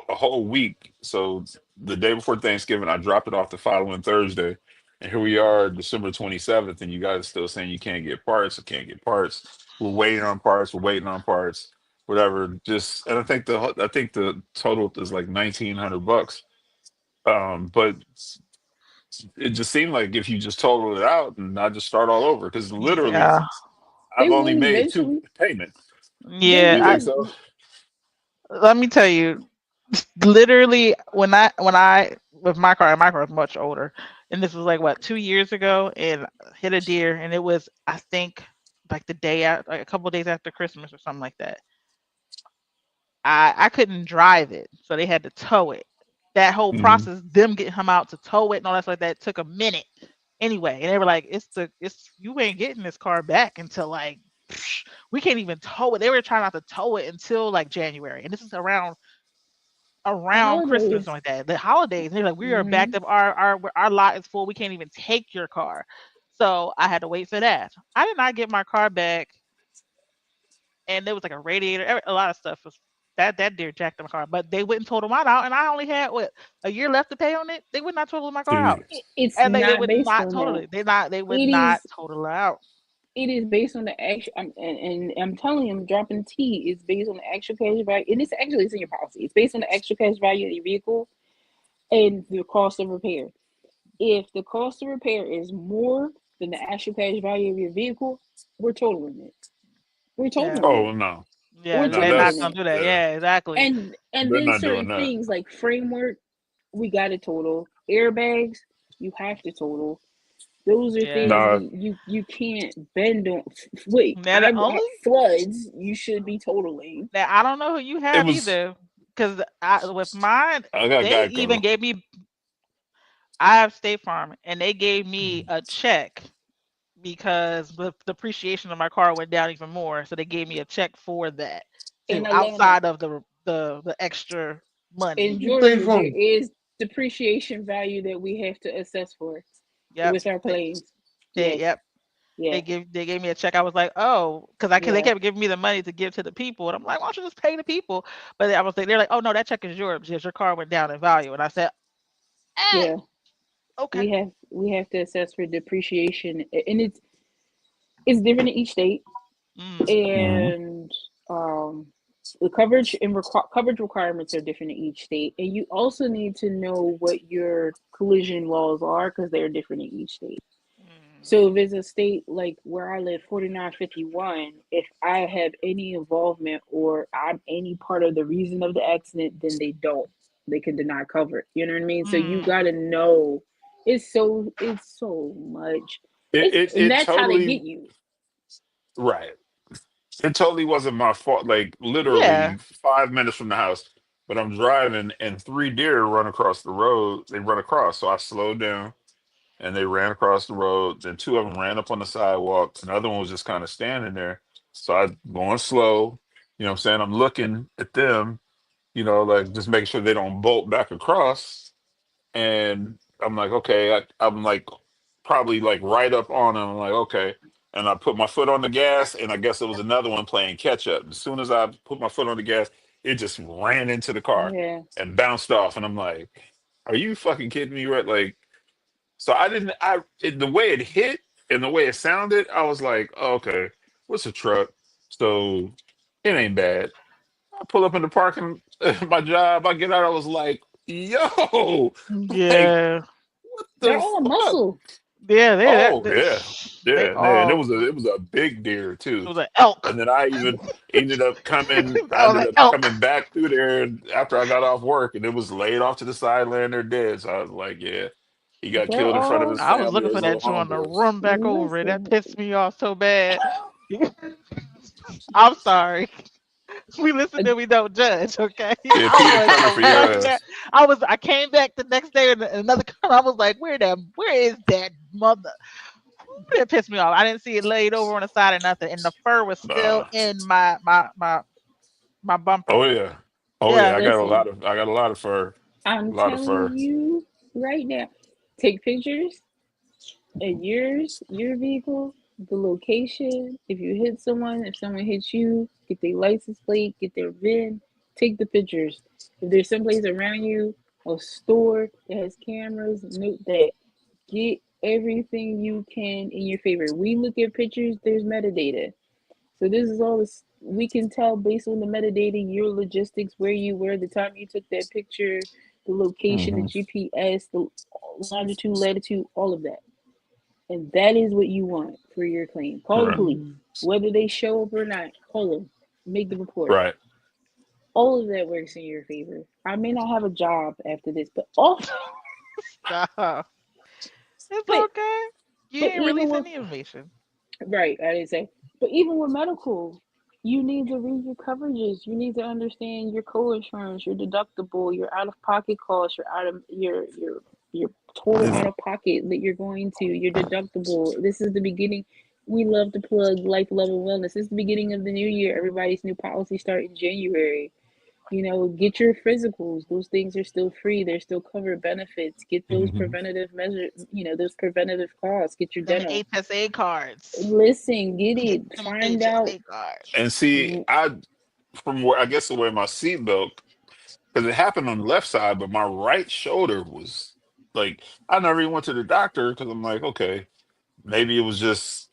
a whole week. So the day before Thanksgiving, I dropped it off the following Thursday. And here we are, December 27th, and you guys are still saying you can't get parts. I can't get parts. We're waiting on parts. We're waiting on parts. Whatever. Just, and I think the total is like $1,900. But it just seemed like if you just total it out and I just start all over, because literally Yeah. they I've will only made two eventually, payments. they Yeah. You think will, so? Let me tell you, literally, when I with my car is much older, and this was like what 2 years ago, and hit a deer, and it was I think like the day out, like a couple of days after Christmas or something like that. I couldn't drive it, so they had to tow it. That whole Hmm. process, them getting him out to tow it and all that stuff like that, took a minute. Anyway, and they were like, it's you ain't getting this car back until like we can't even tow it. They were trying not to tow it until like January, and this is the around Christmas, holidays. something like that. The holidays, and they're like, we are Mm-hmm. backed up. Our lot is full. We can't even take your car. So I had to wait for that. I did not get my car back, and there was like a radiator, a lot of stuff was that deer jacked my car. But they wouldn't total mine out, and I only had what a year left to pay on it. They would not total my car out, It's and they not would based not on total that. it. They would It not is total it out. it is based on the actual, and I'm telling you, I'm dropping T. It's based on the actual cash value, and it's in your policy. It's based on the actual cash value of your vehicle and the cost of repair. If the cost of repair is more than the actual cash value of your vehicle, we're totaling it. We're Yeah, totaling Oh it. no, We're yeah, no, they're not totaling that's gonna it. do that. yeah, Yeah, exactly. And they're then not doing certain that. things like framework, we got to total airbags. You have to total. Those are Yeah. things Nah, that you can't bend on. Wait, Now the I only floods. You should be totaling. that I don't know who you it have was. either, because I with mine I got they even Geico. gave me. I have State Farm, and they gave me a check because the depreciation of my car went down even more. So they gave me a check for that In too, Atlanta, outside of the extra in money. State Georgia, there Farm. is depreciation value that we have to assess for Yep. with our They, planes. they Yes, yep. yeah, They gave me a check. I was like, oh, because they yeah, kept giving me the money to give to the people, and I'm like, why don't you just pay the people? But I was like, they're like, oh no, that check is yours because your car went down in value. And I said, eh, yeah. okay. We have to assess for depreciation, and it's different in each state, Mm, Hmm. and um, the coverage and coverage requirements are different in each state, and you also need to know what your collision laws are because they're different in each state. mm, So if it's a state like where I live, 4951, if I have any involvement or I'm any part of the reason of the accident, then they don't. They can deny cover. You know what I mean? So you mm. gotta know. It's so much. It, It's it and it that's how they totally get you. right. It totally wasn't my fault. Like Yeah. literally 5 minutes from the house, but I'm driving and three deer run across the road. They run across, so I slowed down and they ran across the road. Then two of them ran up on the sidewalk. Another one was just kind of standing there. So I going slow. You know what I'm saying? I'm looking at them. Like just making sure they don't bolt back across. And I'm like, okay, I'm like probably like right up on him. I'm like, okay. And I put my foot on the gas, and I guess it was another one playing catch up. As soon as I put my foot on the gas, it just ran into the car Yeah. and bounced off. And I'm like, are you fucking kidding me? Right? Like, so I didn't, the way it hit and the way it sounded, I was like, oh, okay, what's a truck? So it ain't bad. I pull up in the parking, my job, I get out, I was like, yo, like, Yeah. They're the all fuck? muscle. Yeah. Oh yeah, They yeah, man. And all. it was a big deer It too. was an elk. And then I even ended up coming. I That was ended an up elk. coming back through there after I got off work, and it was laid off to the side, laying there dead. So I was like, yeah, he got They're killed in front of his all I was family looking or for his that little joint to homeboys. run back over it. That listen. pissed me off so bad. I'm sorry. We listen and we don't judge, okay? Yeah, I Peter wanted coming to for your run back. ass. I came back the next day in another car. I was like, where is that mother? It pissed me off. I didn't see it laid over on the side or nothing, and the fur was still Nah. in my Oh bumper. yeah. Oh yeah. Yeah. Listen, I got a lot of fur. A I'm lot of telling fur. you right now, take pictures of your vehicle, the location. If you hit someone, if someone hits you, get their license plate, get their VIN, take the pictures. If there's someplace around you, a store that has cameras, note that. Get everything you can in your favor. We look at pictures, there's metadata. So this is all this we can tell based on the metadata, your logistics, where you were, the time you took that picture, the location, the Hmm. GPS, the longitude, latitude, all of that. And that is what you want for your claim. Call the Right. police. Mm. Whether they show up or not, call them. Make the report. Right. All of that works in your favor. I may not have a job after this, but all Stop. It's but okay. You but didn't even release with any information. right, I didn't say. But even with medical, you need to read your coverages. You need to understand your co-insurance, your deductible, your out-of-pocket costs, your out of your total This- out of pocket that you're going to, your deductible. This is the beginning. We love to plug life, love, and wellness. This is the beginning of the new year. Everybody's new policy start in January. Get your physicals. Those things are still free. They're still covered benefits. Get those Mhm. preventative measures, those preventative costs. Get your Them dental. HSA cards. Listen, get Get it. them Find out. HSA cards. And see, from where I guess the way my seatbelt, because it happened on the left side, but my right shoulder was like, I never even went to the doctor because I'm like, okay, maybe it was just,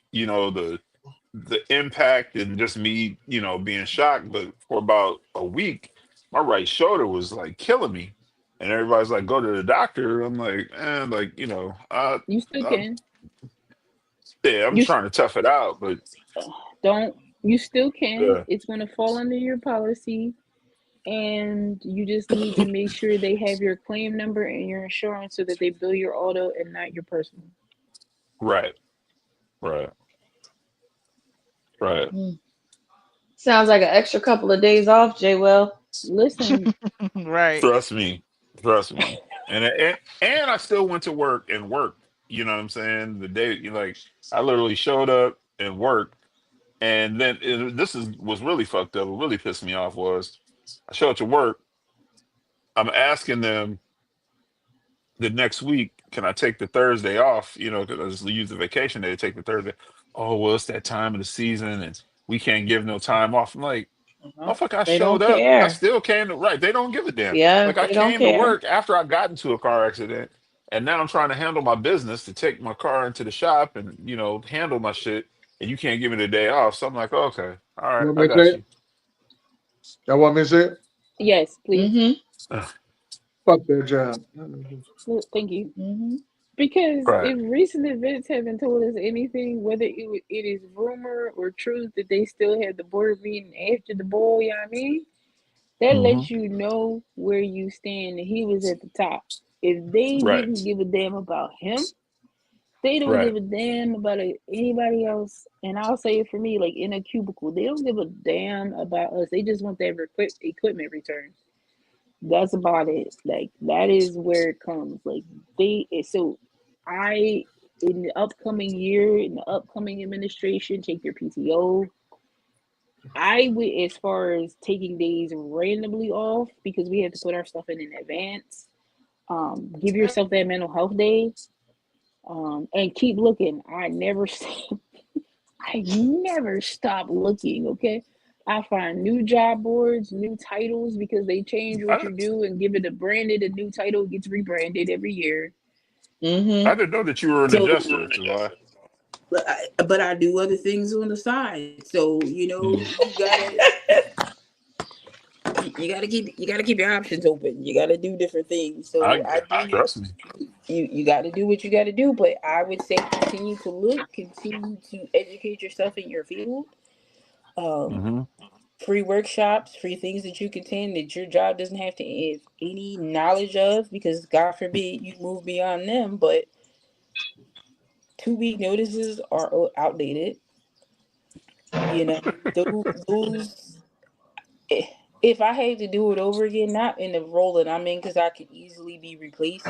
the impact and just me, being shocked. But for about a week, my right shoulder was like killing me. And everybody's like, go to the doctor. I'm like, like, You still I can. yeah, I'm You trying to tough it out, but don't. You still can. yeah. It's going to fall under your policy. and you just need to make sure they have your claim number and your insurance so that they bill your auto and not your personal. Right. Right. Right. Mm. Sounds like an extra couple of days off, J. Will. Listen, Right. Trust me. Trust me. And I still went to work and worked. You know what I'm saying? The day, like, I literally showed up and worked. And then this is was really fucked up. What really pissed me off was I show up to work. I'm asking them the next week, can I take the Thursday off? You know, because I just use the vacation day to take the Thursday. Oh, well, it's that time of the season and we can't give no time off. I'm like, motherfucker, I They showed don't up. I care. still came to right. They don't give a damn. Yeah, Like I they don't came to care. work after I got into a car accident, and now I'm trying to handle my business to take my car into the shop and handle my shit. And you can't give me the day off. So I'm like, okay, all You right, want I me to say got it? you. Y'all want me to say it? yes, please. Mm-hmm. Fuck that job. Thank you. Mm-hmm. Because Right. if recent events haven't told us anything, whether it is rumor or truth that they still had the board meeting after the bowl, you know what I mean? That Hmm. lets you know where you stand. And he was at the top. If they Right. didn't give a damn about him, they don't Right. give a damn about anybody else. And I'll say it for me, like in a cubicle, they don't give a damn about us. They just want their equipment returned. That's about it. Like that is where it comes. Like so I in the upcoming year, in the upcoming administration, take your PTO. I would as far as taking days randomly off because we have to put our stuff in advance. Give yourself that mental health day. And keep looking. I never stop looking, okay? I find new job boards, new titles because they change what I, you do and give it a new title. It gets rebranded every year. I Mm-hmm. didn't know that you were an So, adjuster. To lie. but I do other things on the side. So Mhm. you gotta keep your options open. You gotta do different things. So I I do. trust me. You got to do what you got to do. But I would say continue to look, continue to educate yourself in your field. Um, Hmm. Free workshops, free things that you can attend that your job doesn't have to have any knowledge of, because God forbid you move beyond them. But 2 week notices are outdated. You know, those. If I had to do it over again, not in the role that I'm in, because I could easily be replaced.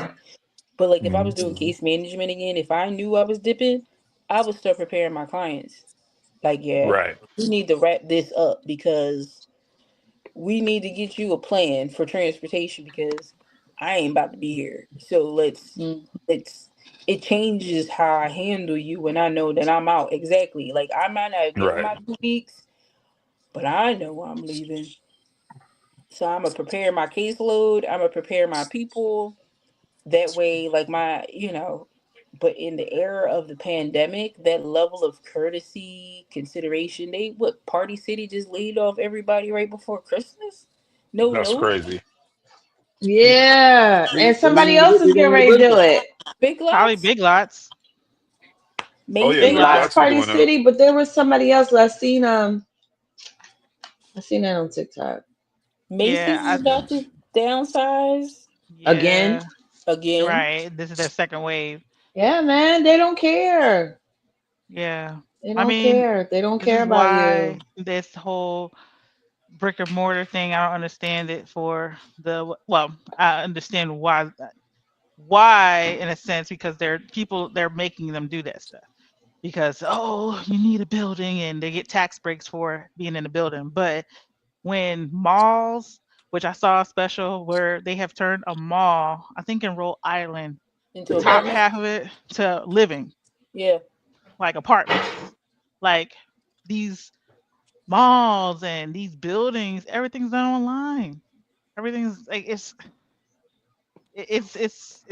But like if I Hmm. was doing case management again, if I knew I was dipping, I would start preparing my clients. Like, yeah, Right. we need to wrap this up because we need to get you a plan for transportation because I ain't about to be here. So let's it changes how I handle you when I know that I'm out. Exactly. Like I might not have given Right. my 2 weeks, but I know I'm leaving. So I'm gonna prepare my caseload. I'm gonna prepare my people. That way, like but in the era of the pandemic, that level of courtesy, consideration, they what Party City just laid off everybody right before Christmas? No That's note. crazy. Yeah. And They somebody going else is they getting going to ready to do business. it. Big Probably Lots, Big Lots. Oh yeah, Big Big Lots Macy's, Lots is Party doing that. City, but there was somebody else that I seen that on TikTok. Yeah, Macy's is about to downsize Again. yeah, again. right. This is their second wave. Yeah, man. They don't care. Yeah. They I don't mean, care. They don't this care is about you. why this whole brick and mortar thing, I don't understand it for well, I understand why in a sense because they're making them do that stuff. Because oh, you need a building and they get tax breaks for being in the building. But when malls, which I saw a special where they have turned a mall, I think in Rhode Island, the Into top apartment. half of it to living, Yeah. like apartments. Like these malls and these buildings, everything's done online. Everything's like it's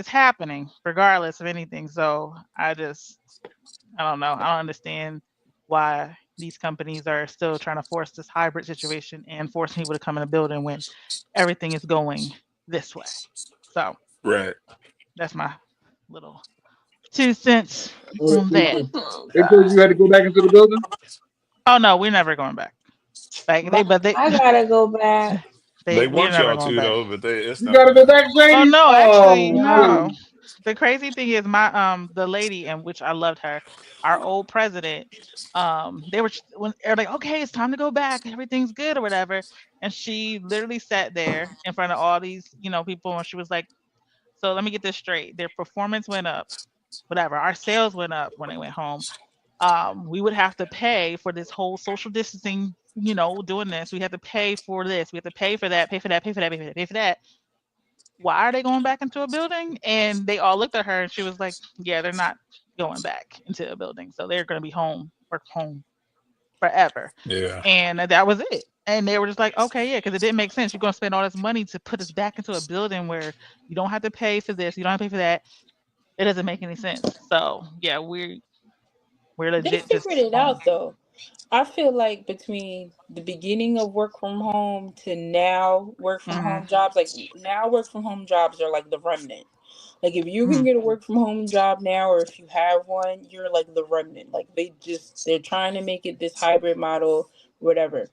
happening regardless of anything. So I don't know. I don't understand why these companies are still trying to force this hybrid situation and forcing people to come in a building when everything is going this way. So Right. that's my little 2 cents Oh, on that. Oh they told you God. had to go back into the building. Oh no, we're never going back. Like But but they I gotta go back. They we're want never y'all going to back. though, but it's You not gotta gonna go back, happen. Oh Sadie. no, actually Oh, no. man. The crazy thing is my the lady in which I loved her, our old president, they were when they're like, okay, it's time to go back, everything's good or whatever, and she literally sat there in front of all these people, and she was like, so let me get this straight, their performance went up, whatever, our sales went up when they went home. We would have to pay for this whole social distancing, doing this. We have to pay for this. We have to pay for that, pay for that, pay for that, pay for that, pay for that. Why are they going back into a building? And they all looked at her and she was like, yeah, they're not going back into a building. So they're going to be home, work from home forever. Yeah. And that was it. And they were just like, okay, yeah, because it didn't make sense. You're going to spend all this money to put us back into a building where you don't have to pay for this, you don't have to pay for that. It doesn't make any sense. So yeah, we're They legit figured just it home. out though. I feel like between the beginning of work from home to now work from Hmm. home jobs, like now work from home jobs are like the remnant. Like if you can Hmm. get a work from home job now, or if you have one, you're like the remnant. Like they're trying to make it this hybrid model, whatever.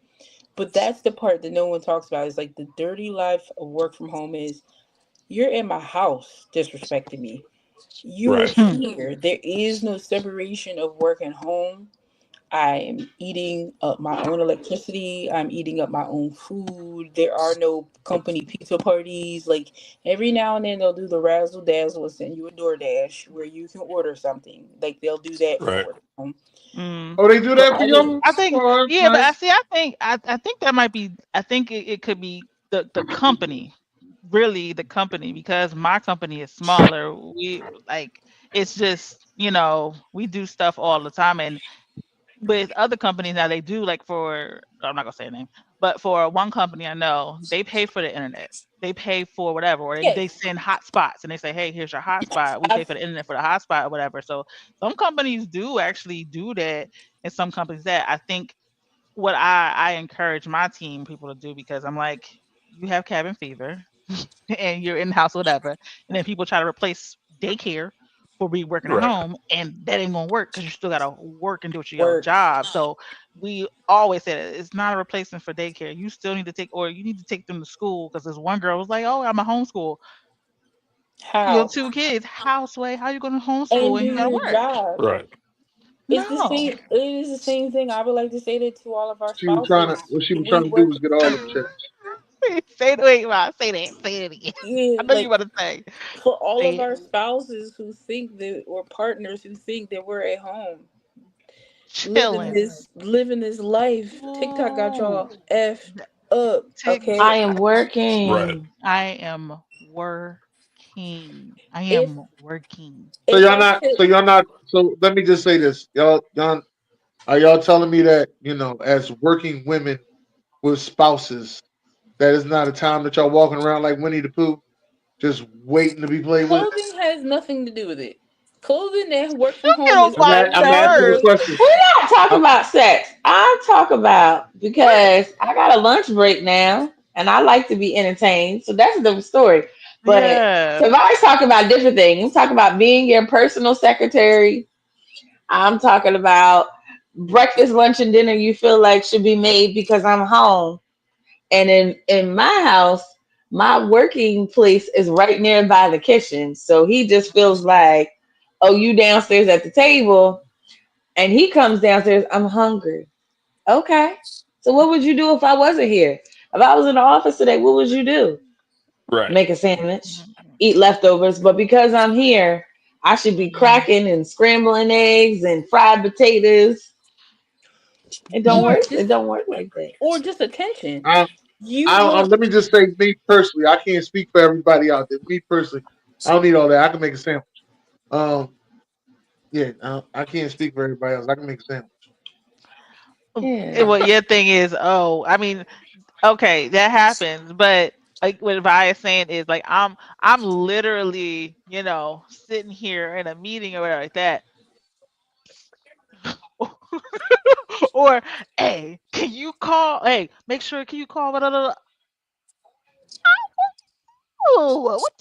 But that's the part that no one talks about is like the dirty life of work from home is you're in my house disrespecting me. You are Right. here. There is no separation of work and home. I'm eating up my own electricity. I'm eating up my own food. There are no company pizza parties. Like every now and then they'll do the razzle dazzle and send you a DoorDash where you can order something. Like they'll do that for work from home. Mm. Oh, they do But that for other y'all? I think, Oh, that's yeah, but I nice. see. I think that might be. I think it could be the company, really the company, because my company is smaller. We like it's just we do stuff all the time, and with other companies now they do like for I'm not gonna say a name, but for one company I know they pay for the internet. They pay for whatever, or they yes, send hotspots and they say, hey, here's your hotspot. We pay I've for the internet for the hotspot or whatever. So some companies do actually do that, and some companies that I think what I encourage my team people to do because I'm like, you have cabin fever and you're in the house, whatever, and then people try to replace daycare for be working at Right. home, and that ain't gonna work because you still gotta work and do your work. job. So we always say that it's not a replacement for daycare. You still need to take, or you need to take them to school because this one girl was like, "Oh, I'm a homeschool." Your How? two kids, houseway. How you gonna homeschool And and do you gotta your work? job. Right. It's the No. same. It is the same thing. I would like to say that to all of our She was trying to. spouses. What she was We trying to do work. was get all them checks. Say wait, Ma, say that. Say it again. Yeah, I know you like want to say. for all Say of it. our spouses who think that or partners who think that we're at home Chilling. living this life. TikTok got Oh, y'all effed up. tick. Okay, I am Right. working. I am working. I if am working. So if y'all I not. could, So y'all not. So let me just say this, y'all. Are y'all telling me that as working women with spouses, that is not a time that y'all walking around like Winnie the Pooh, just waiting to be played with? clothing has nothing to do with it. Clothing and work from You get home on is I'm my I'm only asking a nerves. good. question. We're not talking I'm, about sex. I'm talking about What? because I got a lunch break now and I like to be entertained. So that's a different story. But Yeah. Tavari's talking about different things. I'm talking about being your personal secretary. I'm talking about breakfast, lunch, and dinner you feel like should be made because I'm home. And in my house, my working place is right nearby the kitchen. So he just feels like, oh, you downstairs at the table, and he comes downstairs, I'm hungry. Okay. So what would you do if I wasn't here? If I was in the office today, what would you do? Right. Make a sandwich, eat leftovers. But because I'm here, I should be Mhm. cracking and scrambling eggs and fried potatoes. It don't or work. It just don't work like that. or just attention. I, You want let me just say, me personally, I can't speak for everybody out there. Me personally, I don't need all that. I can make a sandwich. Um, yeah, I can't speak for everybody else. I can make a sandwich. And Yeah. what your thing is, oh, I mean, okay, that happens, but like what Vi's saying is like I'm literally, sitting here in a meeting or whatever like that. Or hey, can you call? Hey, make sure can you call? Blah, blah, blah. Oh, what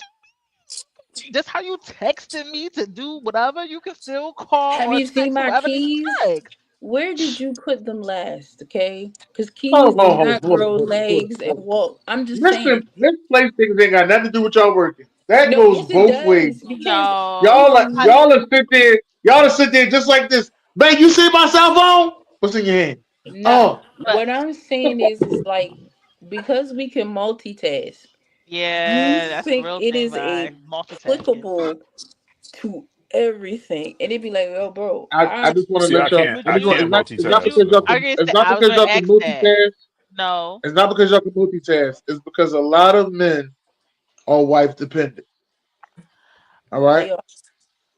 just how you texted me to do whatever, you can still call have or you seen text my whoever needs to keys? text. where did you put them last? Okay, because Oh, keys do oh, not grow hold legs and on. walk. I'm just saying. Listen, this PlayStation ain't got nothing to do with y'all working. That No, goes yes, it both ways. does because No, Y'all are um, I, y'all are sit there, y'all are sit there just like this. Man, you see my cell phone? What's in your hand? not Oh, but what I'm saying is like because we can multitask. Do you yeah, that's the think real it thing. is By multitasking. applicable to everything? And it'd be like, yo, bro, I just want to See, let y'all. Would I I just want. you? can't Would multitask. you? So It's not I was because gonna y'all can ask that. multitask. No. It's not because y'all can multitask. It's because a lot of men are wife dependent. All right, they are.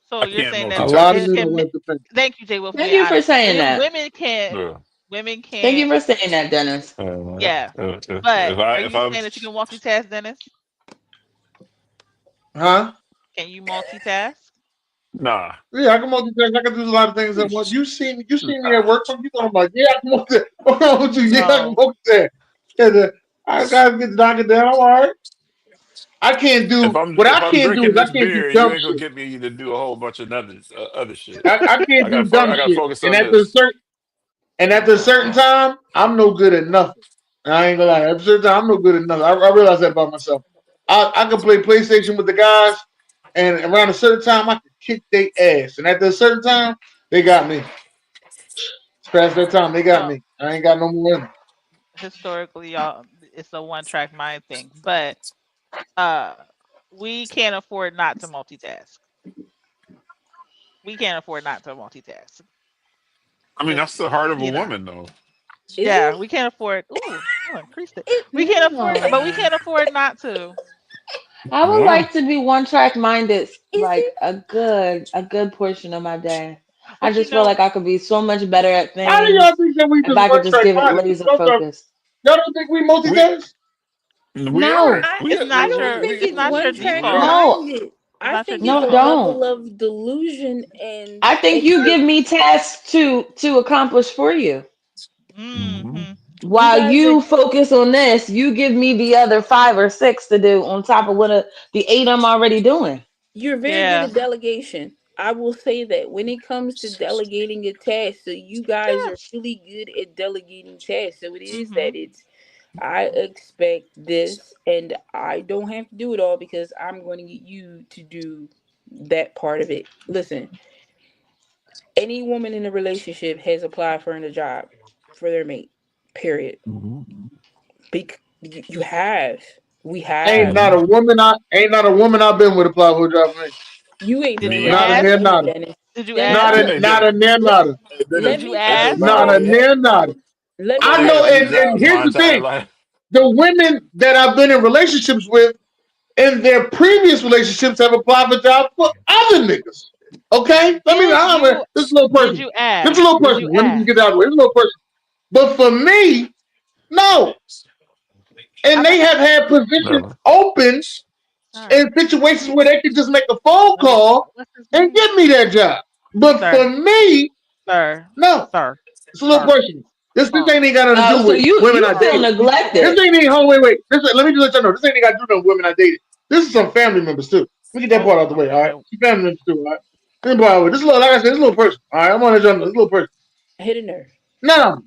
So I you're can't saying that a lot of multitask. it men are can? wife dependent. Thank you, Jay Will, for Thank being you for honest. saying that. Women can. Yeah. Women Thank you can. for saying that, Dennis. Yeah. But If I are if you I'm saying that you can multitask, Dennis? Huh? Can you multitask? nah, Yeah, I can multitask. I can do a lot of things at once. You seen me at nah. work? From you talking about? Yeah, I can multitask. What's wrong with you? Yeah, I can No. multitask. Yeah, I gotta get the doctor down. I'm all right. I can't do what If I I'm can't do drinking is I this can't do beer, you dumb ain't gonna shit. get me to do a whole bunch of other shit. I can't do dumb I gotta shit. focus on this. And after a certain time, I'm no good at nothing. I ain't gonna lie. After a certain time, I'm no good at nothing. I realize that about myself. I can play PlayStation with the guys, and around a certain time, I can kick their ass. And after a certain time, they got me. It's past that time, they got So me. I ain't got no more in them. historically, y'all, it's a one-track mind thing. But uh, we can't afford not to multitask. We can't afford not to multitask. I mean, Just that's the heart of a you know. woman, though. Is Yeah, it? we can't afford. Ooh, oh, increased it. It We can't afford, No. but we can't afford not to. I would No, like to be one track minded is like it? a good portion of my day. I But just feel like I could be so much better at How do y'all things think that we if just I could one just track give it minded? laser focus. Y'all don't think we we multitask? we are No, we it's not I don't your. think It's it's not your one track we are. default. no, minded. It's I not your think it's no, a default. don't. level of delusion and I think you expect give me tasks to accomplish for you. Mhm. Hmm. you While guys are you focus on this, you give me the other five or six to do on top of the eight I'm already doing. you're very good Yeah. at delegation. I will say that when it comes to delegating a task, so you guys are Yes. really good at delegating tasks. So it is Hmm. that it's I expect this and I don't have to do it all because I'm going to get you to do that part of it. Listen, any woman in a relationship has applied for a job for their mate. Period. Mhm. You have. We Ain't have. not a Mhm. woman I've been with apply for a job for me. You ain't Did been you Me with Not a either. near ask? nothing, nada. Dennis. Did you Dennis, Not ask? a look. Dennis, not a near Let, nada. let Did Dennis, you me ask? I've Not a only explain. near nada. Let I've me I only know, had two and explain. jobs here's my the entire thing: life. the women that I've been in relationships with in their previous relationships have applied for jobs for other niggas. Okay, Did you this is a little did personal. you This is a ask? little Did you personal. Let me just ask? get that out of the way. It's a little personal. But for me, no. And I'm they a, have had positions Never. open sir. in situations where they could just make a phone Let me. call What's his and name? give me that job. But Sir. for me, Sir. no. Sir. It's a little Sir. personal. This Sir. ain't even got nothing to Oh, do so with women you I feel Sir. dated. Did you This neglected. ask? ain't even hold wait. Let me just let you know. This ain't even got to do with women I dated. This is some family members too. Let me get that Oh. part out the way, all right? Okay. Some family members too, all right? Let me part out the way. This is a little, like I said, this is a little personal. All right, I'm on this. This is a little personal. Hit a nerve. Now,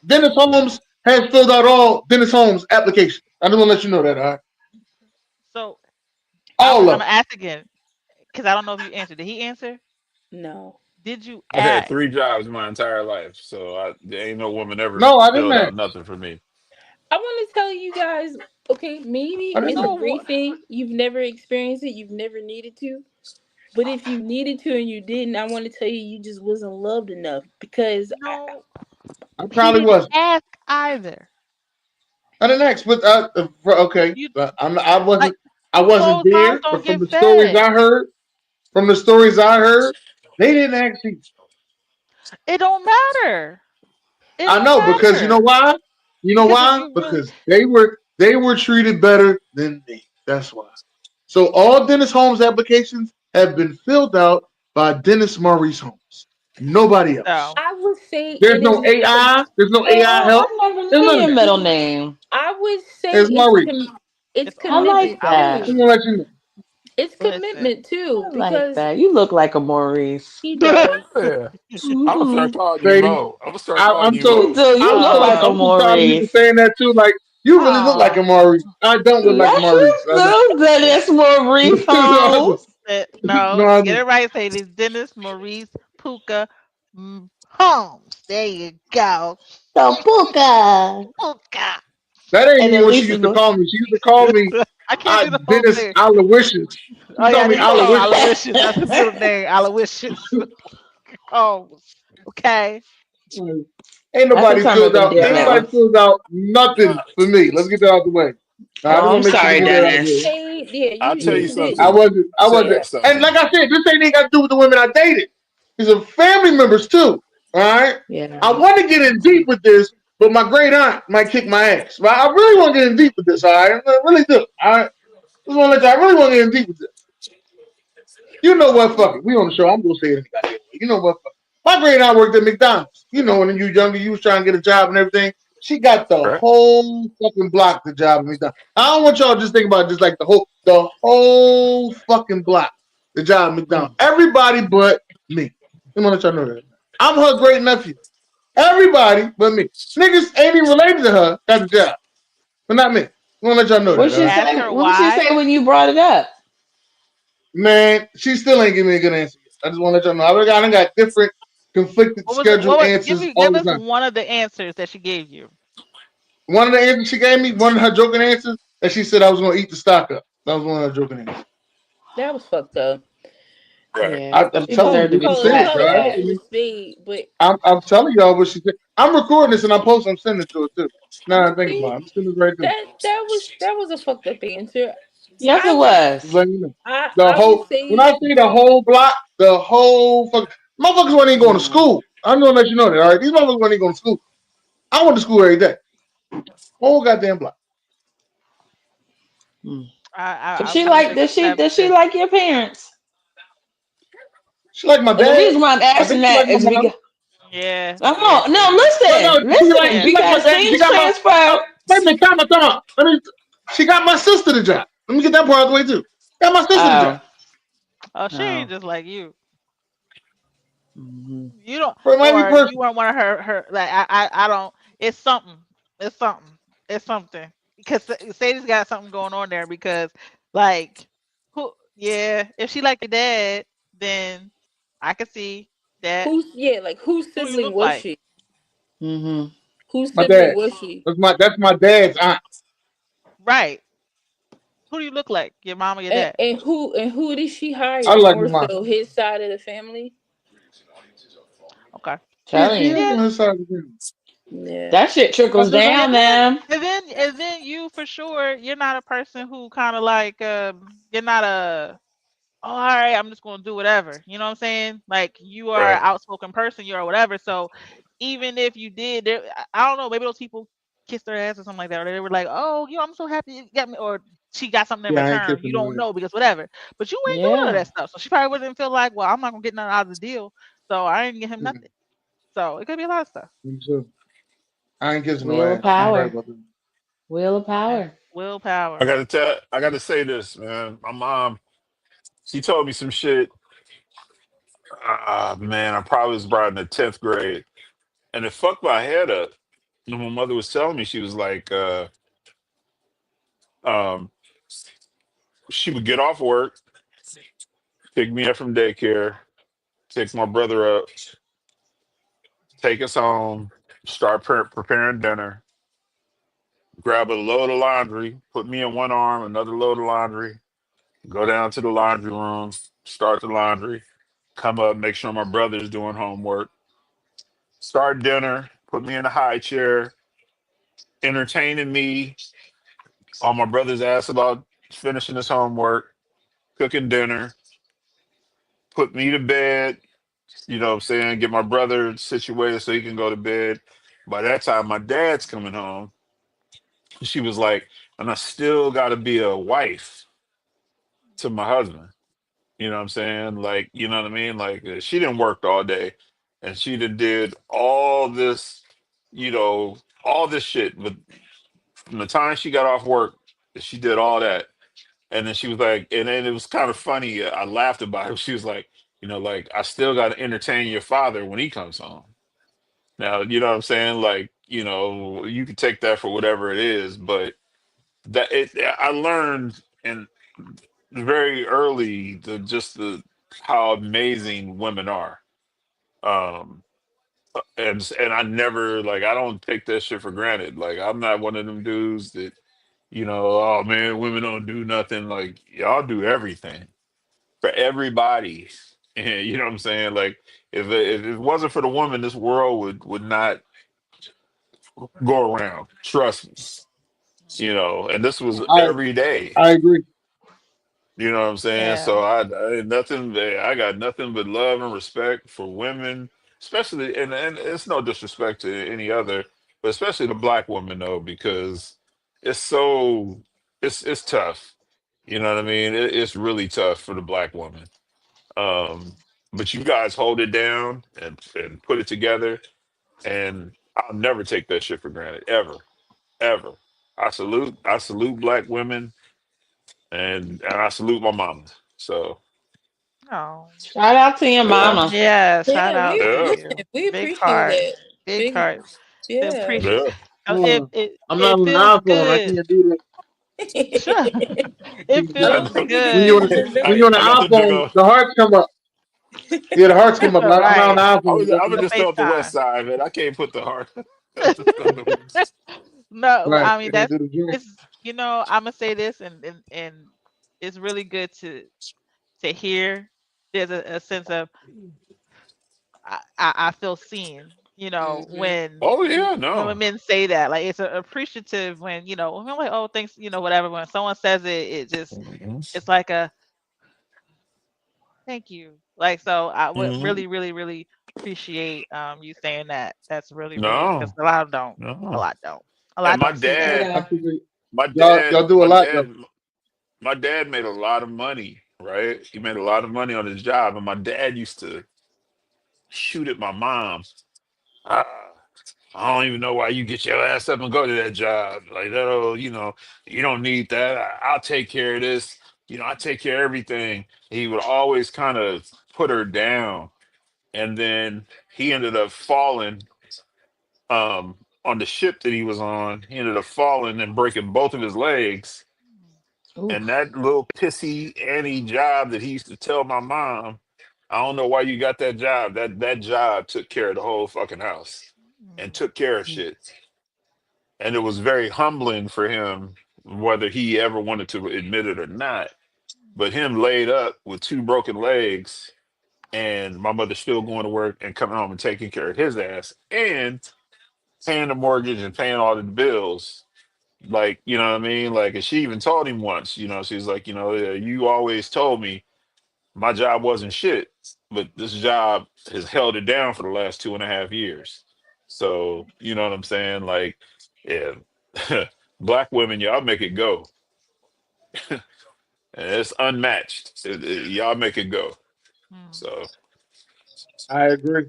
Dennis Holmes has filled out all Dennis Holmes applications. I just want to let you know that, all right? So All I'm of gonna them. ask again because I don't know if you answered. Did he answer? No. Did you I've had ask? three jobs my entire life, so there ain't no woman ever No, I didn't filled ask. out nothing for me. I want to tell you guys, okay, I maybe didn't it's a ask. So great thing. You've never experienced it. You've never needed to. But if you needed to and you didn't, I want to tell you, you just wasn't loved enough because no, I he probably didn't wasn't. ask either. I didn't ask, but okay, You like I wasn't closed mouths there. don't But from get the stories fed. I heard, they didn't actually. It don't matter. It I don't know because you know matter why? You know because if why? you really Because they were treated better than me. That's why. So all Dennis Holmes applications have been filled out by Dennis Maurice Holmes. Nobody else. so I would say There's it no is. AI. There's no AI Oh, help. I never There's knew none of your that. middle name. I would say It's Maurice. it's it's I Maurice. like commitment. I I'm that. believe gonna let you know. It's Listen. commitment too, I like because that. You look like a Maurice. he does. Yeah. I'm gonna start Hmm. calling you Sadie, Mo. I'm gonna start calling I'm you so You Mo. do. You look like a I'm so tired of people Maurice. saying that too. Like you really look like Oh, a Maurice. I don't look like a Yes, Maurice. you do. Dennis Maurice Holmes. No, no, I get don't. it right. Say this Dennis Maurice Puka Holmes. There you go. Sambuca. Puka. That ain't And even at what she least used to call me. She used to call me I can't do the whole Dennis thing. Aloysius. Oh She yeah, called I me need to call Aloysius. Aloysius. That's his middle name. Aloysius Holmes. Okay. Ain't that's a nobody term of filled out. Ain't endearment. nobody filled out nothing for me. Let's get that out the way. All right, I Oh, just I'm want to make sure we sorry, get No, that out the you Dennis. way. paid. Yeah, I'll tell Yeah. you you I didn't. something. wasn't. I I'll tell wasn't. you Yeah. And like something. I said, this ain't even got to do with the women I dated. These are family members too. All right. I Yeah. want to get in deep with this, but my great aunt might kick my ass. But I really want to get in deep with this. All right. I really do. All right. Just want to let you. I really want to get in deep with this. You know what? Fuck it. We on the show. I'm gonna say it goddamn way. You know what? Fuck it. My great aunt worked at McDonald's. You know, when you younger, you was trying to get a job and everything. She got the Right? whole fucking block the job at McDonald's. I don't want y'all to just think about just like the whole fucking block the job at McDonald's. Mm. Everybody but me. I'm gonna let y'all know that. I'm her great nephew. Everybody but me. Niggas ain't even related to her got the job, but not me. I'm gonna let y'all know Did that. What you All she right? ask say? her What she why? say when you brought it up? Man, she still ain't giving me a good answer yet. I just want to let y'all know. I done got different conflicted What was it? What scheduled was, answers all give the us time. one of the answers that she gave you. One of the answers she gave me, one of her joking answers, that she said I was going to eat the stock up. That was one of her joking answers. That was fucked up. Right. Yeah, I'm she telling Call you deserved to what be she call said, it slapped call for a bro. that. spade a spade. But I'm telling y'all what she said. I'm recording this and I'm posting. I'm sending it to her too. Now I think about see, it. I'm sending it right there. that was a fucked up answer. Yes, it I would Just was. letting you know. The I would whole when I say say the whole block, the whole fuck motherfuckers weren't even going to Mm. school. I'm gonna let you know that. All right, these motherfuckers weren't even going to school. I went to school every day. Whole goddamn block. Mm. I would have said that Does she too. like your parents? She like my And the dad. reason why I'm I asking think she like that my is mom. because Yeah, no, yeah, no, No, no, listen, yeah. she like my because dad. She things got my. transfer. Wait a minute, time out. She got my sister the job. Let me get that part out of the way too. Got my sister the job. Oh, Oh, she ain't oh. just like you. Hmm. You don't, For every or you person. weren't one of her. Like I don't. It's something. It's something. It's something. Because Sadie's got something going on there. Because like, who? Yeah, if she like your dad, then I could see that. whose Who do you sibling look was like? she? Hmm. Whose My sibling dad. was she? That's my dad's aunt. Right. Who do you look like? Your mom or your And, dad? and who did she I hire like more my mom. so his side of the family? Okay. Yeah, Telling she you, is Yeah. on his side of the family. Yeah. that shit trickles That's just down, man. And then you for sure, you're not a person who kind of like you're not a, oh, all right, I'm just gonna do whatever. You know what I'm saying? Like you are an Right. outspoken person, you're whatever. So even if you did, I don't know, maybe those people kissed their ass or something like that, or they were like, oh, I'm so happy you got me, or she got something in yeah, I ain't return. You kissing don't no ass. know because whatever. But you ain't doing none of Yeah, that stuff. So she probably wouldn't feel like, well, I'm not gonna get nothing out of the deal. So I ain't get him Mm-mm. nothing. So it could be a lot of stuff. Me too. I ain't kissing no wheel of ass. She's right power, about that. wheel of Yeah. power. Willpower. I gotta say this, man. My mom, she told me some shit. Man, I probably was probably in the 10th grade, and it fucked my head up. And my mother was telling me, she was like, um, she would get off work, pick me up from daycare, take my brother up, take us home, start preparing dinner, grab a load of laundry, put me in one arm, another load of laundry, go down to the laundry room, start the laundry, come up, make sure my brother's doing homework, start dinner, put me in a high chair, entertaining me on my brother's ass about finishing his homework, cooking dinner, put me to bed, you know what I'm saying, get my brother situated so he can go to bed. By that time, my dad's coming home. She was like, and I still got to be a wife to my husband. You know what I'm saying? Like, you know what I mean? Like, she didn't work all day, and she did all this, you know, all this shit. But from the time she got off work, she did all that. And then she was like, and then it was kind of funny. I laughed about it. She was like, like I still got to entertain your father when he comes home. Now, you know what I'm saying? Like, you can take that for whatever it is, but I learned in very early the how amazing women are. Um, and I never like I don't take that shit for granted. Like I'm not one of them dudes that, oh man, women don't do nothing. Like y'all do everything for everybody. And you know what I'm saying? Like if it wasn't for the woman, this world would not go around. Trust me. And this was I every day. I agree. You know what I'm saying? Yeah. So I nothing. I got nothing but love and respect for women, especially, and it's no disrespect to any other, but especially the black woman though, because it's so it's tough. You know what I mean? It's really tough for the black woman. Um, but you guys hold it down and put it together, and I'll never take that shit for granted ever, ever. I salute black women, and I salute my mama. So. Oh. Shout out to your Yeah. mama. Yeah, shout Yeah, out we to Yeah. listen. you. We Big appreciate heart. that. Big Big, heart. The yeah. appreciate. Yeah. It No, it I'm not it on the feels iPhone. I good. can't do that. Sure. It I I feels don't know. think he can When you're on good. answer them when I you're on the I got the iPhone, Jamel. the hearts come up. Yeah, the hearts come up. Like, I'm not on Right. the iPhone. I would The just throw up the West FaceTime. Side, man. I can't put the heart. I just throw the West. No, Right. I mean Can't that's do the joint. it's I'm gonna say this and it's really good to hear. There's a sense of I feel seen, hmm Oh yeah, no. when men say that. Like it's appreciative when I'm like, oh thanks, whatever. When someone says it, Mhm. it's like a thank you. Like so I would Mhm. really, really, really appreciate you saying that. That's really, really because No, a lot don't. A no. lot don't. A And lot don't see that. I figure my y'all dad, do a my lot though. dad, my dad made a lot of money. Right? He made a lot of money on his job, and my dad used to shoot at my mom. Ah, I don't even know why you get your ass up and go to that job. Like, oh, you don't need that. I'll take care of this. I take care of everything. He would always kind of put her down. And then he ended up falling on the ship that he was on. He ended up falling and breaking both of his legs. And Oof. that little pissy Annie job that he used to tell my mom, I don't know why you got that job. That job took care of the whole fucking house and took care of shit. And it was very humbling for him, whether he ever wanted to admit it or not. But him laid up with two broken legs, and my mother still going to work and coming home and taking care of his ass and paying the mortgage and paying all the bills. Like, you know what I mean? Like, and she even told him once, she's like, "Yeah, you always told me my job wasn't shit, but this job has held it down for the last 2.5 years. So, you know what I'm saying? Like, yeah, black women, y'all make it go. And it's unmatched. Y'all make it go. Mm. So, I agree.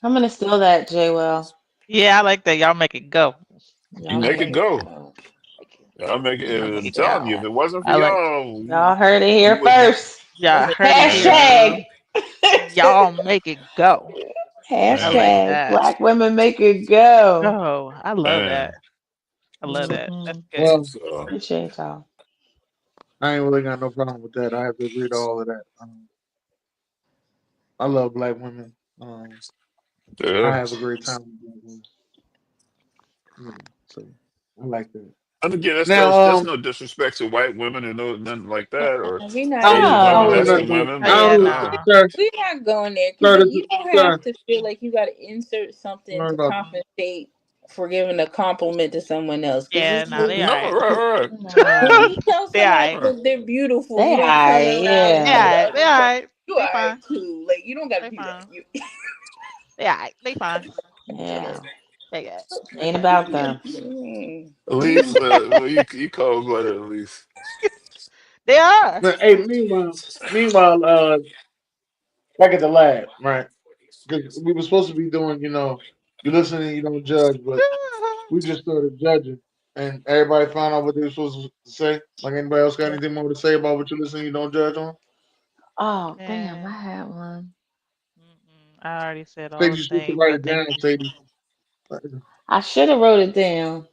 I'm gonna steal that, J Well. Yeah, I like that. Y'all make it go. you Y'all I make make it like it go. go. Y'all make it. y'all make I'm it telling you, go. if it wasn't for I like y'all, Y'all heard it we here wouldn't. first. y'all heard it here. Man, Hashtag. Y'all make it go. I like man, Hashtag that. black women make it go. Go. I love that. man. I love that. Hmm. That's good. Well, So, Appreciate y'all. I ain't really got no problem with that. I have to agree to all of that. I love black women. I yeah. have a great time with black women. So I like that. And again, that's Now, no disrespect to white women or no nothing like that, or We not Asian I women, don't know No. nothing Mexican about. women, Oh I but yeah, don't know, yeah. no. sir. we not going there because Sir, you don't sir, have to feel like you got to insert something learn to about. compensate for giving a compliment to someone else. Because Yeah, it's no, they No, alright. right, right, when No. you tell They somebody alright. right. that they're beautiful, you They don't turn alright, around and They tell yeah. the alright. They other person alright. you They alright fine. too. Like you don't got to They do that. fine. You, They alright. They fine. Yeah. They good. Ain't about them. mm, At least you cold blooded at least. They are. Now, hey, meanwhile, back at the lab, right? Because we were supposed to be doing, you listening, you don't judge, but we just started judging. and everybody found out what they were supposed to say. Like anybody else got anything more to say about what you listen, you don't judge on? Oh, damn, I And had one. I already said all Sadie, the you're supposed to things. write I it think. down, Sadie. I should have wrote it down.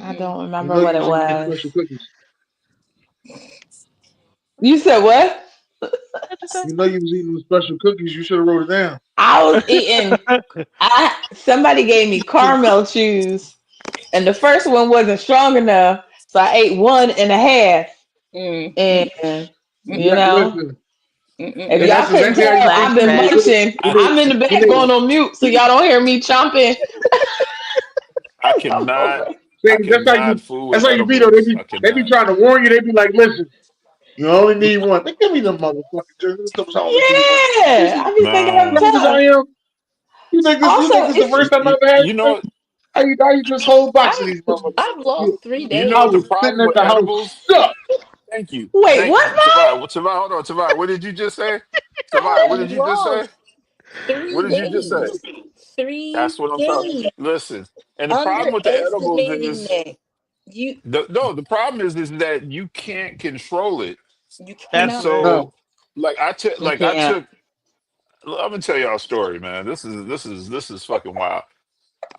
I Mm-mm-mm. don't You remember know what you it was eating them Okay. special was. cookies. You said what? What'd you say? You know you was eating them special cookies. You should have wrote it down. I was eating. Somebody gave me caramel chews, and the first one wasn't strong enough, so I ate one and a half. Mm, mm, And mm, you know, Listen, if and mm-mm-mm. y'all that's couldn't exactly how tell, you Big I've supposed to been do facts. munching. I I'm in the when back they, going on mute, so y'all don't hear me chomping. I I'm cannot over. I Sadie, cannot fool that's with how you be though. edibles. I They be cannot. trying to warn you. They be like, listen, you only need one. They give me the motherfucking juice. I only need one. Yeah, I be thinking I'm Nah. Young as I tough. am. You Also, think this the it's first time I ever had You know one? what? I eat this whole box of I've these motherfuckers. I've lost Yeah. You know I what the was3 days. sitting problem at with the house edibles? stuck. Thank you. wait, Thank what you. now? Tavai, hold on, Tavai. What did you just say? I Tavai, what have did you just say? lost What three did you just say? days. three That's what I'm talking. days. Listen, and the problem with the edibles Underestimating is that. You the problem is that you can't control it. you And That's cannot. real. No. so like You can't. I'm gonna tell y'all a story, man. This is fucking wild.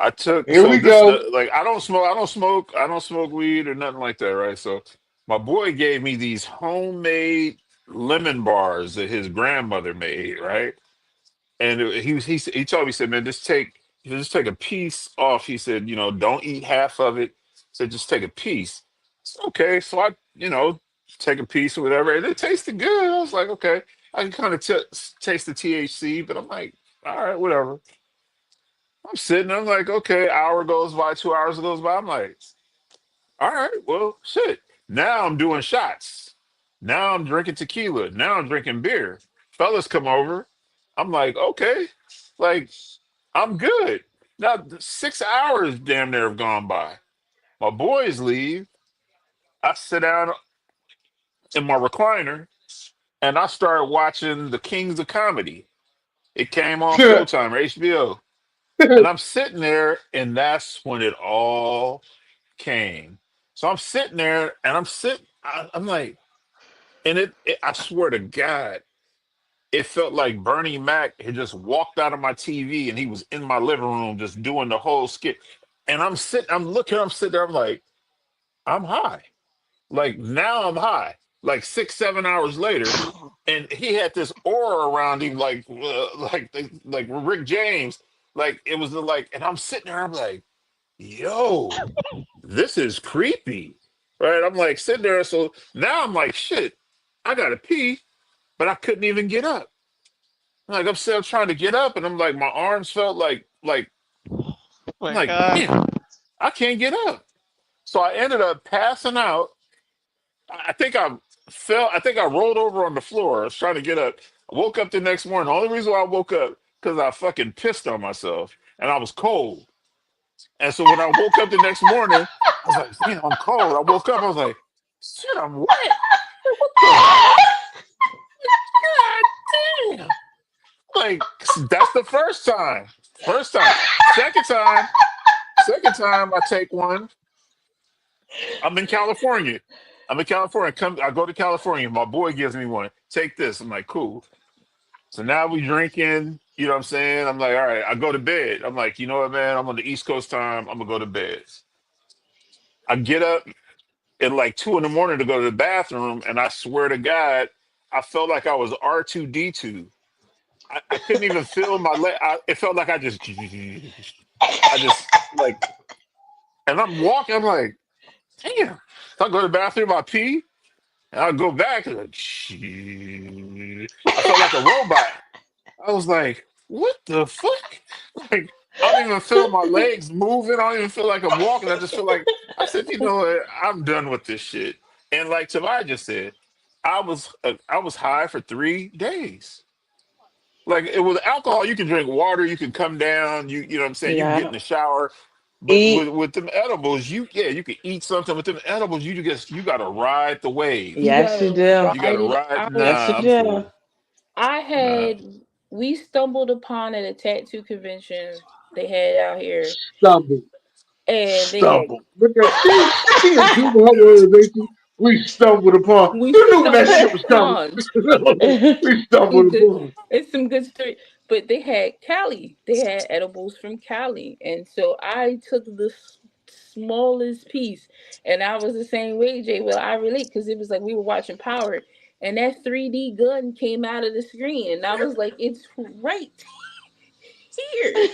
I took Here so we this go. like I don't smoke weed or nothing like that, right? So my boy gave me these homemade lemon bars that his grandmother made, right? And he told me, he said, man, just take a piece off. He said, don't eat half of it. He said, just take a piece. So, okay, so I take a piece or whatever, and it tasted good. I was like, okay, I can kind of taste the THC, but I'm like, all right, whatever. I'm sitting, I'm like, okay, hour goes by, 2 hours goes by. I'm like, all right, well, shit. Now I'm doing shots. Now I'm drinking tequila. Now I'm drinking beer. Fellas come over. I'm like, okay, like I'm good. Now 6 hours damn near have gone by. My boys leave. I sit down in my recliner and I start watching The Kings of Comedy. It came on Showtime or HBO. And I'm sitting there, and that's when it all came. So I'm sitting there and I'm like, and I swear to God, it felt like Bernie Mac had just walked out of my TV and he was in my living room just doing the whole skit. And I'm sitting there, I'm like, I'm high. Like now I'm high. Like 6, 7 hours later, and he had this aura around him, like Rick James. Like it was like, and I'm sitting there, I'm like, yo, this is creepy. Right? I'm like sitting there. So now I'm like, shit, I gotta pee, but I couldn't even get up. Like I'm still trying to get up, and I'm like, my arms felt like Oh I'm my like, God. damn, I can't get up. So I ended up passing out. I think I fell. I think I rolled over on the floor. I was trying to get up. I woke up the next morning. The only reason why I woke up because I fucking pissed on myself and I was cold. And so when I woke up the next morning, I was like, damn, I'm cold. I woke up. I was like, shit, I'm wet. What the? God damn. Like that's the first time. First time. Second time. Second time I take one. I'm in California. I'm in California. I go to California. My boy gives me one. Take this. I'm like, cool. So now we drinking. You know what I'm saying? I'm like, all right. I go to bed. I'm like, you know what, man? I'm on the East Coast time. I'm gonna go to bed. I get up at like 2 in the morning to go to the bathroom, and I swear to God, I felt like I was R2D2. I couldn't even feel my leg. It felt like I just like, and I'm walking. I'm like, damn. So I go to the bathroom. I pee. And I go back and like, shit. I felt like a robot. I was like, what the fuck? Like, I don't even feel my legs moving. I don't even feel like I'm walking. I just feel like, I said, you know what? I'm done with this shit. And like Tavai just said, I was high for 3 days. Like it was alcohol, you can drink water, you can come down, you know what I'm saying, you can get in Yeah. the shower. But with Eat. with them edibles, you can eat something with them edibles, you gotta ride the wave. You Yes, you gotta do. You gotta ride it ride. out. Yes, you Nah, I'm do. cool. I Nah. had we stumbled upon at a tattoo convention. they had out here, Stumble. and they had Stumble. Look at she is doing her words, ain't she? We stumbled upon. we You knew when that stumbled shit was coming. upon We some stumbled good. upon. It's some good story. But they had Cali. They had edibles from Cali, and so I took the smallest piece, and I was the same way, Jay. Well, I relate because it was like we were watching Power, and that 3D gun came out of the screen, and I was like, it's right here.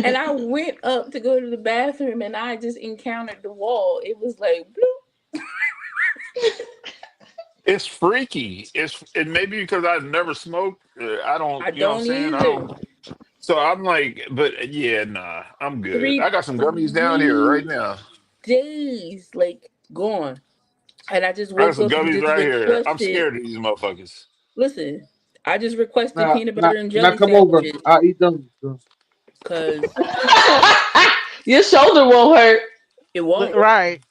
And I went up to go to the bathroom, and I just encountered the wall. It was like bloop. It's freaky. It maybe because I've never smoked. I don't. I You know what I'm don't saying? I either. don't. So I'm like, but yeah, nah, I'm good. I Three got some gummies down here right three now. days like gone. And I just I got woke some up and gummies just right here. I'm requested. scared of these motherfuckers. Listen, I just requested Now, peanut now, butter and now jelly come over. sandwiches I'll eat them. So. because Your shoulder won't hurt. it won't. Right,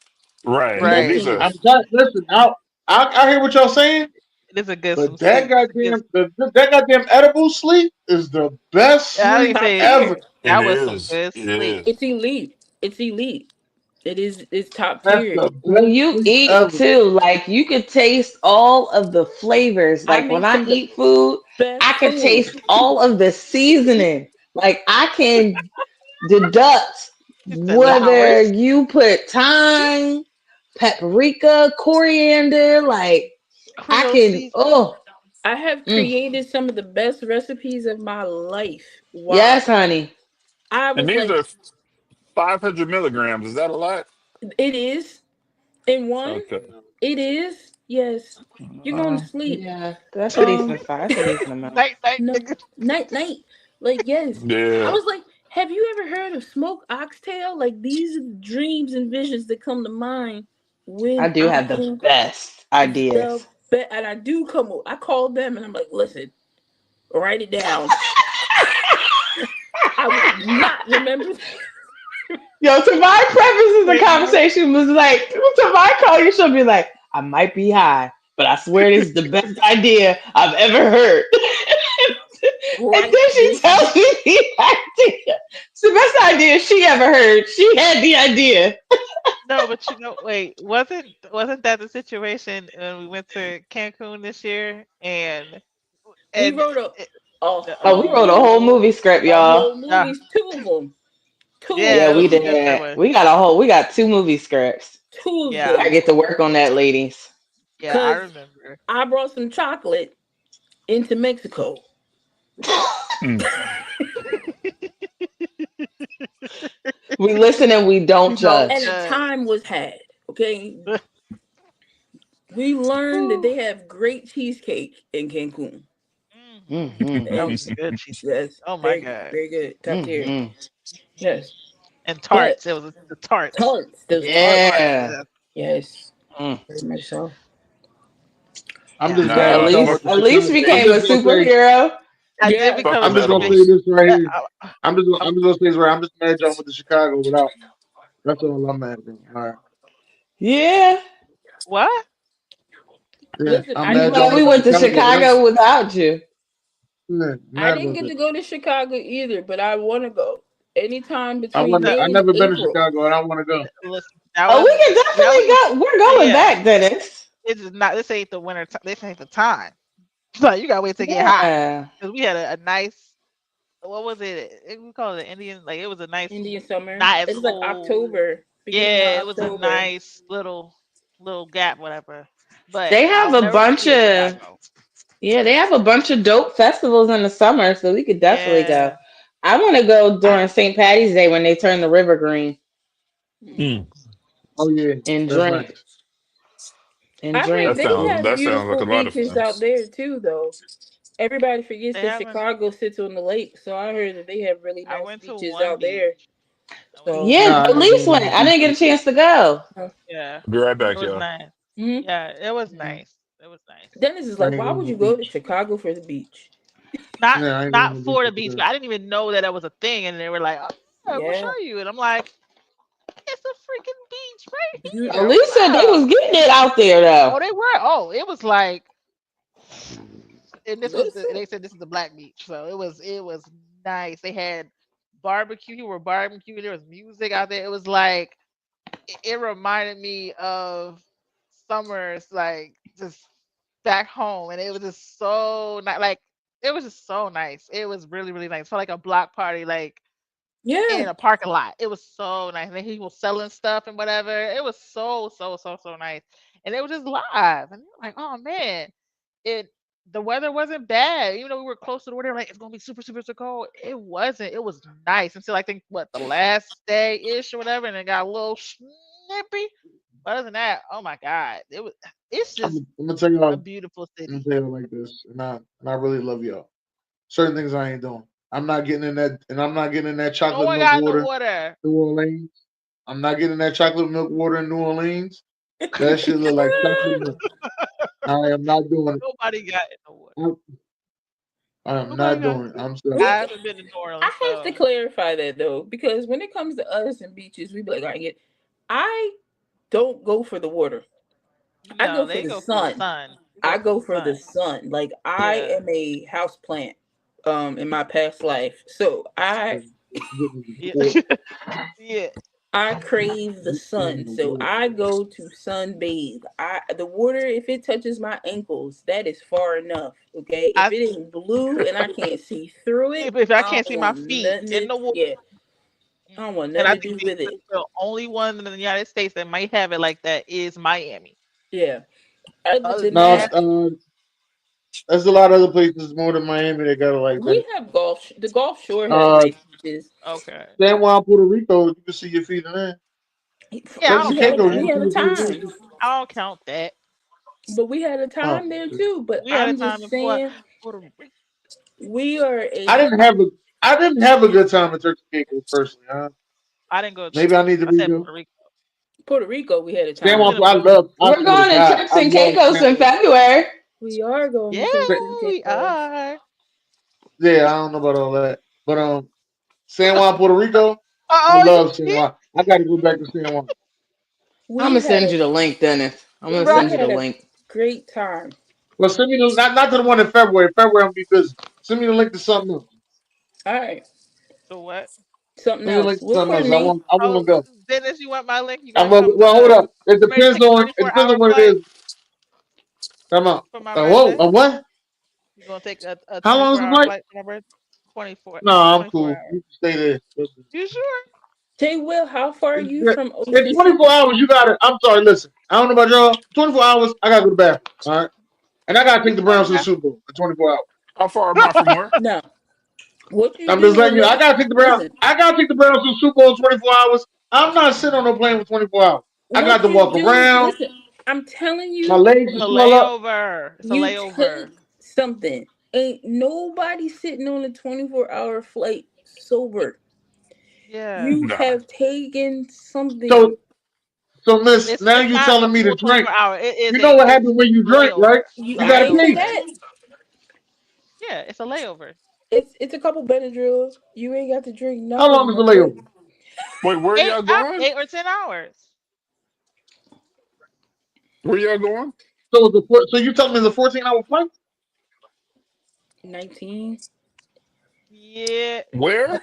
Right. At right. least Listen, a. I'm trying. Listen, I hear what y'all saying, It is a good but some that sleep. It's a good. goddamn that goddamn edible sleep is the best I it's didn't sleep top say ever. tier. It that was some is. good It sleep. is. It's elite. It's elite. It is. It's top That's tier. the When best you sleep eat ever. too, like you could taste all of the flavors. I Like when make I some of the eat food, best I could food. taste all of the seasoning. Like I can deduct It's the whether Lowry's you put thyme, paprika, coriander, like I Creole can, seasoning. oh, I have mm, created some of the best recipes of my life. Why? yes, honey. I And was these like, are 500 milligrams. Is that a lot? it is in one. Okay. It is. Yes. You're going to sleep. Yeah, that's a Um, decent size. That's a decent amount. Night, night, no, nigga. night. Like, yes. I Yeah. was like, have you ever heard of smoked oxtail? Like, these are the dreams and visions that come to mind I when do I have the am best the ideas. best. And I do I call them and I'm like, listen, write it down. I will not remember. Yo, Tavai prefaces the Wait, what? conversation was like, when Tavai call you, she'll be like, I might be high, but I swear this is the best idea I've ever heard. And Write then she this tells me the idea. It's the best idea she ever heard. She had the idea. No, but wait, wasn't that the situation when we went to Cancun this year we and wrote it, a Oh, we wrote a whole movie whole script, a y'all. whole movies, two of them. Two Yeah, yeah, it of we was a them. good did. one. We got two movie scripts. Two of We Yeah, gotta them. get to work on that, ladies. yeah, I Cause remember. I brought some chocolate into Mexico. Mm. We listen and we don't We don't And judge. a judge. time was had. Okay. We learned that Whew. they have great cheesecake in Cancun. That And was Mm-hmm. some good cheesecake. yes, Oh my very good, god. very good. Top tier. Mm-hmm. Yes. And But tarts. It was the tarts. tarts, those tarts. Tarts. Yeah. Yeah. Yes. Mm. Very much so. I'm Yeah. just Yeah, mad Nah, that y'all went to at least Chicago. you I'm became a they just gonna say. superhero. I did Yes. fuck become a I'm them just gonna super. say edibles. this right Yeah, here. I'm just gonna say this right. I'm just mad y'all went to Chicago without me. That's all I'm mad about. All right. Yeah. what? Yeah, Listen, I'm I You didn't mad get y'all glad to we went to go went to Chicago without me. Chicago without you. Yeah, I mad didn't about get to that. go to Chicago either, but I wanna go. Anytime I between want. No, May I and never been to April. Chicago, and I want to go. listen. Oh, we can That definitely was go. We're going yeah. back, Dennis. It is not. This ain't the winter. This ain't the time. Like you gotta wait till it get hot Yeah. because we had a nice. What was it? We call it an Indian. Like it was a nice, Indian summer. not as It's like cold. October, beginning of Yeah, it was a October. nice little gap, whatever. But They have I'll a never bunch forget of Chicago. yeah, they have a bunch of dope festivals in the summer, so we could definitely go. Yeah, I want to go during St. Patty's Day when they turn the river green Hmm. Mm. Oh yeah, and that's drink nice. and I heard That drink. they sounds. have That sounds like beautiful a lot of beaches fun. out there too, though. Everybody forgets they that haven't. Chicago sits on the lake, so I heard that they have really I nice went to beaches one out beach. there. I went to So, one Yeah, Nah, I beach. never been police to went. no I didn't get a beaches. chance to go. Yeah, I'll be right it back, was y'all. nice. mhm. Yeah, it was Yeah. nice. It was nice. Dennis is I like, ain't why going to would no you go to beach. Chicago for the beach? Not Yeah, I ain't going to not no for beach the after beach, but that. I didn't even know that was a thing. And they were like, "Oh, yeah, we'll Yeah. show you." And I'm like, "It's a freaking beach right Mhm. here." Police said they was Wow. getting it out there though. Oh, they were. Oh, it was like, and this was Listen. they said this is the black beach, so it was nice. They had barbecue. People were barbecuing. There was music out there. It was like it reminded me of summers, like just back home, and it was just so nice. Like it was just so nice. It was really really nice. Felt like a block party, like Yeah, in a parking lot. It was so nice. And he was selling stuff and whatever. It was so nice. And it was just live. And you're like, oh man, it the weather wasn't bad. Even though we were close to the water, like it's gonna be super cold. It wasn't. It was nice until I think what the last day ish or whatever, and it got a little snippy. But other than that, oh my god, it's just I'm gonna tell y'all. a beautiful I'm gonna city. tell y'all like this, and I really love y'all. Certain things I ain't doing. I'm not getting in that, and I'm not getting in that No chocolate one milk got no water, water. New Orleans. I'm not getting that chocolate milk water in New Orleans. That shit look like chocolate milk. I am not doing Nobody got no water. it. I am Nobody not got doing it. I'm we. sorry. I haven't been to New I Orleans, have to so clarify that though, because when it comes to us and beaches, we be like, I don't go for the water. I go no, for they the go for the sun. sun. We go I for the go for the sun. sun. Like I Yeah. am a house plant in my past life. So Yeah. Sport. Yeah. I crave the sun. So I go to sunbathe. The water, if it touches my ankles, that is far enough. Okay. If I it ain't blue and I can't see through it, if I I can't don't see my want feet nothing in to the water, yeah. I don't want and nothing I to think do with it. the only one in the United States that might have it like that is Miami. Yeah. Other Other than than No, that, that, there's a lot of other places more than Miami that got it like we that. have golf. The Gulf Shore has Uh, nice beaches. okay. San Juan, Puerto Rico, you can see your feet in there. Yeah, I Turks don't and count Caicos, you that. We can see had a your feet in there time, too. I don't count that. but we had a Oh, time there shit. too. But We had a I'm time just in saying, Puerto Rico. we are I a didn't have a I didn't have a good time in Turks and Caicos personally. Huh? I didn't go. Maybe I need to I said redo. Puerto Rico. Puerto Rico. We had a San We time. Juan, was in I Puerto Rico. love. I We're swear to going to God, Turks I and love Caicos San in Juan. February. We are going Yeah, to Turks and we Caicos. are. Yeah, I don't know about all that, but San Juan, Puerto Rico, I Oh, love San yeah, Juan. I got to go back to San Juan. I'm We gonna had send a you the link, Dennis. I'm gonna we send right. you the had a link. great time. Well, send me not to the one in February. February I'm be busy. Send me the link to something else. All right, So what? something Send me the else. link to What's something your else. name? I want to Oh, go. Dennis, you want my link? You I'm gonna gonna, come well, hold up. you ready to take a It 24 depends on hour what it flight is. Come on. for my Whoa, birthday? a what? You gonna take a How long is the 24-hour flight? flight for my birthday? 24, No, I'm 24 cool. hours. You can stay there. You sure? Jay Will, how far are you It's, from it's OCC? 24 hours. You got it. I'm sorry. Listen, I don't know about y'all. 24 hours. I gotta go to the bathroom. All right, and I gotta You take the can go to Browns the to the Super Bowl in 24 hours. How far am I from where? No. What you I'm just do letting in you. I those? gotta take the Browns. Listen. I gotta take the Browns to the Super Bowl in 24 hours. I'm not sitting on no plane for 24 hours. I got What to you walk do? around. Listen. I'm telling My you. legs It's will a swell up. layover. It's a You layover. take something. Ain't nobody sitting on a 24-hour flight sober. Yeah. You Nah. have taken something. So, Miss, now It's you not a telling me to full drink. 24 hour. It is You know a what it's happens when you a drink, right? layover. It's a You I gotta ain't say pee. layover. that. Yeah, it's a layover. It's a couple Benadryl. You ain't got to drink How long nothing, is the my boy. layover? Wait, where y'all going? 8 or 10 hours. Where y'all going? So you telling me it's a 14-hour flight? 19. Yeah. Where?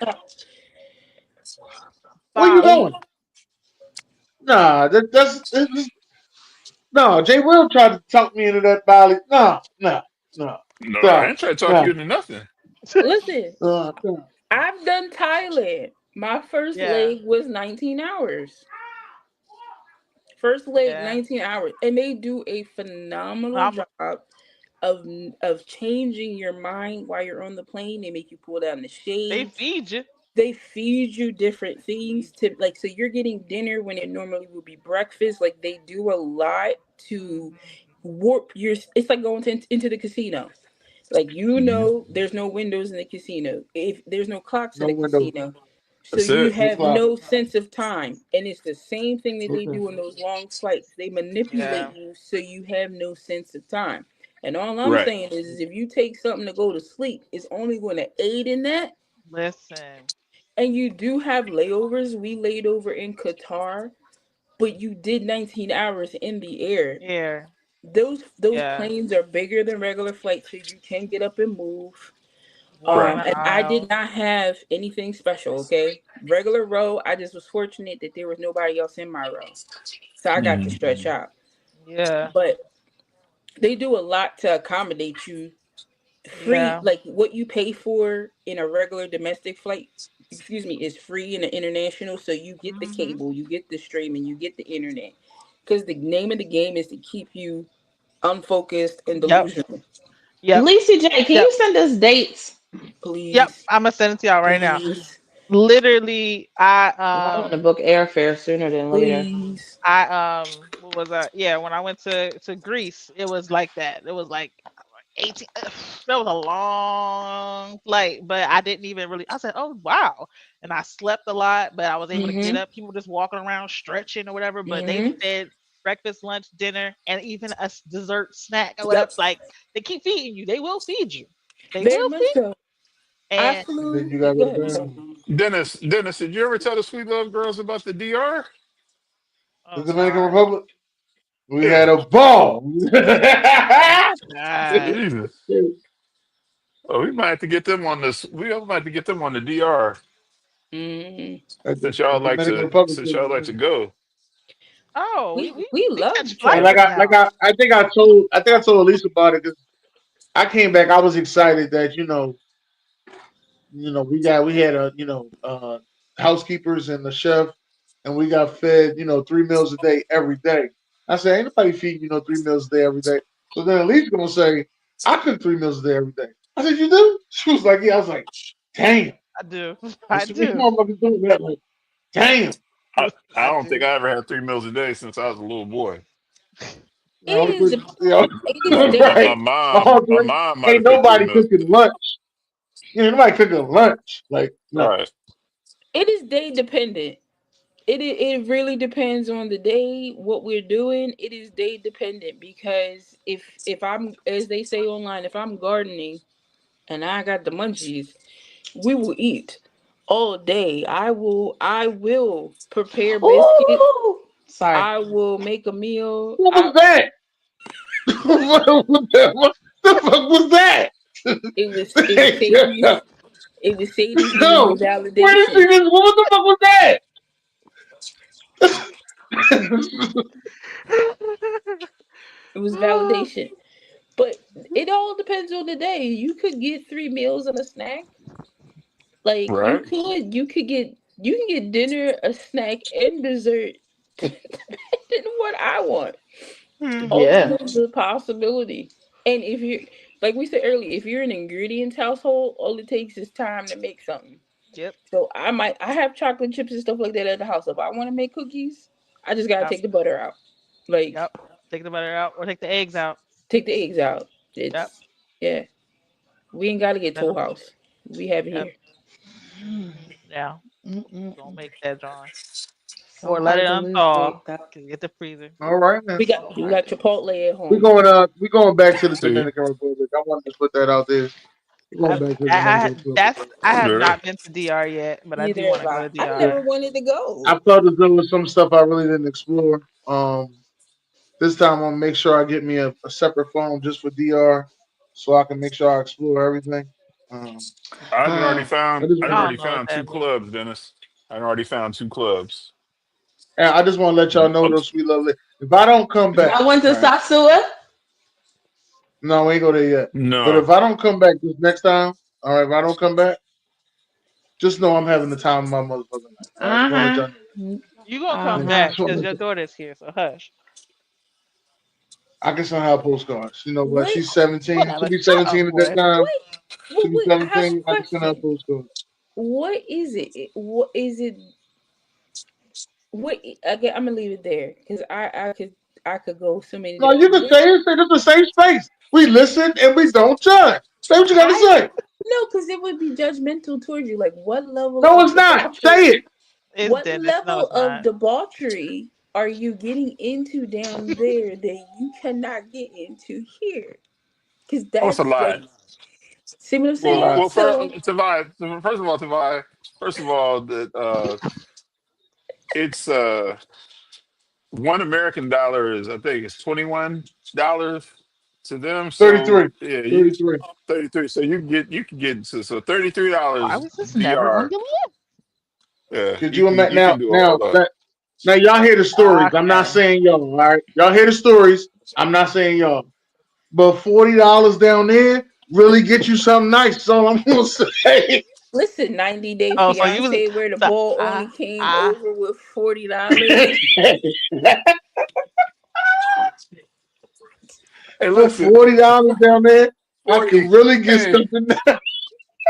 Where you Bali. We going? Nah, no. Jay Will tried to talk me into that Bali. No, no, no. No, I Stop. ain't trying to talk you No, into nothing. listen. no. I've done Thailand. My first Yeah. leg was 19 hours. First leg Yeah. 19 hours, and they do a phenomenal I'm job of of changing your mind while you're on the plane. They make you pull down the they shades. feed you. They feed you different things to like, so you're getting dinner when it normally would be breakfast. Like they do a lot to warp your. It's like going into the casino. Like, Hmm. there's no windows in the casino. If there's no clocks in No the window. casino, so That's you it. No have clock. no sense of time. And it's the same thing that they Okay. do on those long flights. They manipulate Yeah. you so you have no sense of time. And all I'm Right. saying is if you take something to go to sleep, it's only going to aid in that. Listen. And you do have layovers. We laid over in Qatar, but you did 19 hours in the air. Here. Those Yeah. planes are bigger than regular flights, so you can get up and move. Right. And I did Wow. not have anything special. Okay, regular row. I just was fortunate that there was nobody else in my row, so I got to Mhm. stretch out. Yeah. But they do a lot to accommodate you. Free, Yeah. like what you pay for in a regular domestic flight, excuse me, is free in the international. So you get the Hmm. cable, you get the streaming, you get the internet. Because the name of the game is to keep you unfocused and Yep. delusional. Yep. Lisa J, can Yep. you send us dates? Yep. Please, I'm gonna send it to y'all right now. please, Literally, 'Cause I want to book airfare sooner than later. please. what was that? Yeah, when I went to Greece, it was like that. It was like 18. That was a long flight, but I didn't even really. I said, "Oh wow!" And I slept a lot, but I was able to get Mm-hmm. up. People just walking around stretching or whatever. But they Mm-hmm. fed breakfast, lunch, dinner, and even a dessert snack or whatever. Yep. Like they keep feeding you. They will feed you. They Very will much feed. so. I And And then flew. you gotta Go go to ahead. I'm bed. sorry. Dennis, did you ever tell the Sweet Love Girls about the DR? The oh Dominican God, Republic. We had Yeah. a ball. oh God, Jesus. Oh, we might have to get them on this. We might have to get them on the DR Mm-hmm. At the Dominican Republic. since y'all like to go. oh We we love catch to And flights travel. now. I think I told Elise about it because I came back. I was excited that we had housekeepers and the chef, and we got fed 3 meals a day every day. I said, ain't nobody feeding 3 meals a day every day. So then Elise gonna say, I cook 3 meals a day every day. I said, you do? She was like, yeah. I was like, damn. I do. I There's so many do. motherfuckers doing that. Like, damn. I I don't think do. I ever had 3 meals a day since I was a little boy. It I was is with, the it is My, day. my right. mom, All my three. mom might Ain't have cooked three nobody meals. cooking lunch. Nobody cooking lunch. Like, no. Right. It is day dependent. It really depends on the day, what we're doing. It is day dependent because if I'm, as they say online, if I'm gardening and I got the munchies, we will eat all day. I will prepare biscuits. Ooh, sorry. I will make a meal. What was that? What the fuck was that? It was Sadie's, it was Sadie's giving me Yo, where did you see validation. this? What the fuck was that? It was validation. But it all depends on the day. You could get 3 meals and a snack. Like Right. you can get dinner, a snack, and dessert depending on what I want. All Yeah. depends on the possibility. And if you, like we said earlier, if you're an ingredients household, all it takes is time to make something. Yep. So I have chocolate chips and stuff like that at the house. If I want to make cookies, I just gotta Yep. take the butter out. Like Yep. Take the butter out or take the eggs out. take the eggs out. Yep. It's yeah. We ain't gotta get Toll Better. House. We have it Yep. here. Yeah. Don't Mm-mm-mm. make that, John. So Or let hard it to lose unthaw. weight, though. Can get the freezer. All right, man. We got So we hard got to lose Chipotle at We home. going we going back to the See, Dominican Republic. I wanted to put that out there. We're going I, back to the I Dominican Republic. that's I have yeah. not been to DR yet, but I do Neither want have to go I. to I've never DR. wanted to go. I felt as there was some stuff I really didn't explore. This time I'm gonna make sure I get me a separate phone just for DR, so I can make sure I explore everything. Um, I just I I want already don't know what found two that means. clubs, Dennis. I already found two clubs. I just want to let y'all know I'm, those sweet lovely. If I don't come back, Y'all went to all right, Sasua? no, we ain't go there yet. But no. if I don't come back this next time, all right, if I don't come back, just know I'm having the time of my motherfucking life. All right, just want to let Uh-huh. y'all You gonna come know. Uh-huh. back Just want to because let your y'all- daughter's here, so hush. I can send her postcards. You know what? What? She's 17. She'll Whatever. be Shut up, 17 at that boy. time. What? She'll What? be What? I have a 17. I can send her question. postcards. What is it? What is it? What? Again, I'm gonna leave it there because I could go so many No, different. you can say it. Say this is a safe space. We listen and we don't judge. Say what you got to I say. no, because it would be judgmental towards you. Like, what level No, of it's not. Say debauchery? it. It's What Dennis. No, level it's of not. debauchery are you getting into down there that you cannot get into here? Because Oh, it's a that's lie. like, see what I'm It's a saying? lie. So First of all, Tavai. First of all, that it's $1 American dollar is I think it's $21. to them. So 33. yeah, you 33. 33. So you can get into so Why $33 was this never on DR. your list? Yeah, Could you you can imagine you can now? do all Now that. that now y'all hear the stories. I'm not Okay. saying y'all. All right, y'all hear the stories. I'm not saying y'all. But $40 down there really get you something nice. That's all I'm gonna say. Listen, 90-Day Oh, so you was Fiance, where the so ball only I came I over with $40. Hey, For listen, $40 down there, I can 40. really get Hey, something.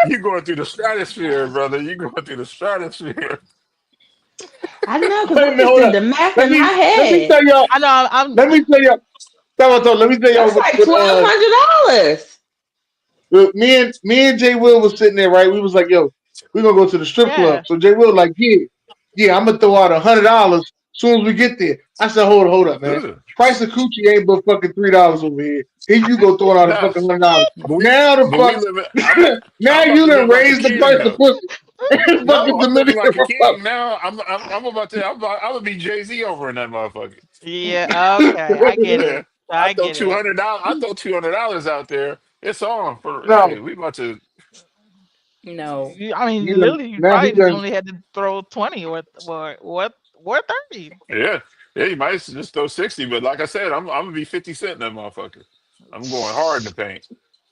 you going through the stratosphere, brother. You going through the stratosphere. I know because Wait a I minute, just hold did up. the math Let in my me let me head. tell y'all. I know I'm Let me tell y'all. Let me tell y'all That's like $1,200. me and Jay Will was sitting there, right? We was like, yo, we're gonna go to the strip club. yeah. So Jay Will like, yeah, I'm gonna throw out $100 as soon as we get there. I said, hold up, man. Ugh. Price of coochie ain't but fucking $3 over here. Here you go throwing out a Nah, fucking $100. but we Now the but we fuck live in, I'm now I'm about you to done live like a raised the king price of though. pussy in No, fucking I'm living Dominican like a king Republic. now. I'm about to I'm gonna be Jay-Z over in that motherfucker. Yeah, okay. I get Yeah. it. I get it. I throw $200 out there. It's on for hey, No, we about to No. I you mean, know, literally, you now he probably just done only had to throw 20 or 30. yeah. Yeah, you might just throw 60, but like I said, I'm gonna be 50 Cent in that motherfucker. I'm going hard in the paint.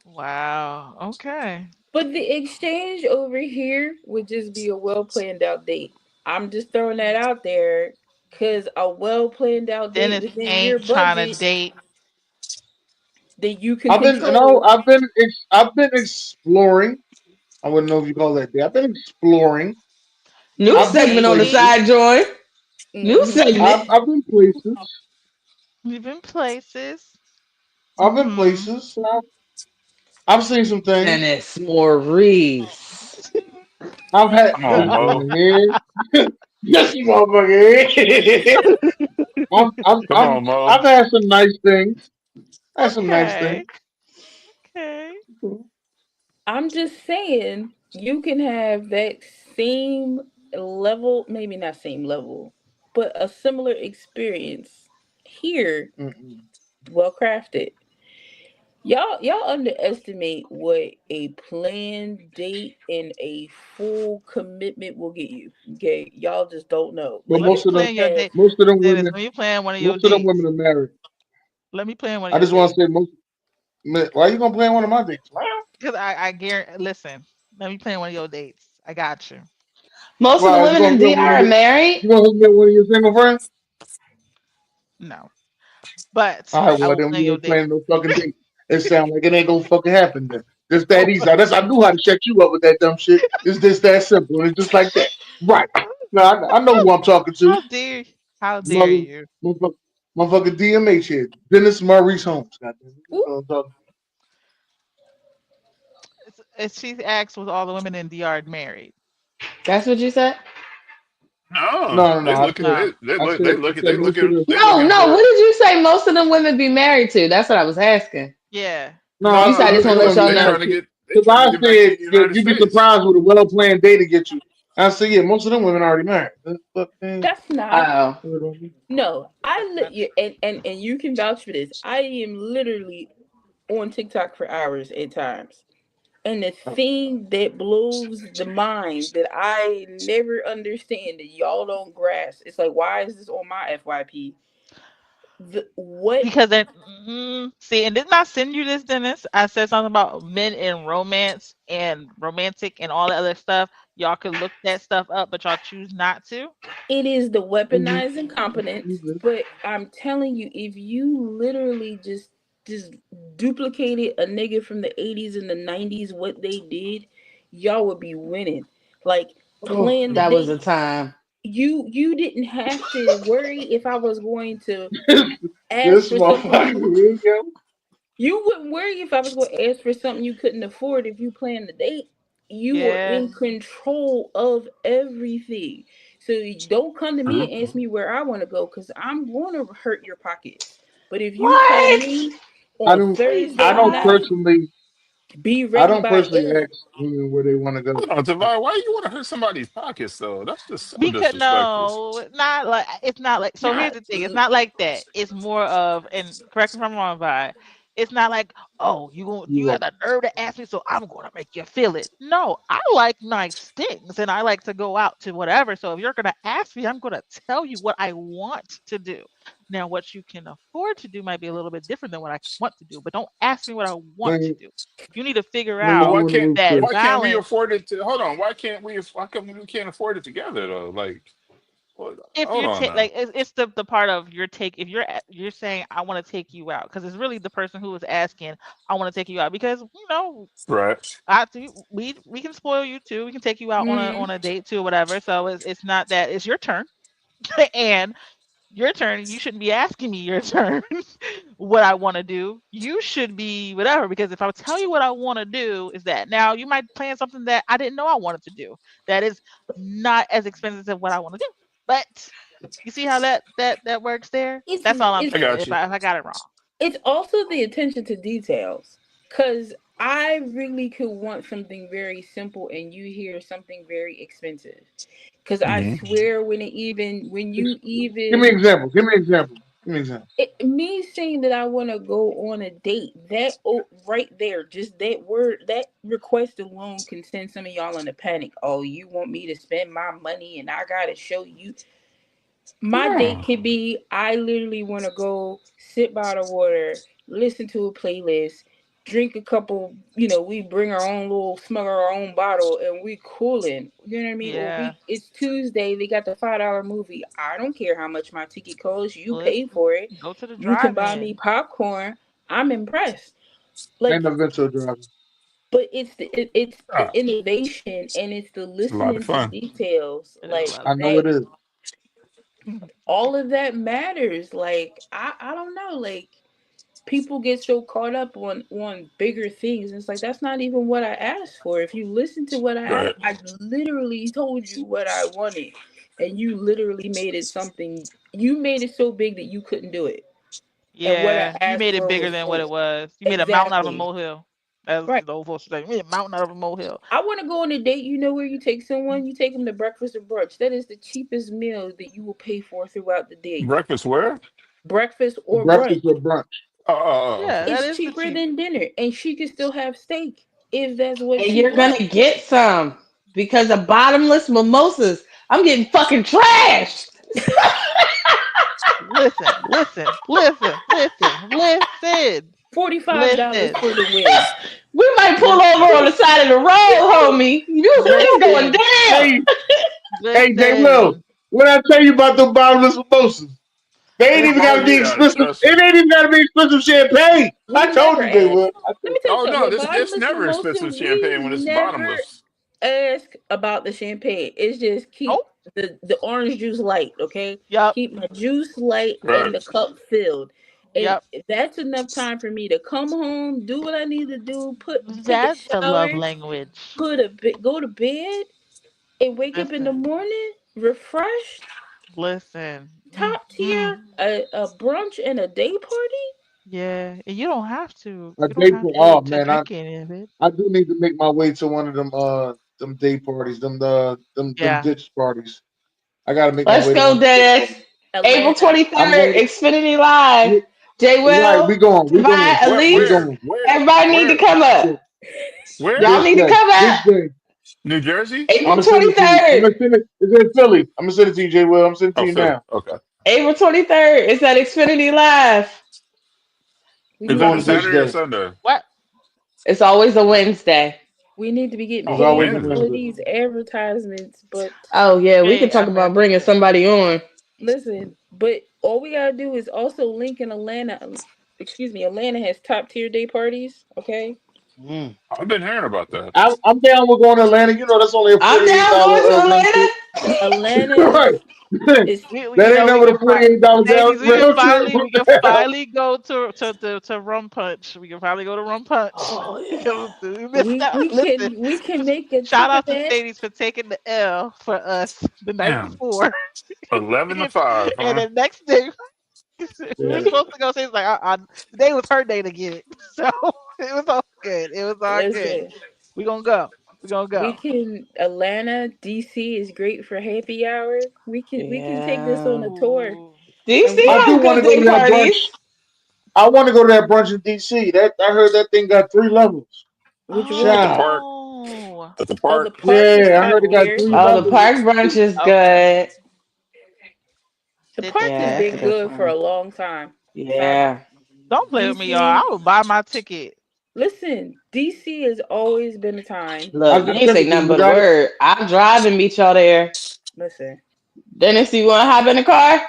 Wow. Okay. But the exchange over here would just be a well planned out date. I'm just throwing that out there because a well planned out date Dennis within your ain't trying to budget date. that you can I've been you know, control. I've been exploring. I wouldn't know if you call that day. I've been exploring. New I've been segment on the places. Maybe side, Joy. New Hmm. segment. I've been places. you've been places. I've been Hmm. places. I've seen some things. Dennis Maurice. I've had Come on, Mo. this motherfucker here. Come on, Mo. I've had some nice things. Had some nice Okay. things. Okay. I'm just saying you can have that same level, maybe not same level, but a similar experience here, Mm-mm. well crafted. Y'all underestimate what a planned date and a full commitment will get you. Okay, y'all just don't know. But Let Like me you plan your have date, most of them Dennis. women, When you plan one of your most of them dates, women are married. let me plan one of I your just want to dates. say, why you gonna play one of my dates? Because I guarantee, listen, let me plan one of your dates. I got you. Most of the Why you women gonna in hook me up DR with are married. you gonna hook me up with one of your single friends? No, but All right, I well will then plan we your ain't date. playing no fucking date. It sounds like it ain't gonna fucking happen then. Just that Oh, easy. I knew how to shut you up with that dumb shit. It's just that simple. It's just like that. Right. Now I know who I'm talking to. how dare, how dare Mother, you? motherfucker, motherfucker DMH here. Dennis Maurice Holmes. Goddamn. You ooh, know what I'm talking She asked, was all the women in DR married? That's what you said? No, No. they looking. No. I said most of them. They No, looking no. What for. did you say most of them women be married to? That's what I was asking. Yeah. No, You said I No, just they want to let want. y'all They no. know. trying to get. They Because trying to I get back to said the that United you'd be States. surprised with a well planned day to get you. I said, yeah, most of them women already married. Fuck, man. that's not. Oh. No, That's not you true. and you can vouch for this. I am literally on TikTok for hours at times. And the thing that blows the mind that I never understand that y'all don't grasp, it's like, why is this on my FYP? What Because then, see, and didn't I send you this, Dennis? I said something about men in romance and romantic and all that other stuff. Y'all could look that stuff up, but y'all choose not to. it is the Mhm. weaponized incompetence, but I'm telling you, if you literally just duplicated a nigga from the 80s and the 90s, what they did, y'all would be winning. Like, Oh, plan the that was a date. time. You didn't have to worry if I was going to ask This for something motherfucker, you here you go. you wouldn't worry if I was going to ask for something you couldn't afford if you planned the date. You were Yeah. in control of everything. So don't come to me and ask me where I want to go because I'm going to hurt your pockets. But if you tell What? me I on don't, Please I Thursday don't God. night, personally, be I ready don't by personally 8. ask women where they want to go. Hold on, Tavai. Why you want to hurt somebody's pockets though? That's just so Because disrespectful. no, not like it's not like. So here's Not the thing: it's not like that. It's more of, and correct me if I'm wrong, Vi. It's not like, oh, you You have the nerve to ask me, so I'm gonna make you feel it. No, I like nice things and I like to go out to whatever. So if you're gonna ask me, I'm gonna tell you what I want to do. Now, what you can afford to do might be a little bit different than what I want to do, but don't ask me what I want to when do. You need to figure when you But out doing the roof that Chris. why can't we balance. afford it to hold on? Why come we can't afford it together though? Like If hold you on take now. like it's the part of your take if you're saying I want to take you out because it's really the person who is asking I want to take you out because Right. we can spoil you too, we can take you out Hmm. on a date too, whatever. So it's not that it's your turn. And your turn, you shouldn't be asking me your turn what I want to do. You should be whatever, because if I tell you what I want to do is that now you might plan something that I didn't know I wanted to do. That is not as expensive as what I want to do. But you see how that works there? It's That's all I'm I it's saying. got If you. I got it wrong. it's also the attention to details. Cause I really could want something very simple and you hear something very expensive. Cause I Hmm. swear when you Give me an even example. Give me an example. Give me an example. me saying that I want to go on a date, that right there, just that word, that request alone can send some of y'all in a panic. Oh, you want me to spend my money and I gotta show you. My date No. could be I literally want to go sit by the water, listen to a playlist, drink a couple, we bring our own little smuggle our own bottle and we cooling. You know what I mean? Or Yeah. it's Tuesday, they got the $5 movie. I don't care how much my ticket costs, you pay Listen, for it. go to the You can buy me drive-in. popcorn. I'm impressed. I ain't Like, never been to a drive. but it's the Ah, innovation and it's the it's a lot of listening to fun. details It is a like lot I of know that. it is. All of that matters. Like I don't know. Like people get so caught up on bigger things. It's like that's not even what I asked for. If you listen to what Right. I literally told you what I wanted, and you literally made it something. You made it so big that you couldn't do it. And what I Yeah, you asked made it for bigger was than what it small. was. You made a mountain out of a Exactly. molehill. As Right. the old folks say, you made a mountain out of a molehill. I want to go on a date. You know where you take someone? You take them to breakfast or brunch. That is the cheapest meal that you will pay for throughout the day. Breakfast where? Breakfast or brunch. Breakfast or brunch. Yeah, Okay. that It's is the cheaper cheap. than dinner, and she can still have steak if that's what And she you're wants. gonna get some because of bottomless mimosas. I'm getting fucking trashed. Listen, $45 listen. for the win. We might pull over Listen, on the side of the road, homie. It's going listen. down. Hey, hey, J. Will, Listen. what I tell you about the bottomless mimosas? They ain't even Listen. Oh got to be yeah, expensive. trust me. It ain't even got to be expensive champagne. I We told never you, J. ask. Will. I Let told me tell you Oh something. no, With this it's bottomless never mimosa, expensive we champagne when it's never bottomless. ask about the champagne. It's just keep Nope. the orange juice light, okay? Yep. Keep my juice light and Right. the cup filled. And Yep. that's enough time for me to come home, do what I need to do, take a That's the love shower, language. go to bed, and wake up in the Listen. morning refreshed, Listen. top tier, a brunch and a day party. Yeah. And you don't have to. you. A You don't day have party. Oh to man, drink any of it. I do need to make my way to one of them day parties, them Yeah. ditch parties. I got to make my Let's way to go, one of them ditch Dedex. parties. April Atlanta. 23rd, I'm Xfinity Live. going. J Right, Will, we going. We Divine, going. We Elise. Where? going. Where? Everybody need to Where? come up. This Where? Y'all this need to day. come This up. day. New Jersey? I'm April gonna send it to you. I'm 23rd. gonna send it. It's in Philly. I'm gonna send it to you, J. Will. I'm sending it to Oh, you Philly. now. Okay. April 23rd. It's at Xfinity Live. We We Is need that to a going be this getting Saturday or day. Sunday? What? It's always a Wednesday. we need to be getting It's Oh, paid always a for all of Wednesday. Wednesday. these advertisements, but Oh yeah, we can Hey, talk I about mean, bringing listen. somebody on. listen, but all we gotta do is also link in Atlanta. Excuse me, Atlanta has top tier day parties. Okay, Mm. I've been hearing about that. I'm down with going to Atlanta. You know that's only a I'm $48 down going to round trip. Atlanta's Right. is You That ain't know, we never can the $48 ladies, we can round trip. finally go to Rum Punch. We can finally go to Rum Punch Oh yeah. because we missed out. Listen, we can make a shout trip out to event. Sadie's for taking the L for us the night Damn. before, 11 to and, 5, and huh? the next day we were Yeah. supposed to go. Sadie's like, today was her day to get it, so it was all good. It was all good. Listen, We gonna go. We gonna we go. can Atlanta, DC is great for happy hour. We can take this on Yeah. a tour, Ooh, and DC we I can do has want good to go day to that parties. brunch. I want to go to that brunch in DC. That I heard that thing got 3 levels. Which At one? the Child. park. Oh, At the Oh, the park. park is Yeah, I top heard it got tier. Oh, the levels. park brunch is okay. good. The Did park has Yeah, it's a been good good for a time. long time. Yeah. don't play with me, y'all. I DC, will buy my ticket. listen, DC has always been a time. I Look, you just ain't sent say it to you. nothing You but a got it? word. I'll drive and meet y'all there. Listen, Dennis, you want to hop in the car?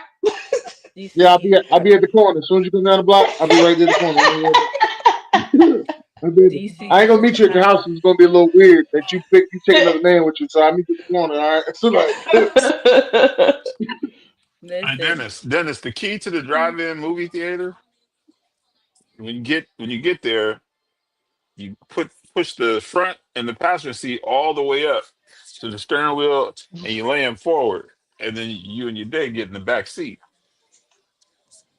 Yeah, DC, I'll be at the corner. As soon as you come down the block, I'll be right there at the corner. I'll be at I DC ain't is gonna a meet you at your house. time. It's gonna be a little weird that you take another man with you. So I meet you at the corner. All right. So like, Hey Listen, Dennis, the key to the drive-in movie theater, when you get there, you push the front and the passenger seat all the way up to the steering wheel, and you lay them forward, and then you and your date get in the back seat.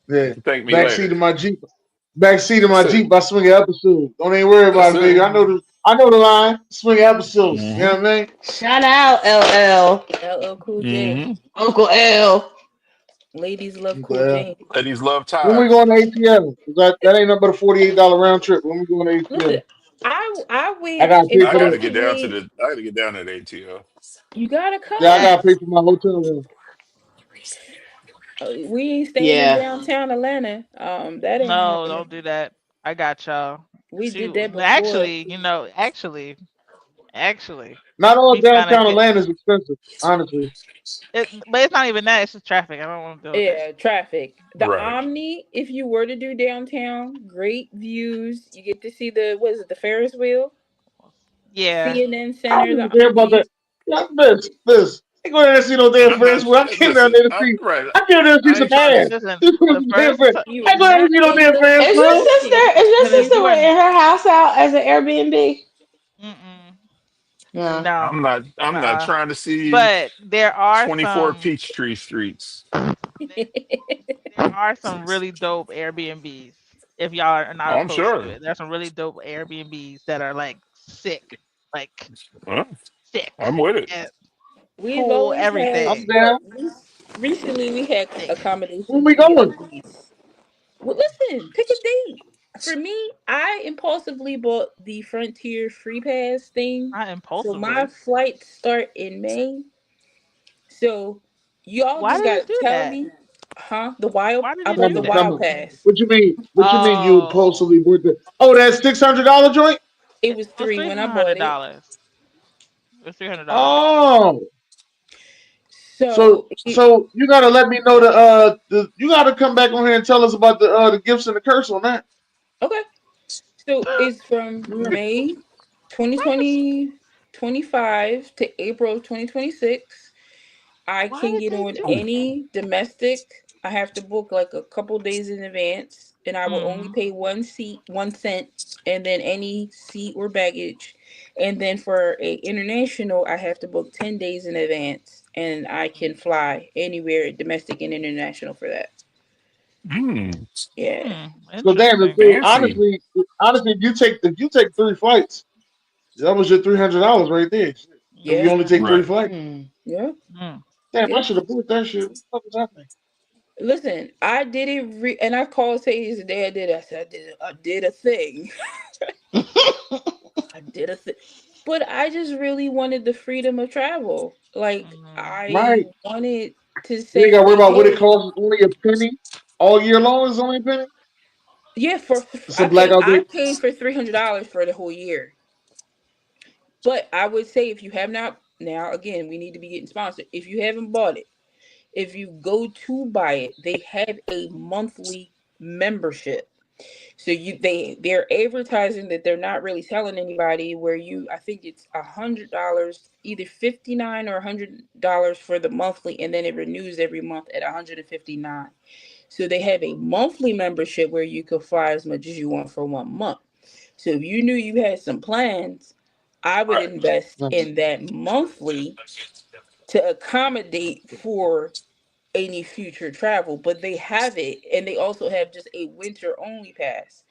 You yeah. can thank me Back seat later. of my Jeep. Back seat of my That's it. Jeep. I swing an episode. Don't even worry That's about it, it. baby. Mm. I know the line. Swing an episode. You Hmm. know what I mean? Shout out, LL. LL Cool J. Hmm. Uncle L. Ladies love Cool Well, J. Ladies love when we Ty. going to ATL? 'Cause that ain't nothing but a $48 round trip. When we going to Listen, ATL? I I went gotta pay I for got to the get down to impulsively. the. I got to get down to the ATO. You gotta yeah. I come. gotta pay for my hotel room. We ain't staying in Yeah. downtown Atlanta. That ain't No, happening. don't do that. I got y'all. We did Shoot. that before. Actually, actually, Not all he's kind of downtown Atlanta is expensive, honestly. but it's not even that. It's just traffic. I don't want to deal with it. Yeah, traffic. The Right. Omni, if you were to do downtown, great views. You get to see the what is it, the Ferris wheel, Yeah. CNN I Center, don't the even care about Omni. that. Yeah, this. I ain't going there to see no damn I'm Ferris not. wheel. I came down Listen. there to I see. right. I came down to see I some ain't trying to. ass. Listen, This was the some damn first Ferris. You I are ain't going there to not see no in damn the Ferris Is your wheel. sister position. you are. renting her house out as an Airbnb? Mm-mm, No. no. I'm not Uh-uh. trying to see But there are 24 some. Peachtree streets. There are some really dope Airbnbs. If y'all are not Oh, I'm opposed to sure. it, there's some really dope Airbnbs that are like sick, like Well, sick, I'm with it. and We've pool, always had I'm everything, down. recently we had sick. When accommodations we via going? the lease. Well, listen, pick a date. For me, I impulsively bought the Frontier Free Pass thing. Not So my impulsively. flights start in May. So y'all Why just did you gotta do tell that? me, huh? The wild Why did I you bought do the that? wild Summer. pass. What you mean? What you mean? You Oh, impulsively bought the? Oh, that $600 joint. It it was was three three when I bought hundred it. dollars. It was $300. Oh, so So you gotta let me know you gotta come back on here and tell us about the gifts and the curse on that. okay. So it's from Yeah. May 2025 to April 2026. I Why can did get they on do that? any domestic. I have to book like a couple days in advance, and I will only Mm. pay 1 cent, and then any seat or baggage. And then for a international, I have to book 10 days in advance, and I can fly anywhere, domestic and international for that. Mm, Yeah, So damn, Interesting. so fancy. honestly, if you take 3 flights, that was your $300 right there. If you yeah, only take Mm-hmm. three Right. flights, Hmm. yeah, Mm. damn, I yeah. should have bought that shit. What the fuck is happening? Listen, I did it, and I called Sadie today. I did. I said I did a thing. I did a thing. But I just really wanted the freedom of travel. Like Mm. I Right. wanted to You ain't say, got to worry about what it hey, costs. It's only a penny all year long. It's only a penny. yeah, It's a blackout I date. paid for $300 for the whole year. But I would say if you have not, now again, we need to be getting sponsored. If you haven't bought it, if you go to buy it, they have a monthly membership. So they're advertising that they're not really telling anybody, where you, I think it's $100, either 59 or $100 for the monthly, and then it renews every month at 159. So they have a monthly membership where you could fly as much as you want for 1 month. So if you knew you had some plans, I would Right. invest No. in that monthly to accommodate for any future travel. But they have it, and they also have just a winter only pass.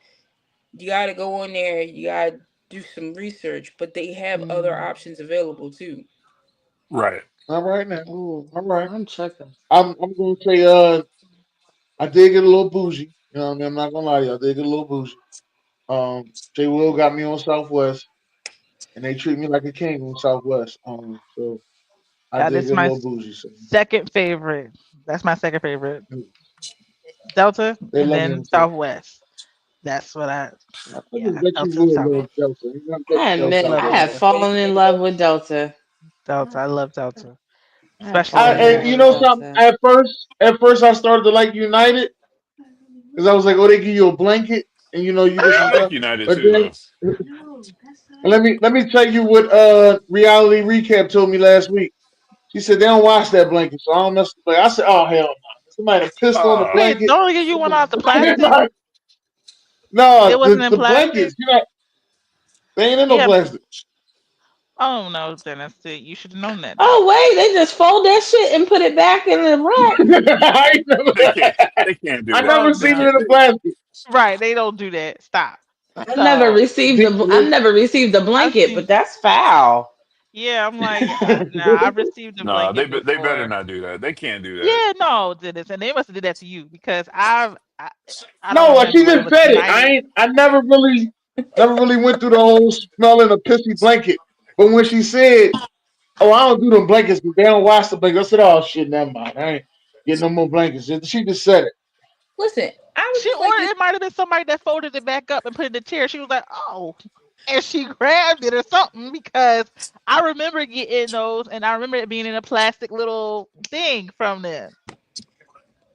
You got to go on there, you got to do some research, but they have other Hmm. options available too. Right. All right now. Ooh, All right. I'm checking. I'm going to say I did get a little bougie. You know what I mean? I'm not gonna lie to y'all. They get a little bougie. Jay Will got me on Southwest, and they treat me like a king on Southwest. So I That did is get a my little bougie. So second favorite. That's my second favorite. Delta they and love me then on Southwest. Southwest. That's what I. I Yeah, just bet you Delta and would Southwest. love Delta. You got I love admit I Southwest. have Delta. fallen in love with Delta. Delta. I love Delta, I have especially I, the fallen in and love you United. with know something? Delta. At first, I started to like United because I was like, oh, they give you a blanket and you get Yeah, some I like stuff. United But too, then though. let me tell you what reality recap told me last week. She said they don't wash that blanket, so I don't mess with the blanket. I said, oh hell no. Somebody done pissed on the Ah, Wait, blanket. don't give you one out the plastic. It No, wasn't in the plastic. blankets, they ain't in no Yeah. plastic. Oh no, Dennis, you should have known that then. Oh wait, they just fold that shit and put it back in the rack. I, ain't they never, can't. They can't do I that. never Oh They seen no. it can't. in a plastic. Right, they don't do that. Stop. I never So received the I never received the I've blanket, but seen. that's foul. Yeah, I'm like, no, I've received a No, blanket they better before. not do that. They can't do that. Yeah, no, Dennis, and they must have did that to you because I don't No, like she remember whether it just was said it. United. I never really went through the whole smelling a pissy blanket. But when she said, "Oh, I don't do them blankets because they don't wash the blanket," I said, "Oh shit, never mind. I ain't getting no more blankets." She just said it. Listen, I was She just like or this. it might have been somebody that folded it back up and put it in the chair. She was like, oh, and she grabbed it or something because I remember getting those and I remember it being in a plastic little thing from them.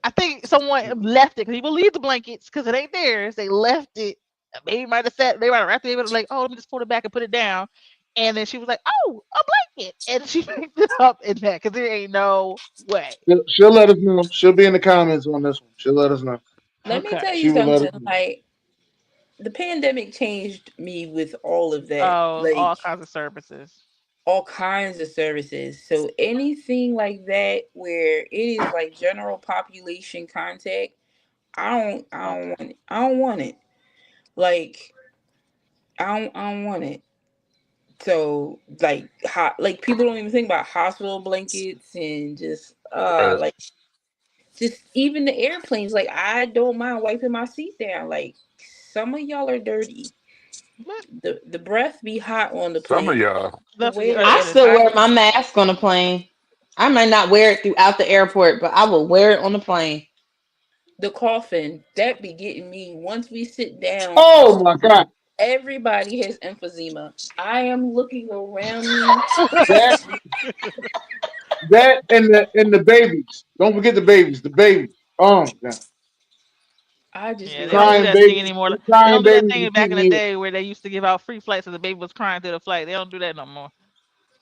I think someone left it because people leave the blankets because it ain't theirs. They left it. Maybe might have sat. They might have wrapped it. Like, oh, let me just fold it back and put it down. And then she was like, "Oh, a blanket," and she picked it up in that because there ain't no way. She'll let us know. She'll be in the comments on this one. She'll let us know. Let me Okay. tell you She will let us something. know. Like the pandemic changed me with all of that. Oh, all Like kinds of services. all kinds of services. So anything like that where it is like general population contact, I don't Okay. want it. I don't want it. Like I don't want it. So like people don't even think about hospital blankets and just Right. like just even the airplanes. Like I don't mind wiping my seat down. Like some of y'all are dirty. What? The breath be hot on the Some of plane. y'all. The Stuff way I that Dennis. still wear my mask on a plane. I might not wear it throughout the airport, but I will wear it on the plane. the coughing that be getting me once we sit down. Oh my god, Everybody has emphysema. I am looking around me. that and the babies. Don't forget the babies. The babies. Oh my god, I just Yeah, be they don't do like, crying that thing babies. anymore. They Crying don't do that babies thing is back in keeping the me. day where they used to give out free flights and the baby was crying through the flight. They don't do that no more.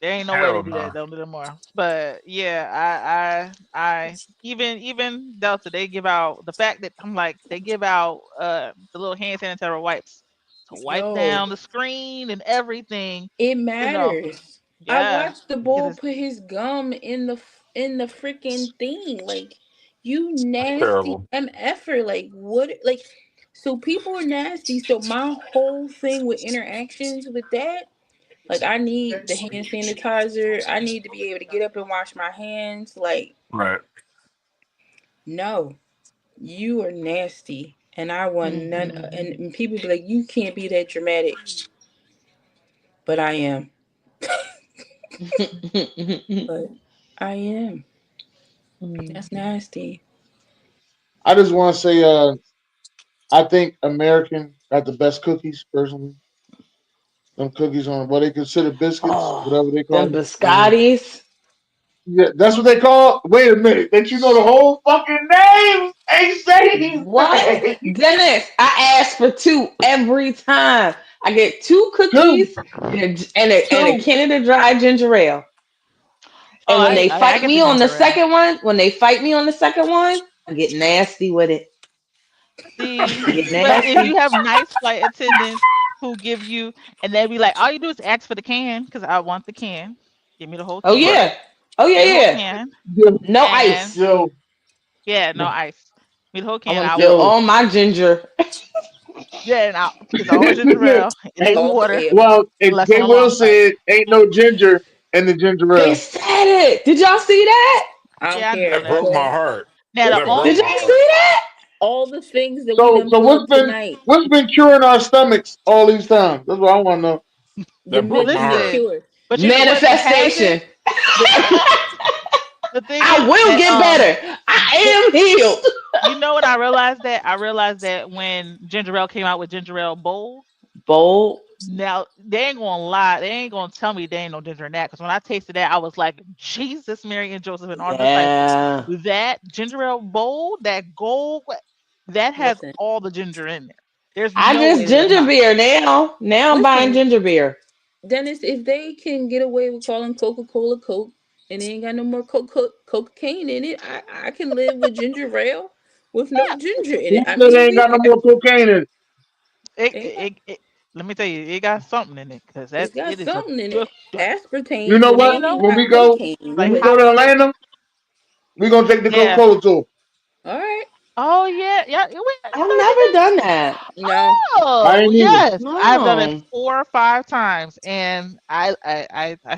There ain't no way to Hell do that. no. Don't do that more. But yeah, I even Delta, they give out the fact that I'm like they give out the little hand sanitizer wipes to wipe yo, down the screen and everything. it You know, matters. I yeah, watched the because bull it's put his gum in the freaking thing. Like, you nasty Terrible. mf'er. Like, what? Like, so people are nasty. So my whole thing with interactions with that, like, I need the hand sanitizer. I need to be able to get up and wash my hands. Like, Right. no, you are nasty, and I want none. Mhm. And people be like, you can't be that dramatic, but I am. But I am. That's nasty. I just want to say, I think American got the best cookies personally. Them cookies on what they consider biscuits, Oh, whatever they them call it. biscottis. Yeah, that's what they call. Wait a minute, that you know the whole fucking name? Ain't say these What? things. Dennis, I ask for two every time. I get two Two, cookies and a two. Canada Dry ginger ale. oh And when they I fight get the me on the ginger ale. second one, I get nasty with it. See, I get but if you nasty. have nice flight attendants who give you, and they be like, all you do is ask for the can because I want the can. Give me the whole Oh can. Right. yeah. Oh Give yeah, me the whole yeah. can, Yo, No and ice. yo, yeah, no ice. Give me the whole I can. want to I feel will. yo. all my ginger. Yeah, and I'll get the whole ginger ale and some All the water, ale. Well, and unless I'm Jay on a Will long flight. said ain't no ginger in the ginger They ale. said it. Did y'all see that? I don't Yeah, I know care. That broke that. my So heart. Did That broke y'all my see heart. that? all the things that we So done so plugged tonight. what's been curing our stomachs all these times? That's what I want to know. The That broke my midnight heart. Listen, cure. but you know what? The Manifestation. thing, the the thing I is will that get better. The, I am healed. you know what I realized that when ginger ale came out with ginger ale bold. Bold. Now they ain't gonna lie. They ain't gonna tell me they ain't no ginger in that. Because when I tasted that, I was like, Jesus, Mary, and Joseph, and all the disciples. Yeah. That ginger ale bold, that gold, that has listen, all the ginger in there. There's I no just way to ginger top beer now. Now I'm buying listen, ginger beer. Dennis. If they can get away with calling Coca-Cola Coke and they ain't got no more cocaine in it, I can live with ginger ale with no ginger in Who it. I said they mean, ain't got no more cocaine in it? it. ain't got, Let me tell you, it got something in it because it's that's got it is a something in it. good. You Aspartame, know but it You what? ain't know even When what? we go cocaine. when Like we But go to hot chip. Atlanta, we gonna take the Yeah. Coca-Cola tour. all right, Oh yeah, yeah. You I've never never done. done that. no, I Oh ain't either. yes, I've done it No. 4 or 5 times, and I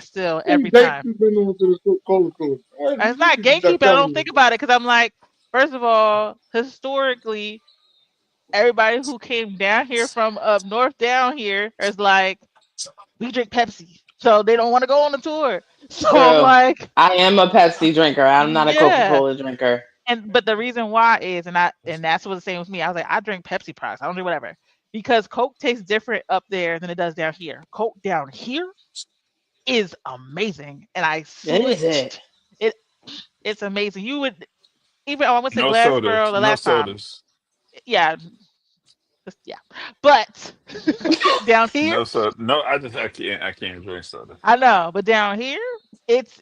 still Hey, every take time. people into the Coca-Cola tour. It's You not can just gatekeeping. I tell don't me. think about it because I'm like, first of all, historically, everybody who came down here from up north down here is like, we drink Pepsi, so they don't want to go on the tour. So I'm True. like, I am a Pepsi drinker. I'm not a yeah. Coca-Cola drinker. And but the reason why is, and that's what's the same with me. I was like, I drink Pepsi products. I don't drink whatever because Coke tastes different up there than it does down here. Coke down here is amazing, and I Is it? switched. It it's amazing. You would even I went to No soda. Glassboro the No last time. sodas. Yeah, yeah. But down here, No soda. No, I can't drink soda. I know, but down here, it's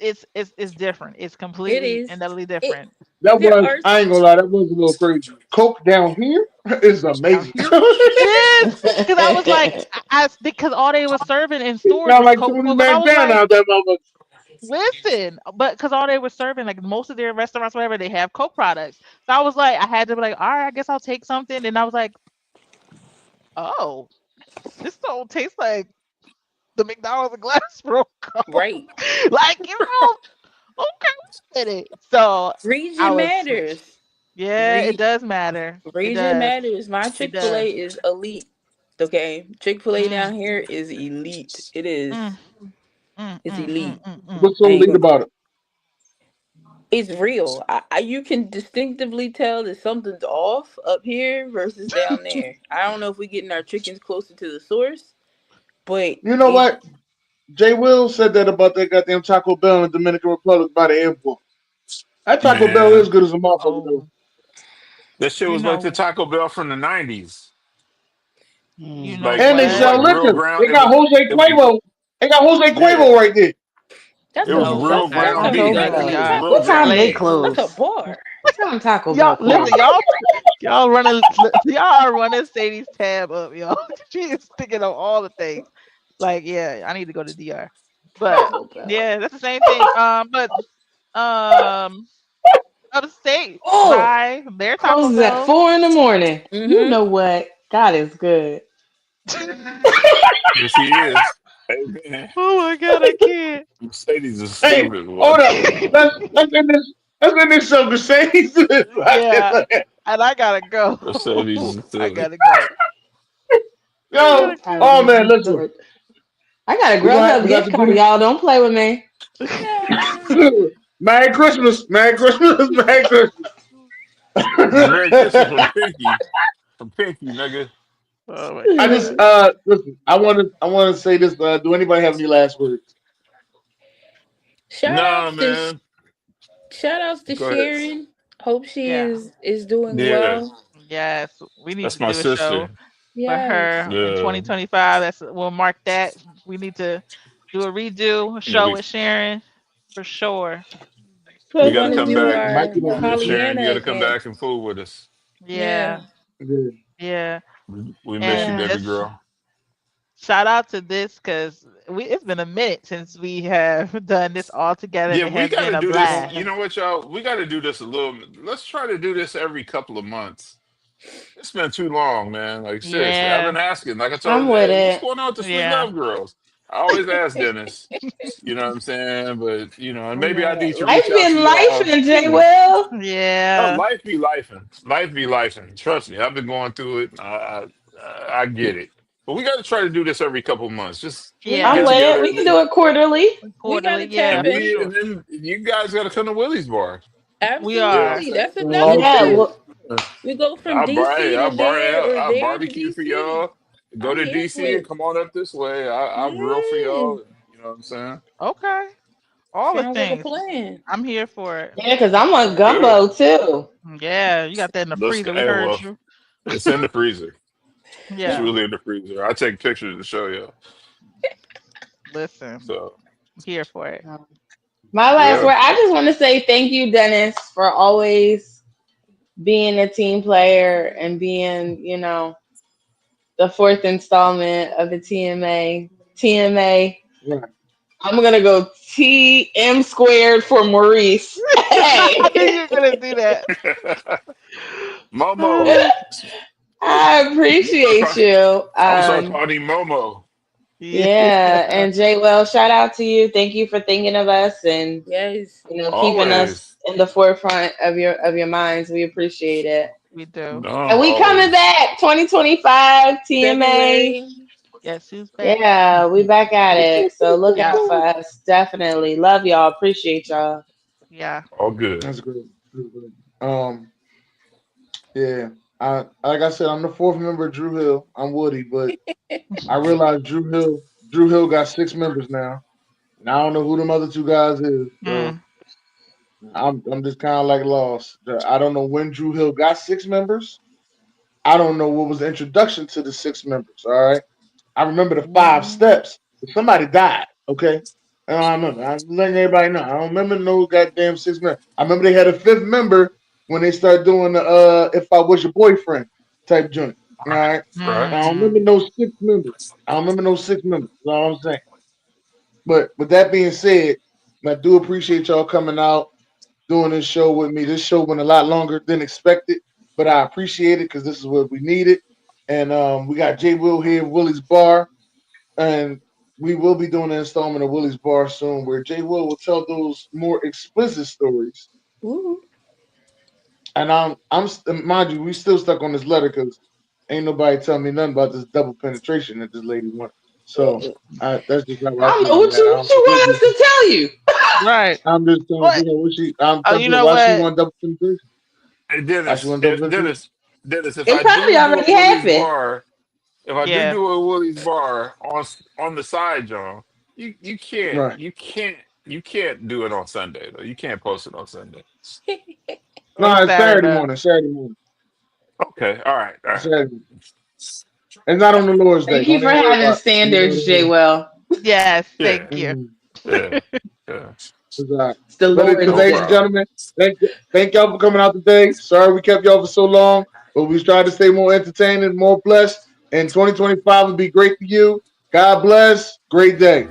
different. It's it completely is. and utterly It different That there was are I ain't gonna lie, that was a little crazy. Coke down here is down amazing. here. It is because I was like, because all they were serving in stores Sound was like Coke, Tony Coke, and I was Montana like, out there, motherfucker. listen, but because all they were serving, like most of their restaurants, whatever, they have Coke products. So I was like, I had to be like, all right, I guess I'll take something. And I was like, oh, this don't taste like the McDonald's and Glassboro Coke. right. Like, okay, with it. So I Region was switched. matters. Yeah, it Re- does matter. It region does. matters. My It Chick-fil-A does. is elite. Okay, Chick-fil-A Mm, down here is elite. It mm, is. mm, It's mm, mm, elite. mm, mm. What's so I ain't elite gonna. about it? It's real. You can distinctively tell that something's off up here versus down there. I don't know if we're getting our chickens closer to the source, but You know it what? Jay Will said that about that goddamn Taco Bell in the Dominican Republic by the airport. That Taco Bell is Man, good as a motherfucker though. Oh, that shit you was like the know, Taco Bell from the '90s. you Mm. know Like And they it was what? sell like real liquor. ground. They got Jose It was Cuervo. They got Jose yeah. Cuervo right there. It that's was a No, real that's I that's ground don't a do Taco beef. that that's to a Bell. It was y'all. type real of What time ground they place. beef. That's a close? bar. What time Taco Bell Y'all close? listen, y'all running y'all are running Sadie's tab up, y'all. She is thinking of all the things. Like, yeah, I need to go to DR. But Taco Bell. yeah, that's the same thing. But um upstate Oh, by their Taco closes at Bell. 4 in the morning. You Mm-hmm. know what? God is good. Yes, he is. Hey man, Oh my god, I can't. Mercedes is Hey, stupid, boy. hold up. Let's end this show because Shane's Yeah, and I gotta go. Mercedes is I silly. gotta go. I Yo, gotta Sometimes oh you man, just listen. do it. I got a Grubhub We got gift to card, do y'all. Don't play with me. Yeah. this. Merry Christmas. Merry Christmas. Merry Christmas. Merry Christmas from Pinky. From Pinky, nigga. Oh my I just god. listen, I wanna say this, do anybody have any last words? Shout Nah, outs to man. shout outs to Go ahead. Sharon. Hope she Yeah. is doing Yeah, well. Yes, we need that's to my do a show sister. for Yes. her in Yeah, 2025. We'll mark that. We need to do a redo, a yeah. show We with Sharon for sure. we We're got to gonna come do back. Might our be that Yeah, next week. Sharon, you Pollyanna got to come event. back and fool with us. Yeah, Yeah. Yeah. yeah. We miss you, And baby Yes. just girl. shout out to this because it's been a minute since we have done this all together, and Yeah, it we has got been to a do this. blast. You Yeah. know what, y'all? We got to do this a little. Let's try to do this every couple of months. It's been too long, man. Like seriously, I've Yeah, been asking. Like I told I'm him, with hey, what's it. going on with the Sweet yeah. Love Girls? I always ask Dennis. You know what I'm saying? But and I'm maybe I mad need at to Life reach out to been life y'all and J too. Will. No, Yeah. life be lifing. Life be lifing. Trust me, I've been going through it. I get it. But we got to try to do this every couple months. Just We Yeah. I'm get with do. it. together We and can do then it quarterly. We Quarterly. gotta tap Yeah, and for in. we sure. and then you guys got to come to Willie's bar. We You know what I'm are. Absolutely. saying? That's a Yeah. Yeah. plan. Well, We go from DC to there or I'll there to barbecue for DC. y'all. Go I'm to here for DC and it. come on up this way. I'll grill for Yeah. y'all. You know what I'm saying? Okay. All the Sounds like a things. plan. I'm here for it. yeah, because I'm on Good. gumbo too. Yeah, you got that in the Let's go. freezer. We Hey, heard well, you. it's in the freezer. It's Yeah. really in the freezer. I take pictures to show you. Listen, So I'm here for it. My last yeah. word. I just want to say thank you, Dennis, for always being a team player and being, the fourth installment of the TMA. TMA. Right. I'm gonna go TM squared for Maurice. I knew Hey, you were gonna do that. Momo. I appreciate you. I'm gonna start calling him Momo. Yeah. Yeah, and Jay, well, shout out to you. Thank you for thinking of us and Yes. keeping us Always. in the forefront of your minds. We appreciate it. We do. No, And we coming always. back 2025 TMA. February. Guess who's back? Yeah, we back at Woo, woo, it. So woo, look woo, Yeah. out for woo. us. Definitely. Love y'all. Appreciate y'all. Yeah. All good. That's great. That's great. Yeah. Like I said, I'm the fourth member of Drew Hill. I'm Woody, but I realized Drew Hill got 6 members now. And I don't know who them other 2 guys is. So Mm. I'm just kind of like lost. I don't know when Drew Hill got 6 members. I don't know what was the introduction to the 6 members. All right. I remember the 5 steps. But somebody died. Okay. And I remember. I'm letting everybody know. I don't remember no goddamn 6 members. I remember they had a 5th member when they started doing the "If I Was Your Boyfriend" type joint. All right. Right. I don't Mm. remember no 6 members. I don't remember no 6 members. That's all I'm saying. But with that being said, I do appreciate y'all coming out doing this show with me. This show went a lot longer than expected, but I appreciate it because this is what we needed. And we got Jay Will here, Willie's Bar, and we will be doing an installment of Willie's Bar soon, where Jay will tell those more explicit stories. Ooh. And mind you, we still stuck on this letter because ain't nobody telling me nothing about this double penetration that this lady wanted. So that's just not I where I don't feel know on what that. I you don't what know you what want us to tell you. Right. I'm just trying to What? figure out what she. I'm Oh, trying to you figure out know why she what? want double penetration. Hey Why she Dennis, want double penetration? Dennis, if It I probably do a already Willie's happened. bar, if I Yeah. do a Willie's bar on the side, John, you can't Right. you can't you can't do it on Sunday though. You can't post it on Sunday. Or No, it's Saturday Saturday. morning. Saturday morning. Okay, all right, all right. Saturday. It's not on the Lord's Day. Thank you Don't for even worry having about it. You know standards, Jay what Well. Yes. Yeah, Thank you. yeah, yeah. It's all right. It's the But No Lord's ladies and Day. problem. gentlemen, thank y'all for coming out today. Sorry we kept y'all for so long, but we tried to stay more entertaining, more blessed. And 2025 will be great for you. God bless. Great day.